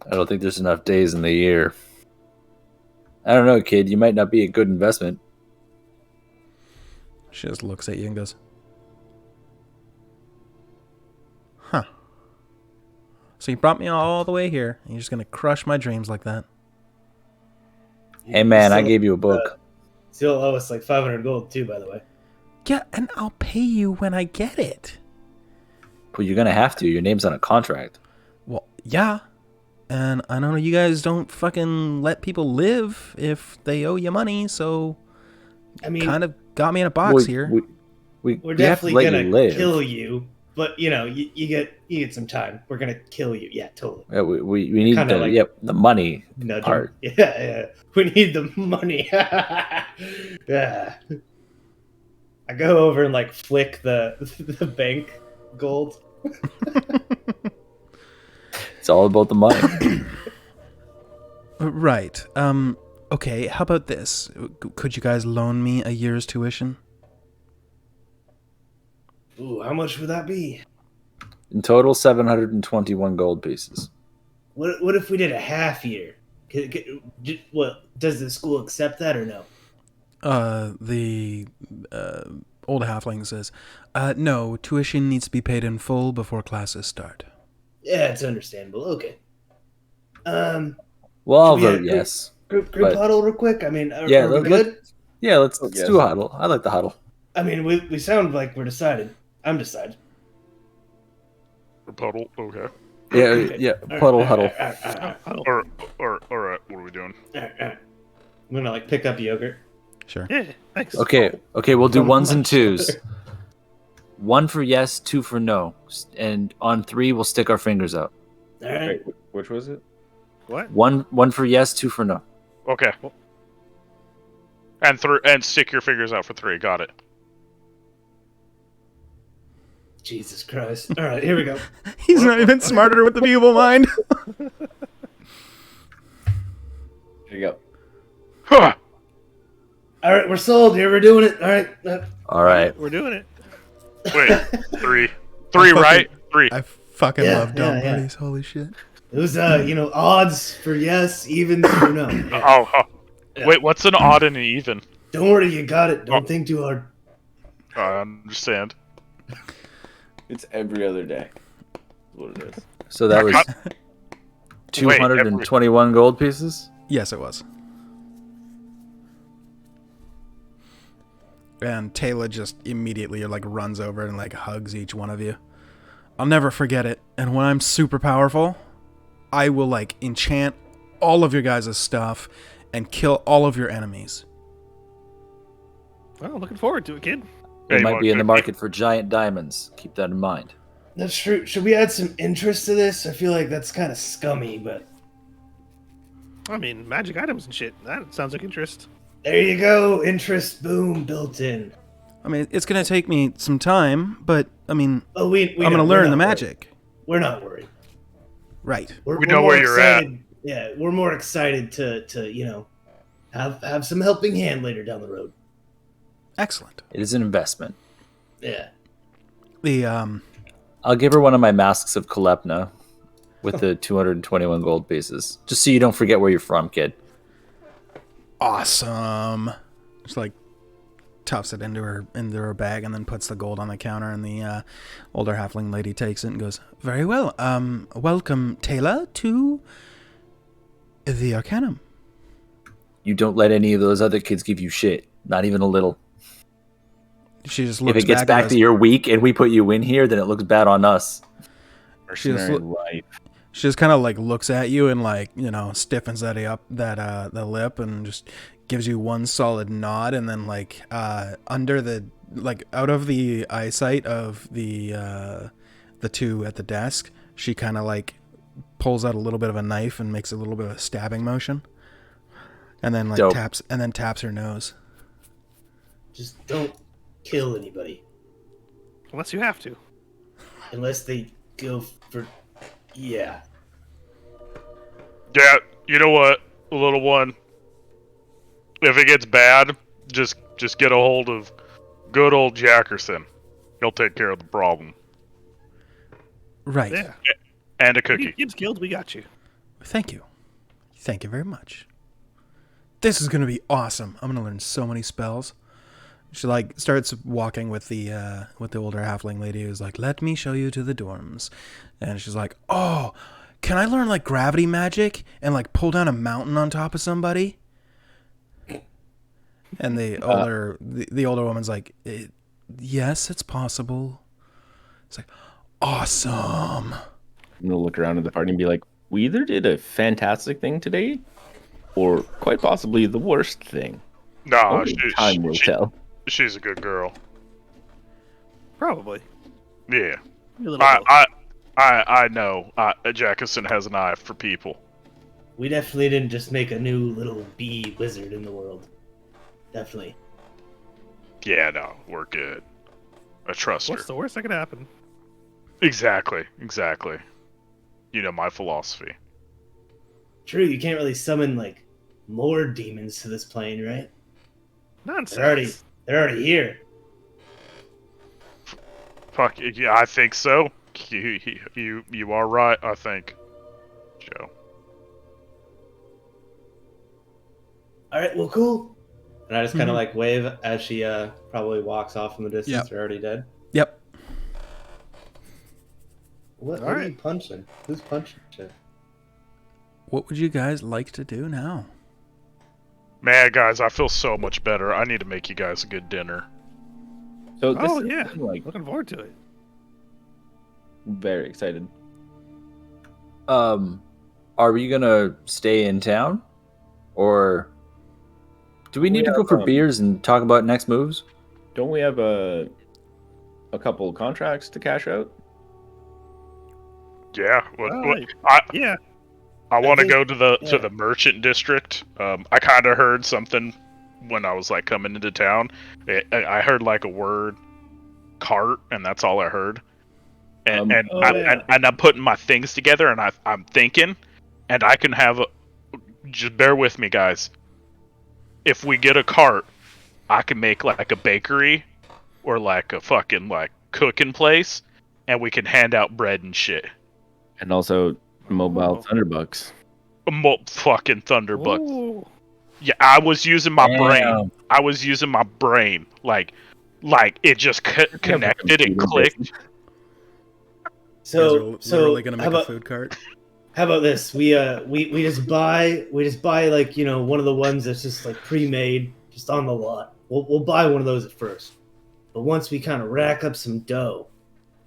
I don't think there's enough days in the year. I don't know, kid. You might not be a good investment. She just looks at you and goes, huh. So you brought me all the way here, and you're just going to crush my dreams like that? Hey, man, I gave you a book. Still owe us like 500 gold too, by the way. Yeah, and I'll pay you when I get it. Well, you're going to have to. Your name's on a contract. Well, yeah. And I know you guys don't fucking let people live if they owe you money, so I mean, kind of got me in a box here. we're we have to definitely let gonna you live. kill you, but you know, you get some time. We're gonna kill you. Yeah, totally. Yeah, we need Kinda the like the money nudge part. him. Yeah. We need the money. Yeah. I go over and like flick the bank gold. It's all about the money. Right. Okay, how about this? Could you guys loan me a year's tuition? Ooh, how much would that be? In total, 721 gold pieces. What if we did a half year? What does the school accept that or no? The old halfling says, no, tuition needs to be paid in full before classes start. Yeah, it's understandable. Okay. Well, I'll should we, vote yes. Group but- huddle real quick. I mean, Yeah, are we let- good? Yeah, let's Yes. do a huddle. I like the huddle. I mean, we sound like we're decided. I'm decided. Puddle, okay. Yeah, Okay. yeah. All right, Puddle all huddle. right, all right, all right, Alright, what are we doing? all right, all right. I'm gonna like pick up yogurt. Sure. Yeah, thanks. Okay, we'll do So ones and much. twos. 1 for yes, 2 for no, and on 3 we'll stick our fingers out. All right. Wait, which was it? What? 1 for yes, 2 for no. Okay. And stick your fingers out for 3, got it. Jesus Christ. All right, here we go. He's not even smarter with the evil mind. Here you go. Huh! All right, we're sold. Here, we're doing it. All right. All right. We're doing it. Wait, 3. 3, right? 3. I fucking Yeah, love dumb yeah, yeah. buddies. Holy shit. It was odds for yes, even for no. Yeah. Oh. Yeah. Wait, what's an odd and an even? Don't worry, you got it. Don't think too hard. I understand. It's every other day. That's what it is. So that was Wait, 221 gold pieces. Yes, it was. And Taylor just immediately like runs over and like hugs each one of you. I'll never forget it. And when I'm super powerful, I will like enchant all of your guys' stuff and kill all of your enemies. Well, looking forward to it, kid. We Hey, might look, be in the if- market for giant diamonds. Keep that in mind. That's true. Should we add some interest to this? I feel like that's kind of scummy, but I mean, magic items and shit. That sounds like interest. there you go. Interest, boom, built in. I mean, it's going to take me some time, but I mean, Oh, we I'm going to learn the magic. We're not worried. Right. We know where you're at. Yeah, we're more excited to have some helping hand later down the road. Excellent. It is an investment. Yeah. The I'll give her one of my masks of Kalepna with the 221 gold pieces, just so you don't forget where you're from, kid. awesome. Just like tuffs it into her bag and then puts the gold on the counter, and the older halfling lady takes it and goes, "Very well. Welcome, Taylor, to the Arcanum." You don't let any of those other kids give you shit, not even a little. She just If looks it gets back and to goes- your week and we put you in here, then it looks bad on us. She just Mercenary look- life. She just kind of like looks at you and like, stiffens the lip and just gives you one solid nod, and then like under the like out of the eyesight of the two at the desk, she kind of like pulls out a little bit of a knife and makes a little bit of a stabbing motion, and then like Dope. taps her nose. Just don't kill anybody Unless you have to. unless they go for. Yeah. Yeah, you know what, little one? If it gets bad, just get a hold of good old Jackerson. He'll take care of the problem. Right. Yeah. And a You cookie. get skilled, we got you. Thank you. Thank you very much. This is gonna be awesome. I'm gonna learn so many spells. She like starts walking with the older halfling lady who's like, "Let me show you to the dorms," and she's like, "Oh, can I learn like gravity magic and like pull down a mountain on top of somebody?" And the older woman's like, "Yes, it's possible." It's like, awesome. I'm gonna look around at the party and be like, we either did a fantastic thing today, or quite possibly the worst thing. Nah, Only time will tell. she's a good girl. Probably. Yeah. You're a little both. I know. Jackerson has an eye for people. We definitely didn't just make a new little bee wizard in the world. Definitely. Yeah, no, we're good. I trust her. What's the worst that could happen? Exactly. You know my philosophy. True, you can't really summon like more demons to this plane, right? Nonsense. They're already here. Fuck yeah, I think so. You are right. I think, Joe. All right, well, cool. And I just kind of like wave as she probably walks off in the distance. Yep. They're already dead. Yep. What All are right. you punching? Who's punching shit? What would you guys like to do now? Man, guys, I feel so much better. I need to make you guys a good dinner. So this Oh, is yeah. like Looking forward to it. very excited. Are we gonna stay in town, or do we need to go for beers and talk about next moves? Don't we have a couple contracts to cash out? Yeah. Yeah. I want to think- go to the yeah. merchant district. I kind of heard something when I was like coming into town. I heard like a word, cart, and that's all I heard. And I'm putting my things together, and I'm thinking, and I can have just bear with me, guys. If we get a cart, I can make like a bakery or like a fucking like cooking place, and we can hand out bread and shit. And also mobile Thunderbucks. Fucking Thunderbucks. Ooh. Yeah, I was using my brain. Damn. I was using my brain. Like it just connected and clicked. So, literally gonna how make a about food cart. how about this? We just buy like one of the ones that's just like pre-made, just on the lot. We'll buy one of those at first, but once we kind of rack up some dough,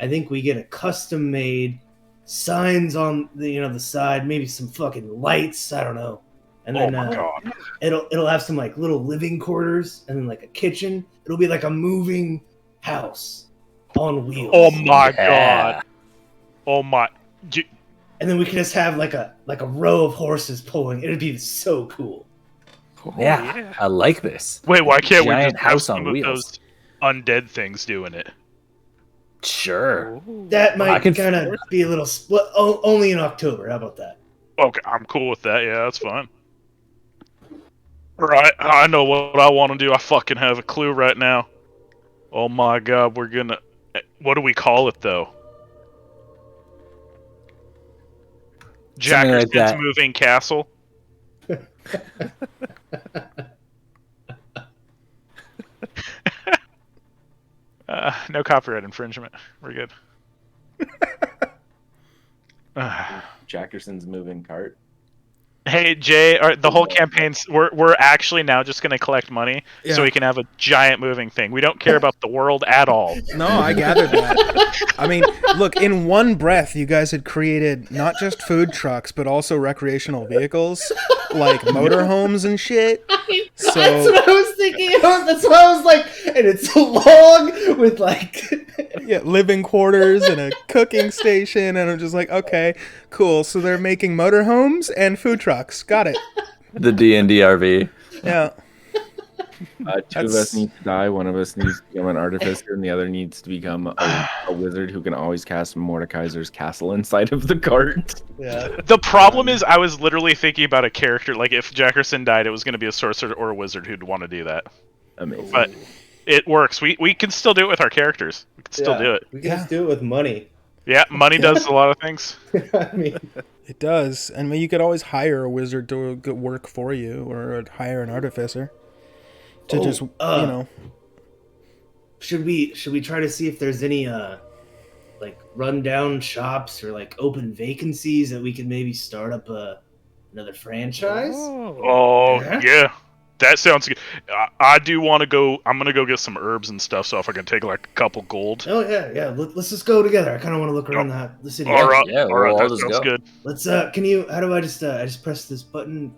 I think we get a custom-made signs on the side, maybe some fucking lights. I don't know, and then Oh my god. it'll have some like little living quarters and then like a kitchen. It'll be like a moving house on wheels. Oh my Yeah. god. Oh my. And then we can just have like a row of horses pulling. It'd be so cool. Yeah, I like this. Wait, why can't we Giant just have house on some of wheels. those undead things doing it? Sure. That I might can- kind of be a little split. Only in October. How about that? Okay, I'm cool with that. Yeah, that's fine. Right, I know what I want to do. I fucking have a clue right now. Oh my god, we're gonna. What do we call it though? Something like Jackerson's that. moving castle. No copyright infringement. We're good. Jackerson's moving cart. Hey Jay, the whole campaign's we're actually now just gonna collect money so Yeah. we can have a giant moving thing. We don't care about the world at all. No, I gathered that. I mean, look, in one breath, you guys had created not just food trucks, but also recreational vehicles, like motorhomes and shit. That's So, what I was thinking. That's what I was like. And it's long with like. yeah, living quarters and a cooking station, and I'm just like, okay, cool. So they're making motorhomes and food trucks. Got it. The D&D RV. Yeah. Two of us need to die. One of us needs to become an artificer, and the other needs to become a wizard who can always cast Mordekaiser's castle inside of the cart. Yeah. The problem is, I was literally thinking about a character. Like, if Jackerson died, it was going to be a sorcerer or a wizard who'd want to do that. Amazing. But It works. We can still do it with our characters. We can still do it. We can just do it with money. Yeah, money does a lot of things. I mean, It does, and you could always hire a wizard to work for you, or hire an artificer to just Should we try to see if there's any like rundown shops or like open vacancies that we could maybe start up another franchise? Oh yeah, that sounds good. I do want to go. I'm gonna go get some herbs and stuff. So if I can take like a couple gold. Oh yeah. Let's just go together. I kind of want to look around the city. All right, Yeah, all right, we'll all that just sounds go. good. Let's. Can you? How do I just? I just press this button.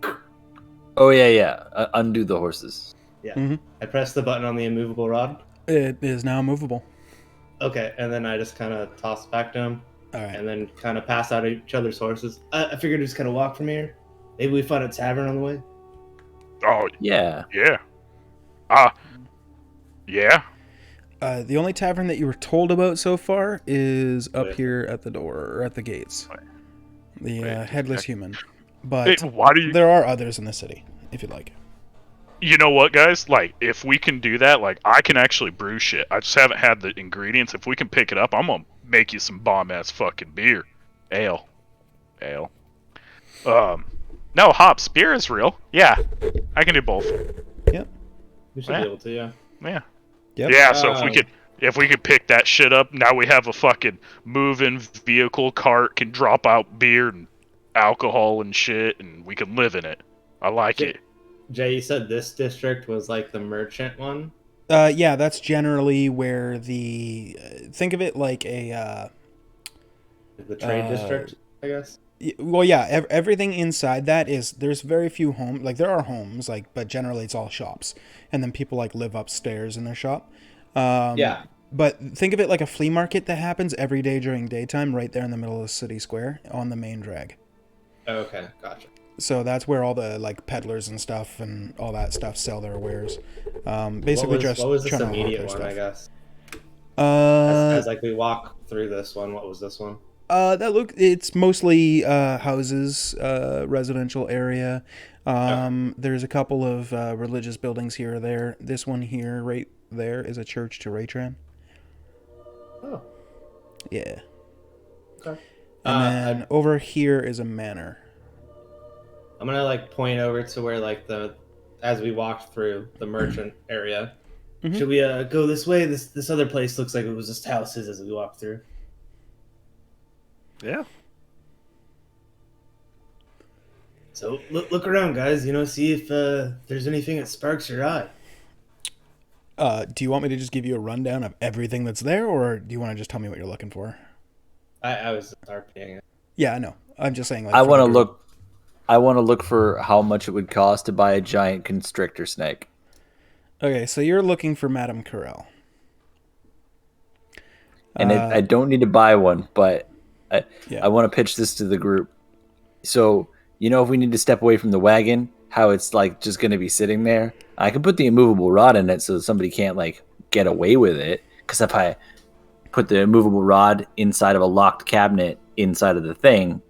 Oh yeah. Undo the horses. yeah. Mhm. I press the button on the immovable rod. It is now movable. Okay, and then I just kind of toss it back to him, All right. and then kind of pass out each other's horses. I figured just kind of walk from here. Maybe we find a tavern on the way. Oh Yeah. yeah. Yeah. The only tavern that you were told about so far is up Wait. here at the door, or at the gates. The Wait, Headless okay. Human. Hey, But why do you? there are others in the city, if you'd like. You know what, guys? Like, if we can do that, like, I can actually brew shit. I just haven't had the ingredients. If we can pick it up, I'm gonna make you some bomb ass fucking beer, ale. No, hops. Beer is real. Yeah, I can do both. We should Yeah. be able to, yeah. Yeah. Yep. Yeah. So if Um, we could pick that shit up, now we have a fucking moving vehicle cart, can drop out beer and alcohol and shit, and we can live in it. I like it. Jay, you said this district was like the merchant one? Yeah, that's generally where think of it like a The trade district, I guess? well, yeah, everything inside that there's very few homes. Like, there are homes, like, but generally it's all shops, and then people like live upstairs in their shop. Yeah. But think of it like a flea market that happens every day during daytime, right there in the middle of the city square on the main drag. Okay, gotcha. So that's where all the like peddlers and stuff and all that stuff sell their wares. Basically, what was this trying to hawk immediate their one, I stuff. guess? As like we walk through this one, what was this one? It's mostly houses, residential area. There's a couple of religious buildings here or there. This one here, right there, is a church to Raen. Oh. Yeah. Okay. And then over here is a manor. I'm gonna like point over to where like as we walked through the merchant area. Mhm. Should we go this way? This other place looks like it was just houses as we walked through. Yeah. So look around, guys. See if there's anything that sparks your eye. Do you want me to just give you a rundown of everything that's there, or do you want to just tell me what you're looking for? I was RPing it. Yeah, I know. I'm just saying. Like, I want to from the- look. I want to look for how much it would cost to buy a giant constrictor snake. Okay, so you're looking for Madame Corel. And I don't need to buy one, but Yeah. I want to pitch this to the group. So, if we need to step away from the wagon, how it's like just going to be sitting there, I can put the immovable rod in it so somebody can't like get away with it. Because if I put the immovable rod inside of a locked cabinet inside of the thing,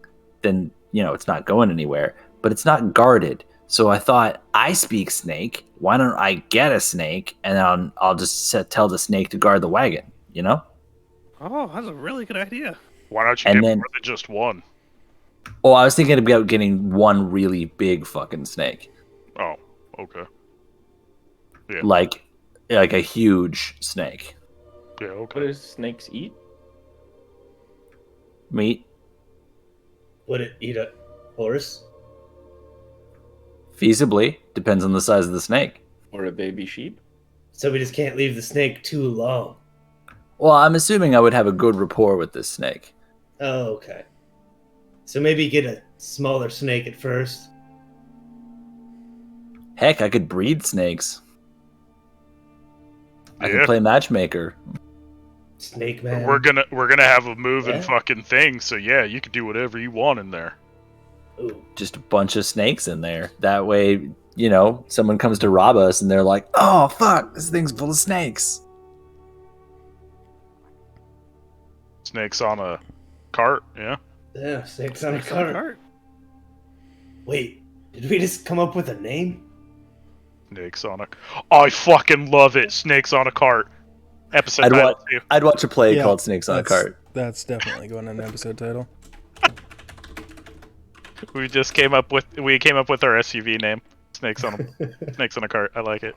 then, it's not going anywhere. But it's not guarded. So I thought, I speak snake. Why don't I get a snake and then I'll just tell the snake to guard the wagon, Oh, that's a really good idea. Why don't you And get then- more than just one? Oh, I was thinking about getting one really big fucking snake. Oh, okay. Yeah. Like a huge snake. Yeah, What okay. do snakes eat? Meat, Would it eat a horse? feasibly, depends on the size of the snake. Or a baby sheep? So we just can't leave the snake too long. Well, I'm assuming I would have a good rapport with this snake. Oh, okay. So maybe get a smaller snake at first. Heck, I could breed snakes. I Yeah. could play matchmaker. Snake man. We're gonna have a moving Yeah. fucking thing, so yeah, you can do whatever you want in there. Ooh. Just a bunch of snakes in there. That way, someone comes to rob us and they're like, oh, fuck, this thing's full of snakes. Snakes on a cart, yeah. Yeah, snakes on a cart. Wait, did we just come up with a name? Snakes on a. I fucking love it. Snakes on a cart. Episode I'd title watch. too. I'd watch a play Yeah, called Snakes on a Cart. That's definitely going in an episode title. We came up with our SUV name. Snakes on a cart. I like it.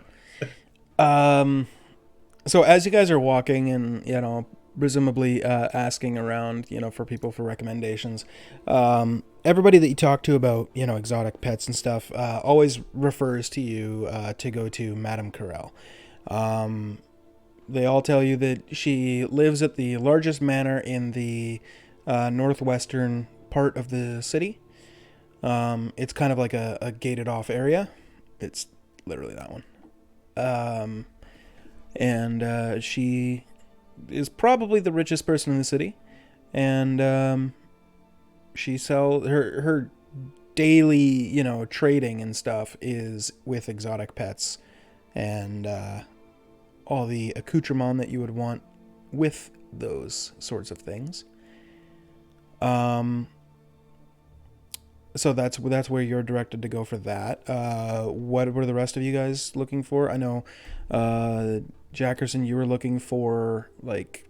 So as you guys are walking and, you know, presumably asking around, you know, for people for recommendations, everybody that you talk to about, you know, exotic pets and stuff, always refers to you to go to Madame Carell. They all tell you that she lives at the largest manor in the northwestern part of the city. It's kind of like a gated off area. It's literally that one. And she is probably the richest person in the city. And she sells her daily, you know, trading and stuff is with exotic pets and all the accoutrement that you would want with those sorts of things. So that's where you're directed to go for that. What were the rest of you guys looking for? I know, Jackerson, you were looking for, like,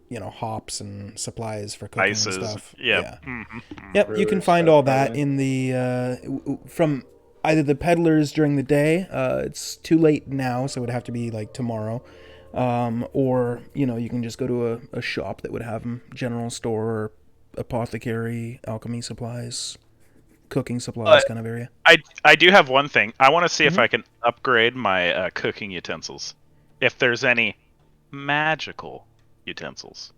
you know, hops and supplies for cooking Ices. and stuff. Yep. Yeah. Mm-hmm. Yep, you can find stuff, all that probably. in the from either the peddlers during the day. It's too late now, so it would have to be like tomorrow. Or, you know, you can just go to a shop that would have them, general store, apothecary, alchemy supplies, cooking supplies kind of area. I do have one thing. I want to see Mm-hmm. if I can upgrade my cooking utensils. If there's any magical utensils.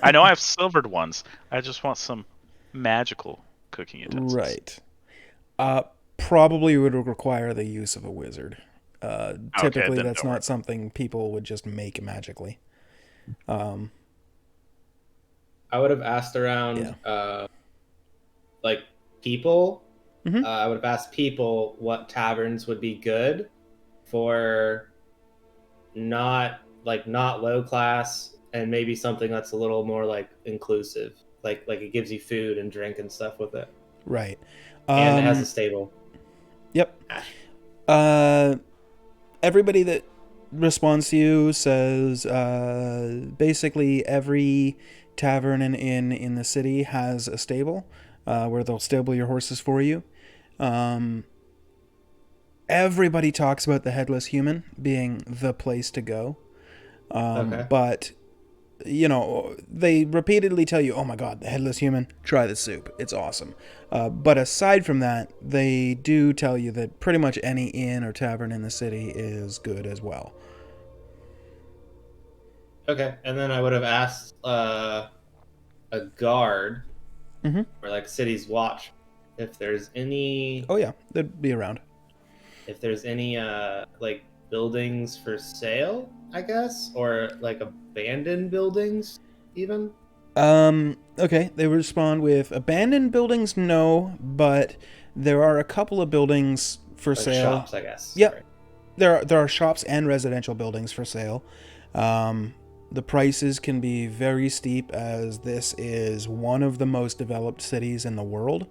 I know I have silvered ones. I just want some magical cooking utensils. Right. Probably would require the use of a wizard. Typically, then that's don't worry. not something people would just make magically. I would have asked around, like, people. Mhm. I would have asked people what taverns would be good for not low class, and maybe something that's a little more like inclusive, like it gives you food and drink and stuff with it, Right. and it has a stable. Yep. Everybody that responds to you says basically every tavern and inn in the city has a stable where they'll stable your horses for you. Everybody talks about the Headless Human being the place to go. Okay. But, you know, they repeatedly tell you, oh my god, the Headless Human, try the soup. It's awesome. But aside from that, they do tell you that pretty much any inn or tavern in the city is good as well. Okay, and then I would have asked a guard Mhm. or like city's watch if there's any Oh yeah, they'd be around. like buildings for sale, I guess, or like abandoned buildings even. Okay, they respond with abandoned buildings, no, but there are a couple of buildings for Like sale. shops, I guess. Yep. Sorry. There are shops and residential buildings for sale. The prices can be very steep, as this is one of the most developed cities in the world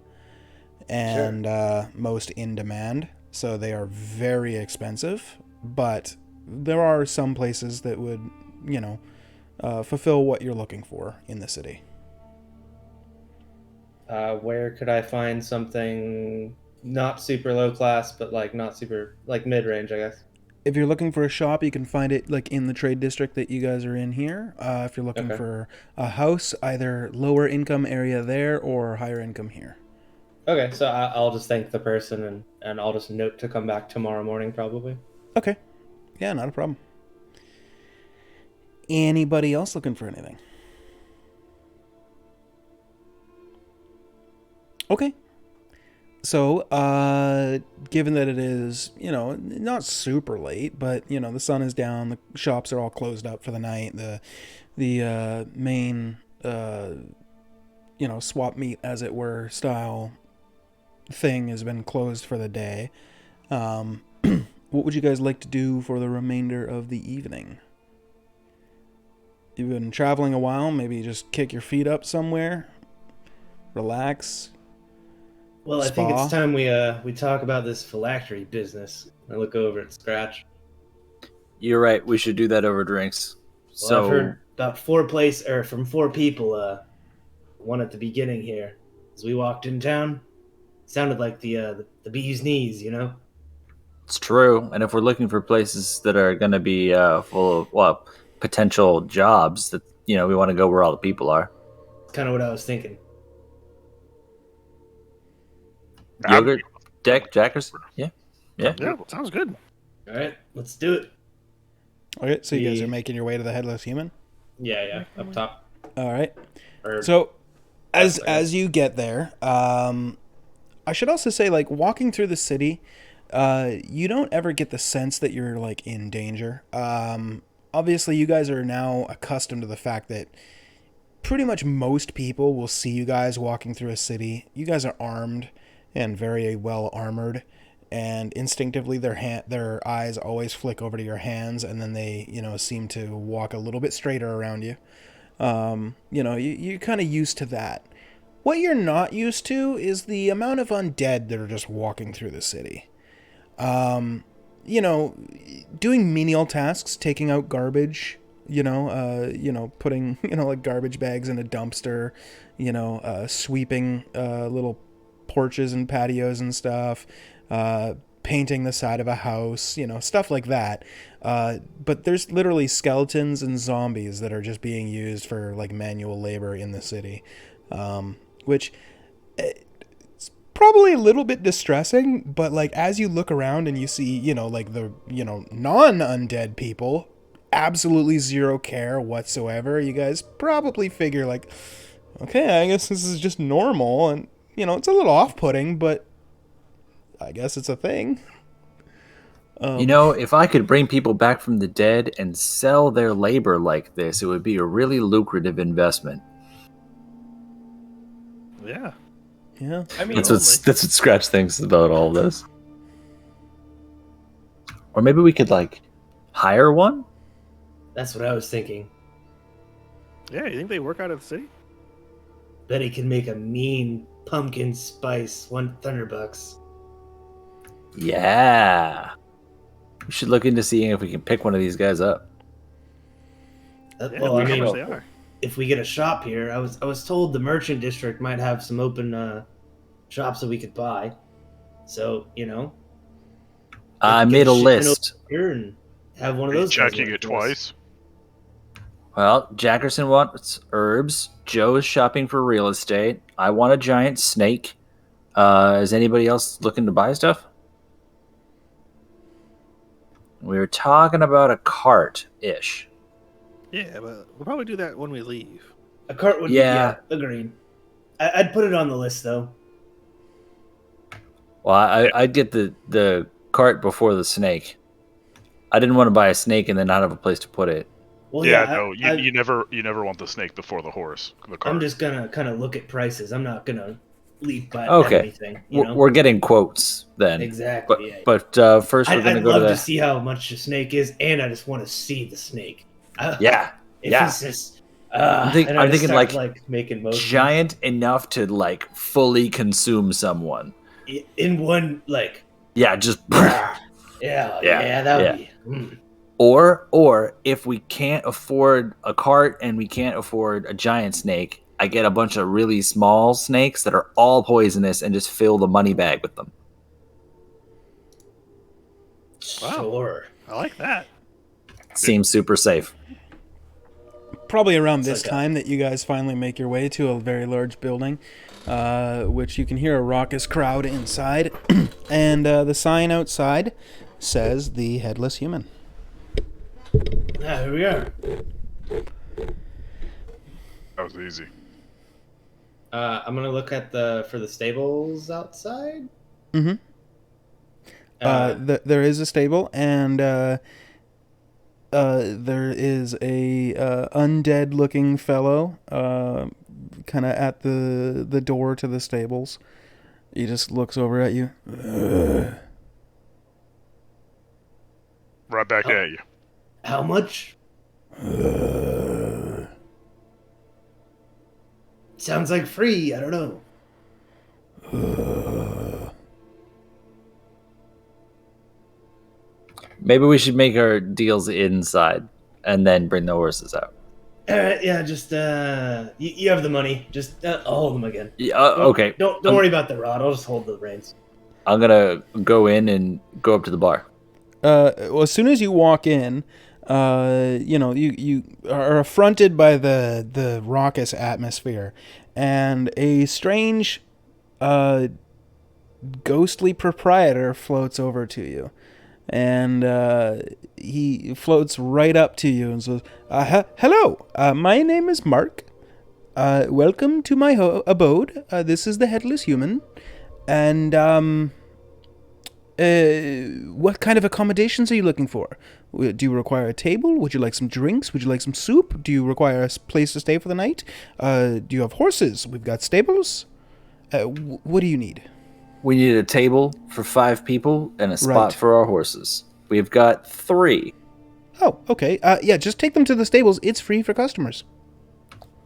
and most in demand. So they are very expensive, but there are some places that would, you know, fulfill what you're looking for in the city. Where could I find something not super low class, but like not super like mid range, I guess? If you're looking for a shop, you can find it like in the trade district that you guys are in here. If you're looking Okay. for a house, either lower income area there or higher income here. Okay, so I'll just thank the person and I'll just note to come back tomorrow morning probably. Okay. Yeah, not a problem. Anybody else looking for anything? Okay. So, given that it is, you know, not super late, but, you know, the sun is down, the shops are all closed up for the night, the main, you know, swap meet, as it were, style thing has been closed for the day. What would you guys like to do for the remainder of the evening? You've been traveling a while, maybe just kick your feet up somewhere, relax, Well, I think Spa? it's time we talk about this phylactery business. I look over at Scratch. You're right. We should do that over drinks. Well, I've heard about from 4 people. One at the beginning here, as we walked in town, sounded like the bee's knees. You know. It's true. And if we're looking for places that are going to be full of potential jobs, that we want to go where all the people are. That's kind of what I was thinking. Yogurt, Jackers. Yeah. Yeah, sounds good. All right, let's do it. Okay, so you guys are making your way to the Headless Human? Yeah, up top. All right. Or- So, as you get there, I should also say, like, walking through the city, you don't ever get the sense that you're, like, in danger. Obviously, you guys are now accustomed to the fact that pretty much most people will see you guys walking through a city. You guys are armed and very well armored, and instinctively their eyes always flick over to your hands, and then they seem to walk a little bit straighter around you. You're kind of used to that. What you're not used to is the amount of undead that are just walking through the city. Doing menial tasks, taking out garbage, putting, like garbage bags in a dumpster, sweeping little porches and patios and stuff, painting the side of a house, stuff like that. But there's literally skeletons and zombies that are just being used for like manual labor in the city, which it's probably a little bit distressing. But like as you look around and you see, like the non-undead people, absolutely zero care whatsoever. You guys probably figure like, okay, I guess this is just normal, and it's a little off-putting, but I guess it's a thing. If I could bring people back from the dead and sell their labor like this, it would be a really lucrative investment. Yeah. Yeah. I mean, That's what Scratch thinks about all this. Or maybe we could like hire one. That's what I was thinking. Yeah, you think they work out of the city? Bet he can make a mean pumpkin spice $100. Yeah. We should look into seeing if we can pick one of these guys up. Yeah, Well, I how mean, much they are. if we get a shop here, I was told the merchant district might have some open shops that we could buy. So I get made a shipment list. over here and have one of those. guys Checking work it for us. twice. Well, Jackerson wants herbs. Joe is shopping for real estate. I want a giant snake. Is anybody else looking to buy stuff? We were talking about a cart-ish. Yeah, but we'll probably do that when we leave. A cart would Yeah. be agreed. I'd put it on the list though. Well, I'd get the cart before the snake. I didn't want to buy a snake and then not have a place to put it. Well, No, you never want the snake before the horse. The cart. I'm just gonna kind of look at prices. I'm not gonna leap by Okay. anything. We're getting quotes then. Exactly. But first we're going to I'd go love to to the... see how much the snake is, and I just want to see the snake. Yeah. If Yeah. it's just, I'm and I thinking just start, like making motions giant enough to like fully consume someone. in one like. Yeah, just... Yeah, that would be. Or if we can't afford a cart and we can't afford a giant snake, I get a bunch of really small snakes that are all poisonous and just fill the money bag with them. Wow. Sure. I like that. Seems super safe. Probably around It's this like time that you guys finally make your way to a very large building, which you can hear a raucous crowd inside, and the sign outside says the Headless Human. Yeah, here we are. That was easy. I'm gonna look at for the stables outside. Mm-hmm. There is a stable, and there is a undead-looking fellow, kind of at the door to the stables. He just looks over at you. Right back at you. How much? Sounds like free. I don't know. Maybe we should make our deals inside and then bring the horses out. All right, yeah, just you have the money. Just I'll hold them again. Yeah, Don't- okay. Don't worry about the rod. I'll just hold the reins. I'm gonna go in and go up to the bar. Well, as soon as you walk in, you are affronted by the raucous atmosphere, and a strange, ghostly proprietor floats over to you, and he floats right up to you and says, "Hello, my name is Mark. Welcome to my abode. This is the Headless Human, and what kind of accommodations are you looking for? Do you require a table? Would you like some drinks? Would you like some soup? Do you require a place to stay for the night? Do you have horses? We've got stables. What do you need?" We need a table for 5 people and a spot Right. for our horses. We've got 3. Oh, okay. Yeah, just take them to the stables. It's free for customers.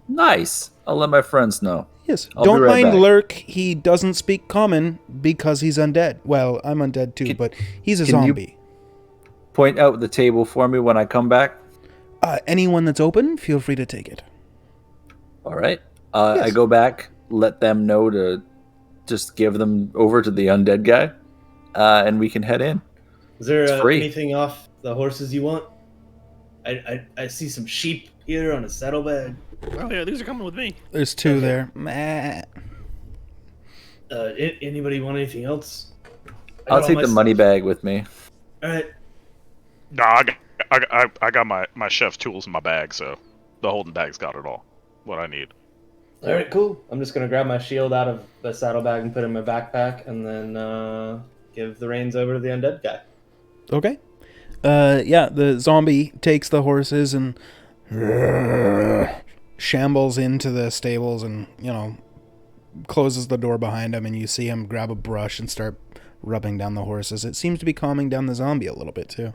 Nice. I'll let my friends know. Yes. I'll be Don't right mind back. Lurk. He doesn't speak common because he's undead. Well, I'm undead too, but he's a can you- zombie. Point out the table for me when I come back. Anyone that's open, feel free to take it. All right. I Yes. go back, let them know to just give them over to the undead guy, and we can head in. Is there It's free. anything off the horses you want? I see some sheep here on a saddlebag. Oh yeah, these are coming with me. There's 2 there. Meh. Anybody want anything else? I I'll got all take my the stuff. money bag with me. All right. Nah, I got my chef's tools in my bag, so the holding bag's got it all. What I need. All right, cool. I'm just gonna grab my shield out of the saddlebag and put it in my backpack, and then give the reins over to the undead guy. Okay. Yeah, the zombie takes the horses and shambles into the stables and, closes the door behind him, and you see him grab a brush and start rubbing down the horses. It seems to be calming down the zombie a little bit, too.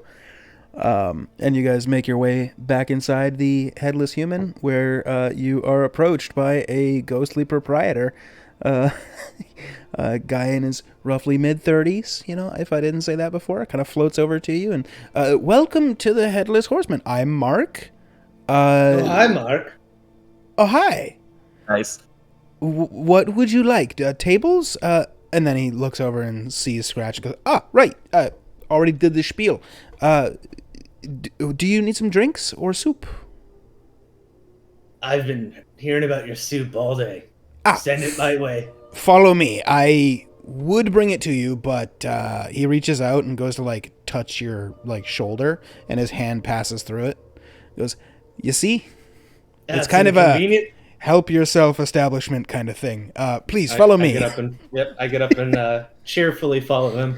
And you guys make your way back inside the Headless Human, where you are approached by a ghostly proprietor, a guy in his roughly mid-30s, if I didn't say that before, kind of floats over to you and, "Welcome to the Headless Horseman. I'm Mark." Oh, hi, Mark. Oh, hi. Nice. What would you like? Tables? And then he looks over and sees Scratch and goes, right. Already did the spiel. Do you need some drinks or soup? I've been hearing about your soup all day. Send it my way. Follow me. I would bring it to you, but he reaches out and goes to touch your shoulder, and his hand passes through it. He goes, "You see? That's It's kind of inconvenient. a help yourself establishment kind of thing. Please follow me." I get up and cheerfully follow him.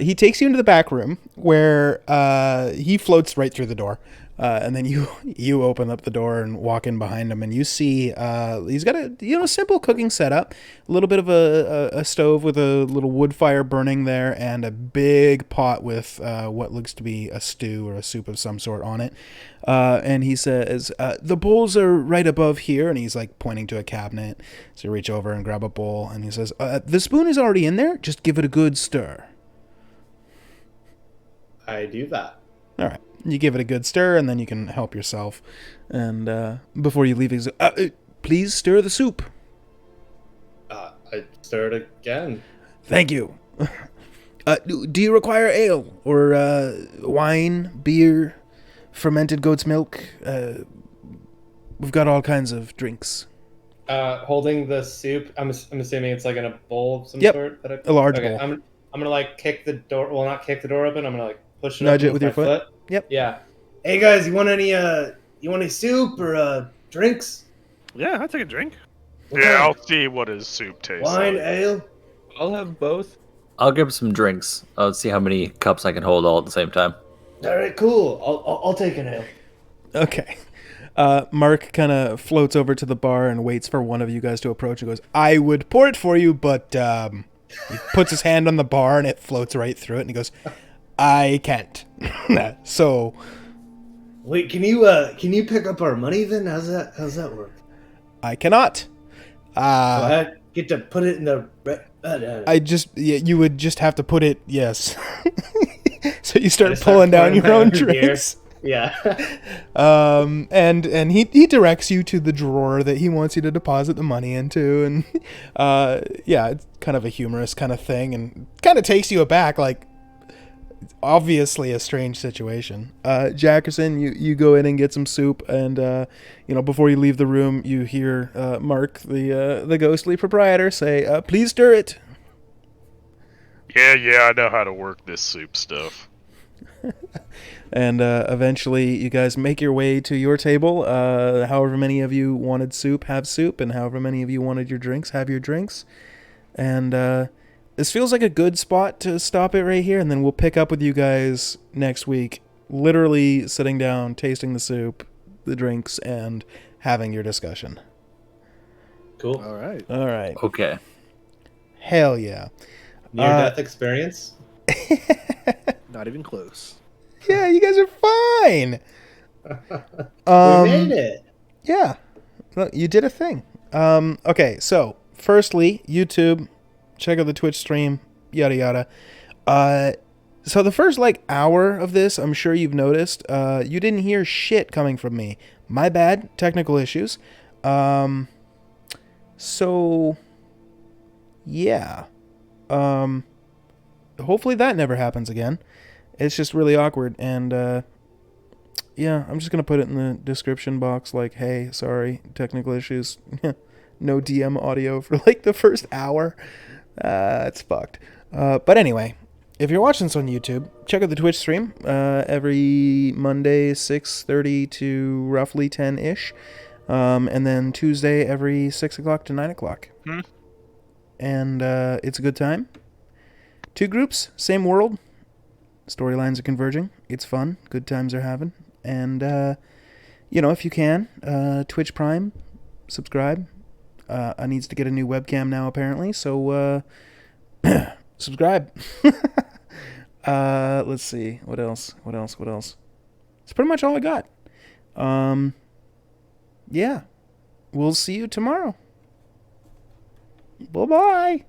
He takes you into the back room where he floats right through the door. And then you open up the door and walk in behind him, and you see he's got a simple cooking setup, a little bit of a stove with a little wood fire burning there, and a big pot with what looks to be a stew or a soup of some sort on it. And he says, "The bowls are right above here," and he's pointing to a cabinet. So you reach over and grab a bowl, and he says, "The spoon is already in there. Just give it a good stir." I do that. All right. You give it a good stir, and then you can help yourself. And before you leave, he says, "Please stir the soup." I stir it again. Thank you. Do you require ale or wine, beer, fermented goat's milk? We've got all kinds of drinks. Holding the soup, I'm assuming it's in a bowl of some Yep, sort. a large okay, bowl. I'm gonna kick the door. Well, not kick the door open. I'm gonna push it. Nudge open it with your my foot? Yep. Yeah. Hey guys, you want any soup or drinks? Yeah, I'll take a drink. Yeah, I'll see what his soup tastes Wine, like. ale. I'll have both. I'll grab some drinks. I'll see how many cups I can hold all at the same time. All right, cool. I'll take an ale. Okay. Mark kind of floats over to the bar and waits for one of you guys to approach and goes, "I would pour it for you, but he puts his hand on the bar and it floats right through it, and he goes, "I can't." So Wait, can you pick up our money then? How's that work? I cannot. I get to put it in the. You would just have to put it, yes. So you start I start pulling down pouring your my own beer. drinks. Yeah. And he directs you to the drawer that he wants you to deposit the money into, and yeah, it's kind of a humorous kind of thing, and kind of takes you aback, like obviously a strange situation. Jackerson, you go in and get some soup, and before you leave the room, you hear Mark, the ghostly proprietor, say, "Please stir it." Yeah, I know how to work this soup stuff. And eventually you guys make your way to your table. However many of you wanted soup, have soup, and however many of you wanted your drinks, have your drinks. And this feels like a good spot to stop it right here, and then we'll pick up with you guys next week, literally sitting down, tasting the soup, the drinks, and having your discussion. Cool. All right. All right. Okay. Hell yeah. Near-death experience? Not even close. Yeah, you guys are fine. We made it. Yeah. Well, you did a thing. Okay, so firstly, YouTube, check out the Twitch stream, yada yada. So the first hour of this, I'm sure you've noticed, you didn't hear shit coming from me. My bad, technical issues. So yeah. Hopefully that never happens again. It's just really awkward, and yeah, I'm just gonna put it in the description box, like, hey, sorry, technical issues. No DM audio for the first hour. It's fucked. But anyway, if you're watching this on YouTube, check out the Twitch stream every Monday 6:30 to roughly 10-ish, and then Tuesday every 6 o'clock to 9 o'clock. And it's a good time. 2 groups, same world. Storylines are converging. It's fun. Good times are having. And, if you can, Twitch Prime, subscribe. I needs to get a new webcam now, apparently. So, subscribe. Let's see. What else? It's pretty much all I got. Yeah. We'll see you tomorrow. Bye-bye.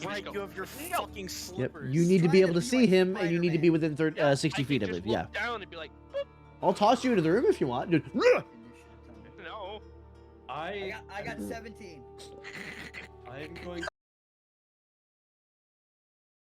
Right, you have your fucking Yep. slippers. You need to be able to see like him, and you need to be within 60 feet, I believe. Yeah. Down and be like, I'll toss you into the room if you want. Dude. no. I got 17. I'm going